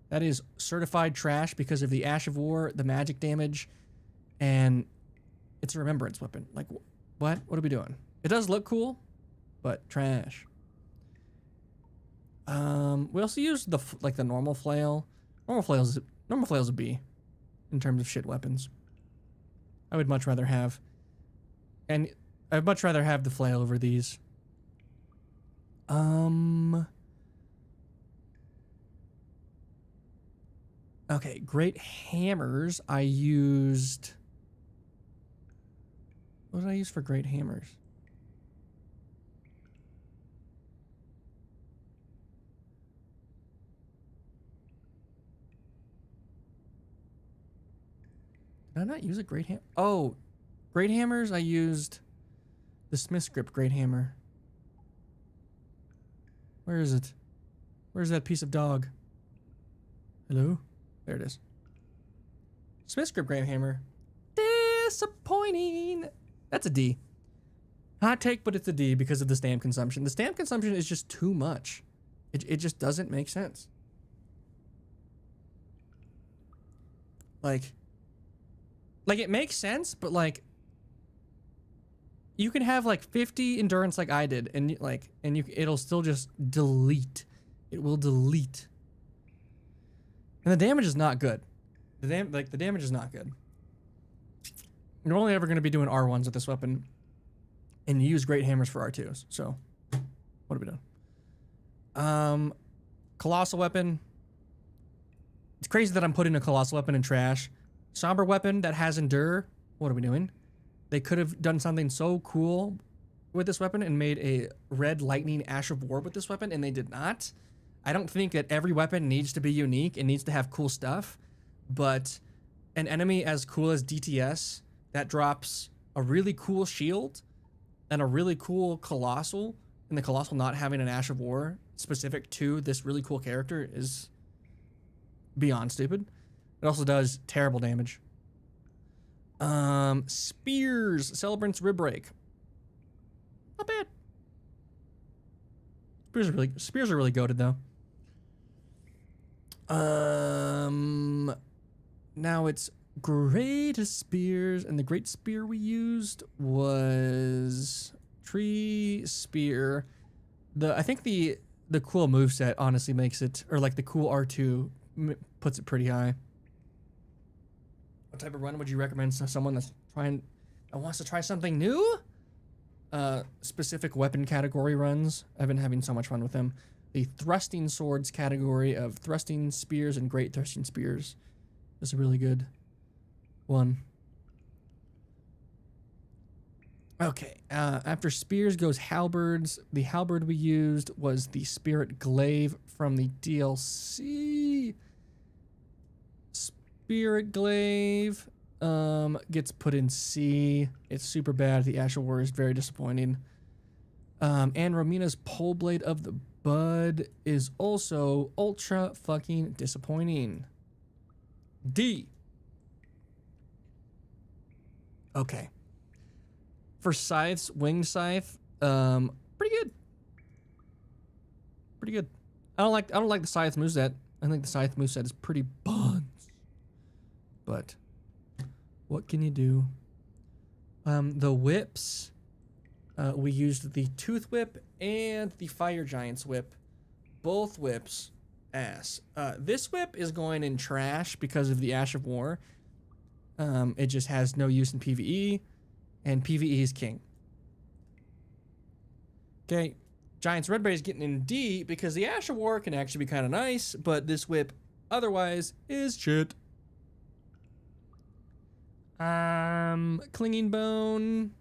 That is certified trash because of the Ash of War, the magic damage, and it's a remembrance weapon. Like, what? What are we doing? It does look cool, but trash. We also used the normal flail. Normal flail's a B in terms of shit weapons. I would much rather have, and I'd much rather have the flail over these. Okay, great hammers. I used. What did I use for great hammers? Did I not use a great hammer? Oh, great hammers. I used the Smithscript great hammer. Where is it? Where's that piece of dog? Hello? There it is. Smithscript great hammer. Disappointing. That's a D. Hot take, but it's a D because of the stamp consumption. The stamp consumption is just too much. It just doesn't make sense. Like it makes sense, but like you can have like 50 endurance like I did, and it'll still just delete. It will delete. And the damage is not good. The damage is not good. You're only ever going to be doing R1s with this weapon, and you use great hammers for R2s. So, what are we doing? Colossal weapon. It's crazy that I'm putting a colossal weapon in trash. Somber weapon that has endure. What are we doing? They could have done something so cool with this weapon and made a red lightning Ash of War with this weapon, and they did not. I don't think that every weapon needs to be unique and needs to have cool stuff, but an enemy as cool as DTS that drops a really cool shield and a really cool colossal, and the colossal not having an Ash of War specific to this really cool character is beyond stupid. It also does terrible damage. Spears, Celebrant's Rib Break. Not bad. Spears are really goated though. Now it's great spears, and the great spear we used was tree spear. I think the cool moveset honestly makes it, or like the cool R2 puts it pretty high. What type of run would you recommend to someone that wants to try something new? specific weapon category runs. I've been having so much fun with them. The thrusting swords category of thrusting spears and great thrusting spears is a really good one. Okay, after spears goes halberds. The halberd we used was the Spirit Glaive from the DLC. Spirit Glaive gets put in C. It's super bad. The Asher War is very disappointing. And Romina's Pole Blade of the Bud is also ultra fucking disappointing. D. Okay. For Scythe's Winged Scythe, pretty good. Pretty good. I don't like the Scythe moveset. I think the Scythe moveset is pretty buns. But what can you do? The whips, we used the Tooth Whip and the Fire Giant's Whip. Both whips ass. This whip is going in trash because of the Ash of War. It just has no use in PvE, and PvE is king. Okay, Giant's Red Berry is getting in D because the Ash of War can actually be kind of nice, but this whip otherwise is shit. Clinging Bone.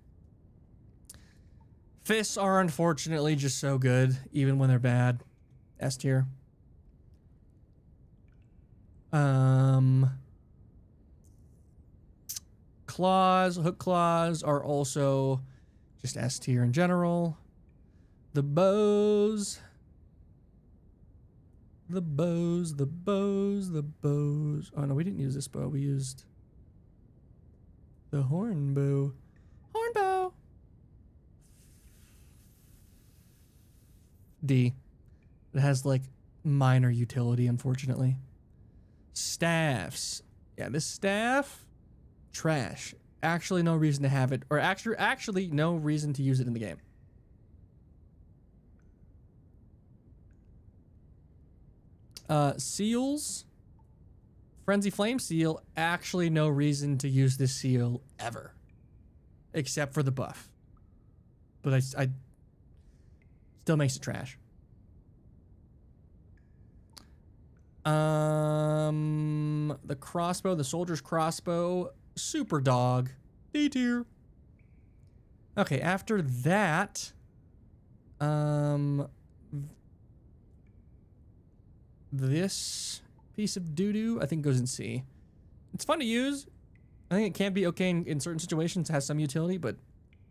Fists are unfortunately just so good, even when they're bad. S tier. Claws, hook claws are also just S tier in general. The bows. The bows. Oh no, we didn't use this bow. We used the horn bow. Horn bow. D. It has like minor utility, unfortunately. Staffs. Yeah, this staff, trash. Actually, no reason to have it, or actually no reason to use it in the game. Seals. Frenzy Flame Seal, actually no reason to use this seal ever. Except for the buff. But I still makes it trash. The crossbow, the soldier's crossbow, super dog, D tier. Okay, after that, this piece of doo-doo, I think goes in C. It's fun to use. I think it can be okay in certain situations, it has some utility, but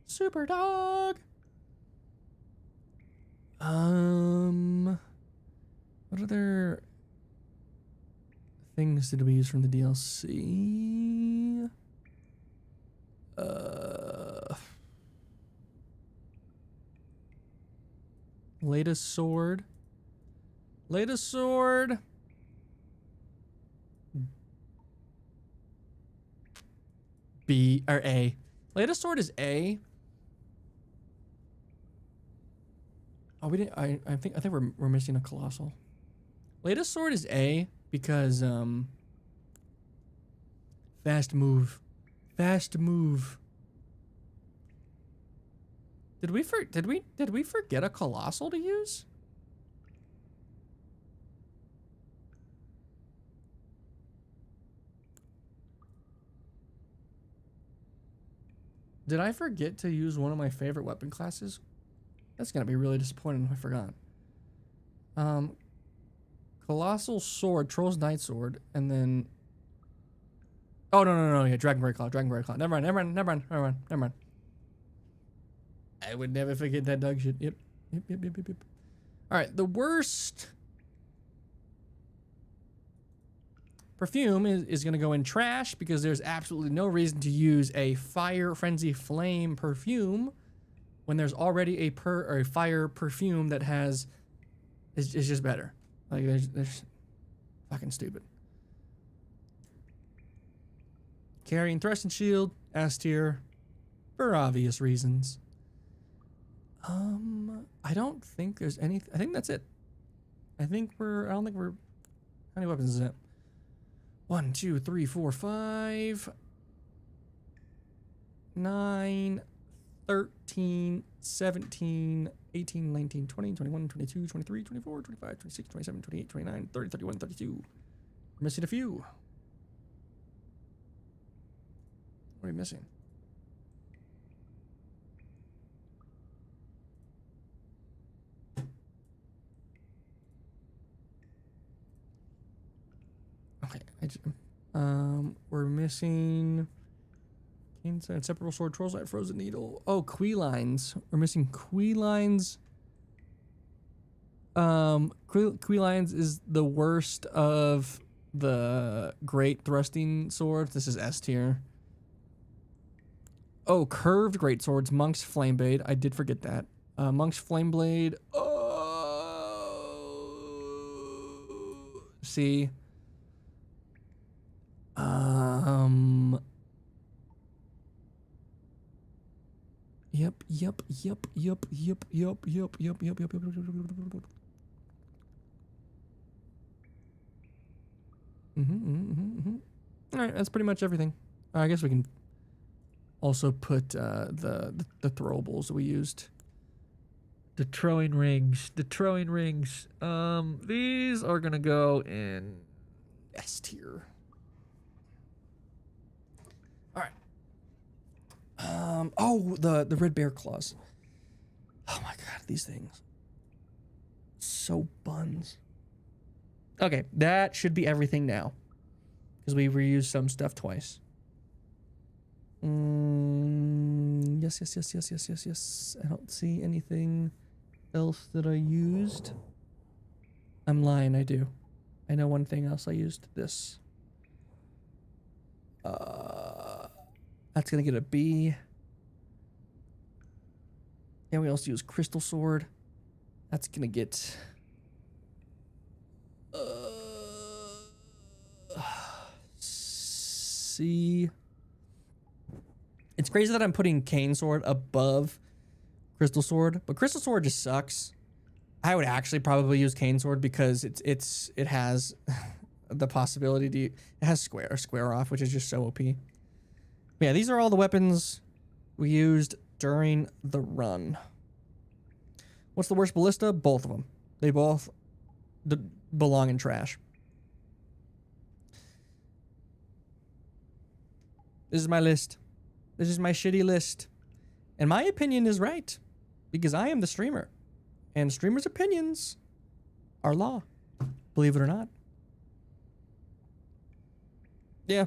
super dog. What other things did we use from the DLC? Latest sword. Latest sword. B or A. Latest sword is A. Oh, we didn't. I think we're missing a colossal. Latest sword is A because fast move. Fast move. Did we forget a colossal to use? Did I forget to use one of my favorite weapon classes? That's gonna be really disappointing if I forgot. Colossal Sword, Troll's Night Sword, and then... Oh, no, yeah, Dragonberry Claw. Never mind. I would never forget that dog shit. Yep. Alright, the worst... perfume is going to go in trash because there's absolutely no reason to use a Fire Frenzy Flame perfume when there's already a fire perfume that is just better. Like there's fucking stupid. Carian Thrusting Shield, S tier, for obvious reasons. I don't think there's any. I think that's it. I don't think we're. How many weapons is it? 1, 2, 3, 4, 5, 9, 13, 17, 18, 19, 20, 21, 22, 23, 24, 25, 26, 27, 28, 29, 30, 31, 32. We're missing a few. What are we missing? Okay, we're missing inseparable sword, troll's light, frozen needle. Oh, queelines. We're missing queelines. Queelines is the worst of the great thrusting swords. This is S tier. Oh, curved great swords, monk's flame blade. I did forget that. Monk's flame blade. Oh, see. Yep. All right, that's pretty much everything. I guess we can also put the throwables we used. The throwing rings. These are gonna go in S tier. All right. Oh, the red bear claws. Oh my god, these things. So buns. Okay, that should be everything now. Because we reused some stuff twice. Yes. I don't see anything else that I used. I'm lying, I do. I know one thing else I used. This. That's gonna get a B. And we also use Crystal Sword. That's gonna get C. It's crazy that I'm putting Cane Sword above Crystal Sword, but Crystal Sword just sucks. I would actually probably use Cane Sword because it has the possibility to, it has square off, which is just so OP. But yeah, these are all the weapons we used during the run. What's the worst ballista? Both of them. They both belong in trash. This is my list. This is my shitty list. And my opinion is right. Because I am the streamer. And streamers' opinions are law. Believe it or not. Yeah.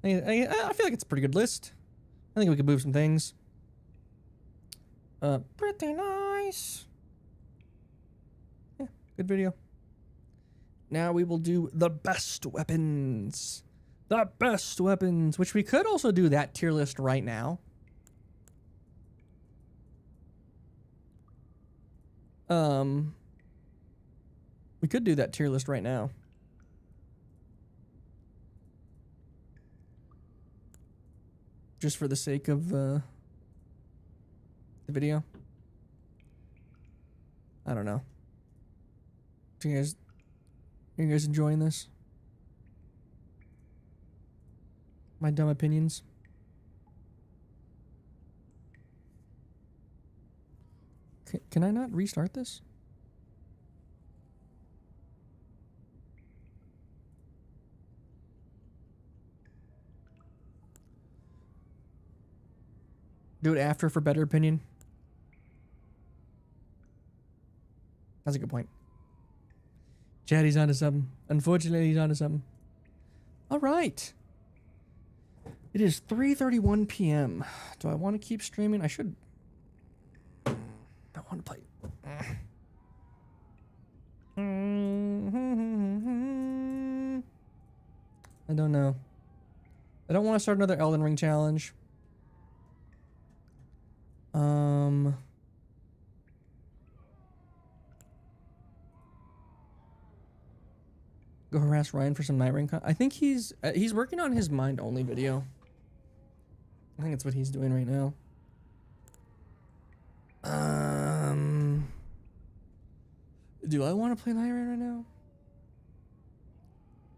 I feel like it's a pretty good list. I think we could move some things. Pretty nice. Yeah, good video. Now we will do the best weapons. The best weapons, which we could also do that tier list right now. We could do that tier list right now. Just for the sake of the video. I don't know. Are you guys enjoying this? My dumb opinions? Can I not restart this? Do it after for better opinion. That's a good point. Chad, he's onto something. Unfortunately, he's onto something. All right. It is 3:31 p.m. Do I want to keep streaming? I should. I want to play. I don't know. I don't want to start another Elden Ring challenge. Go harass Ryan for some Night Ring. I think he's working on his mind only video. I think that's what he's doing right now. Do I want to play Night Rain right now?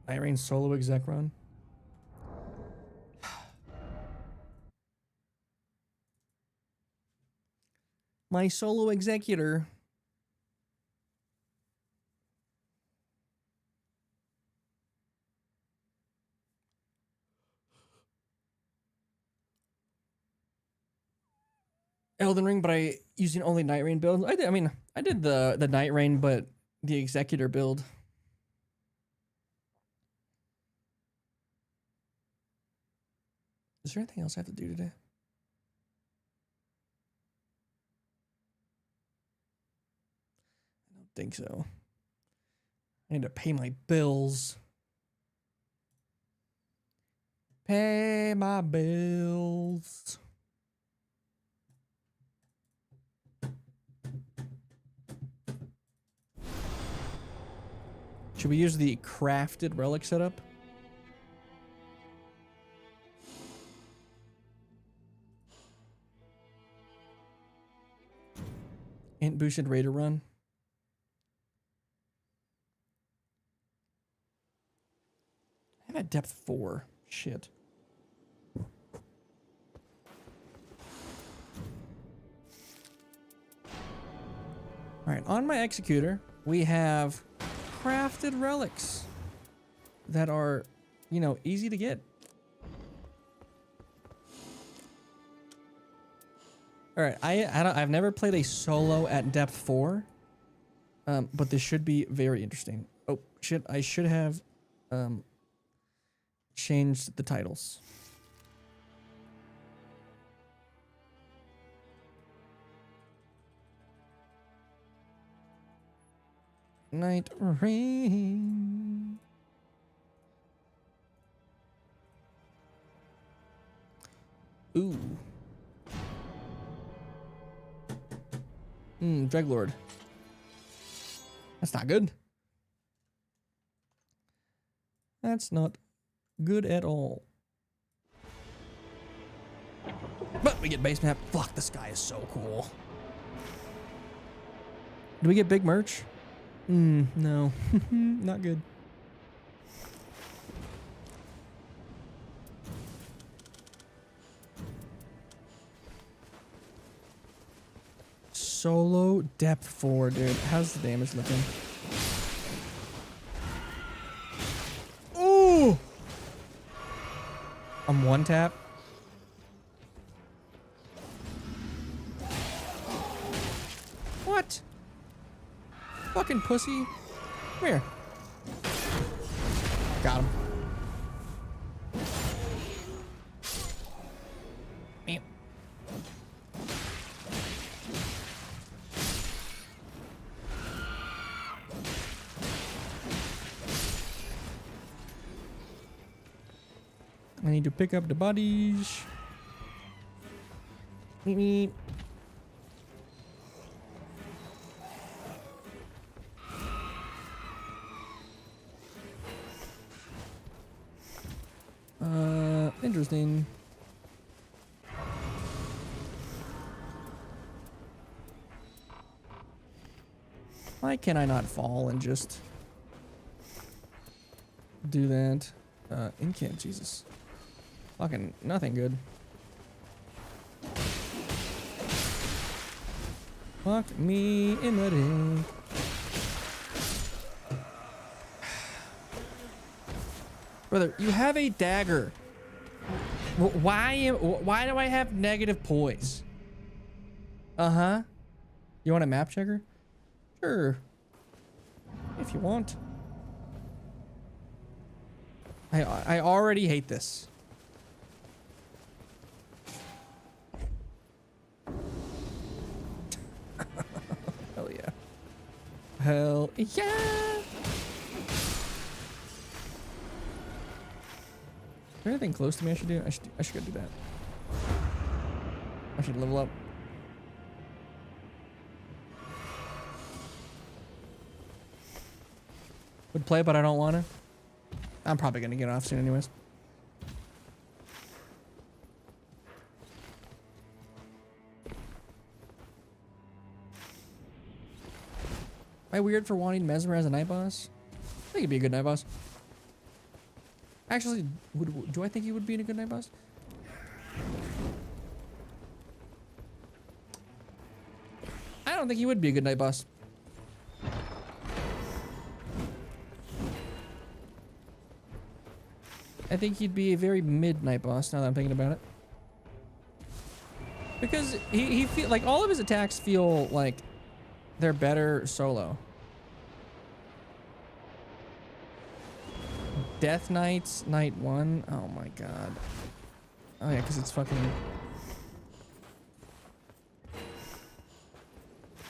Night Rain solo exec run. My solo executor. Elden Ring, but I using only Night Rain build. I did the Night Rain, but the executor build. Is there anything else I have to do today? I don't think so. I need to pay my bills. Pay my bills. Should we use the crafted relic setup? Int boosted raider run. I'm at depth 4. Shit. Alright, on my executor, we have crafted relics that are, you know, easy to get. All right, I've never played a solo at depth 4, but this should be very interesting. Oh shit! I should have changed the titles. Night Rain. Ooh. Dreadlord. That's not good. That's not good at all. But we get base map. Fuck, this guy is so cool. Do we get big merch? No. Not good. Solo depth 4, dude. How's the damage looking? Ooh! I'm one tap. What? Fucking pussy. Come here. Got him. Meow. I need to pick up the bodies. Meep meep. Interesting. Why can I not fall and just do that? Incant, Jesus. Fucking nothing good. Fuck me in the ring. Brother, you have a dagger. Why do I have negative poise? Uh-huh. You want a map checker? Sure. If you want. I already hate this. Hell yeah. Hell yeah. Is there anything close to me I should do? I should go do that. I should level up. Would play, but I don't want to. I'm probably going to get off soon anyways. Am I weird for wanting Mesmer as a night boss? I think he'd be a good night boss. Actually, do I think he would be a good night boss? don't think he would be a good night boss. I think he'd be a very mid-night boss now that I'm thinking about it. Because he feel like all of his attacks feel like they're better solo. Death Knights, Night 1. Oh my god. Oh yeah, because it's fucking...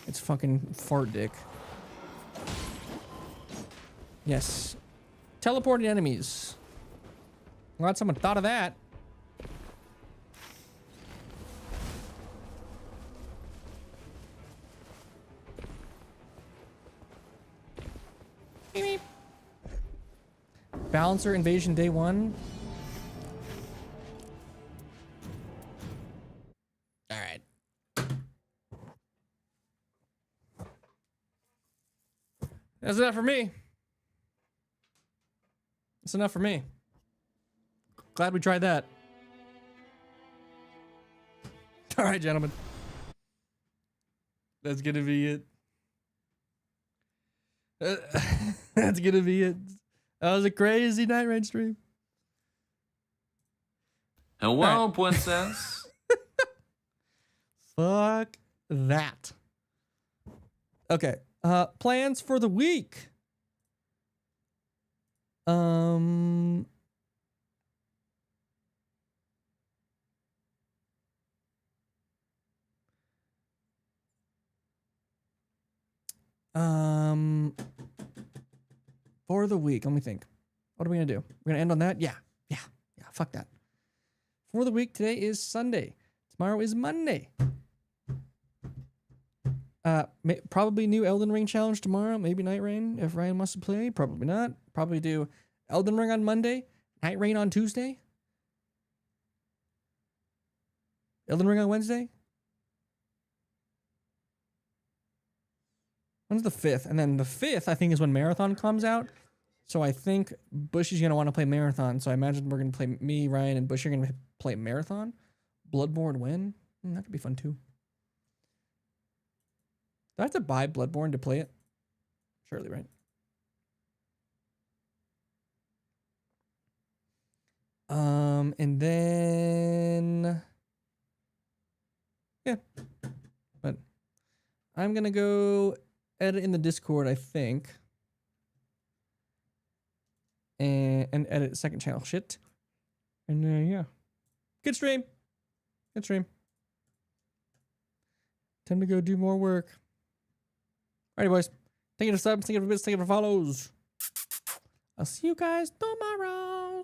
It's fucking fart dick. Yes. Teleporting enemies. Glad someone thought of that. Beep, beep. Balancer invasion day 1. All right. That's enough for me. That's enough for me. Glad we tried that. All right, gentlemen. That's gonna be it. That's gonna be it. That was a crazy night range stream. Hello, princess. Fuck that. Okay. Plans for the week. For the week, let me think. What are we gonna do? We're gonna end on that? Yeah. Fuck that. For the week, today is Sunday. Tomorrow is Monday. Probably new Elden Ring challenge tomorrow. Maybe Night Rain if Ryan wants to play. Probably not. Probably do Elden Ring on Monday. Night Rain on Tuesday. Elden Ring on Wednesday. When's the 5th? And then the 5th, I think, is when Marathon comes out. So I think Bushy's going to want to play Marathon. So I imagine we're going to play, me, Ryan, and Bushy are going to play Marathon. Bloodborne win. That could be fun, too. Do I have to buy Bloodborne to play it? Surely, right? And then... Yeah. But I'm going to go edit in the Discord, I think. And edit second channel shit. And yeah. Good stream. Good stream. Time to go do more work. Alrighty, boys. Thank you for subs, thank you for bits, thank you for follows. I'll see you guys tomorrow.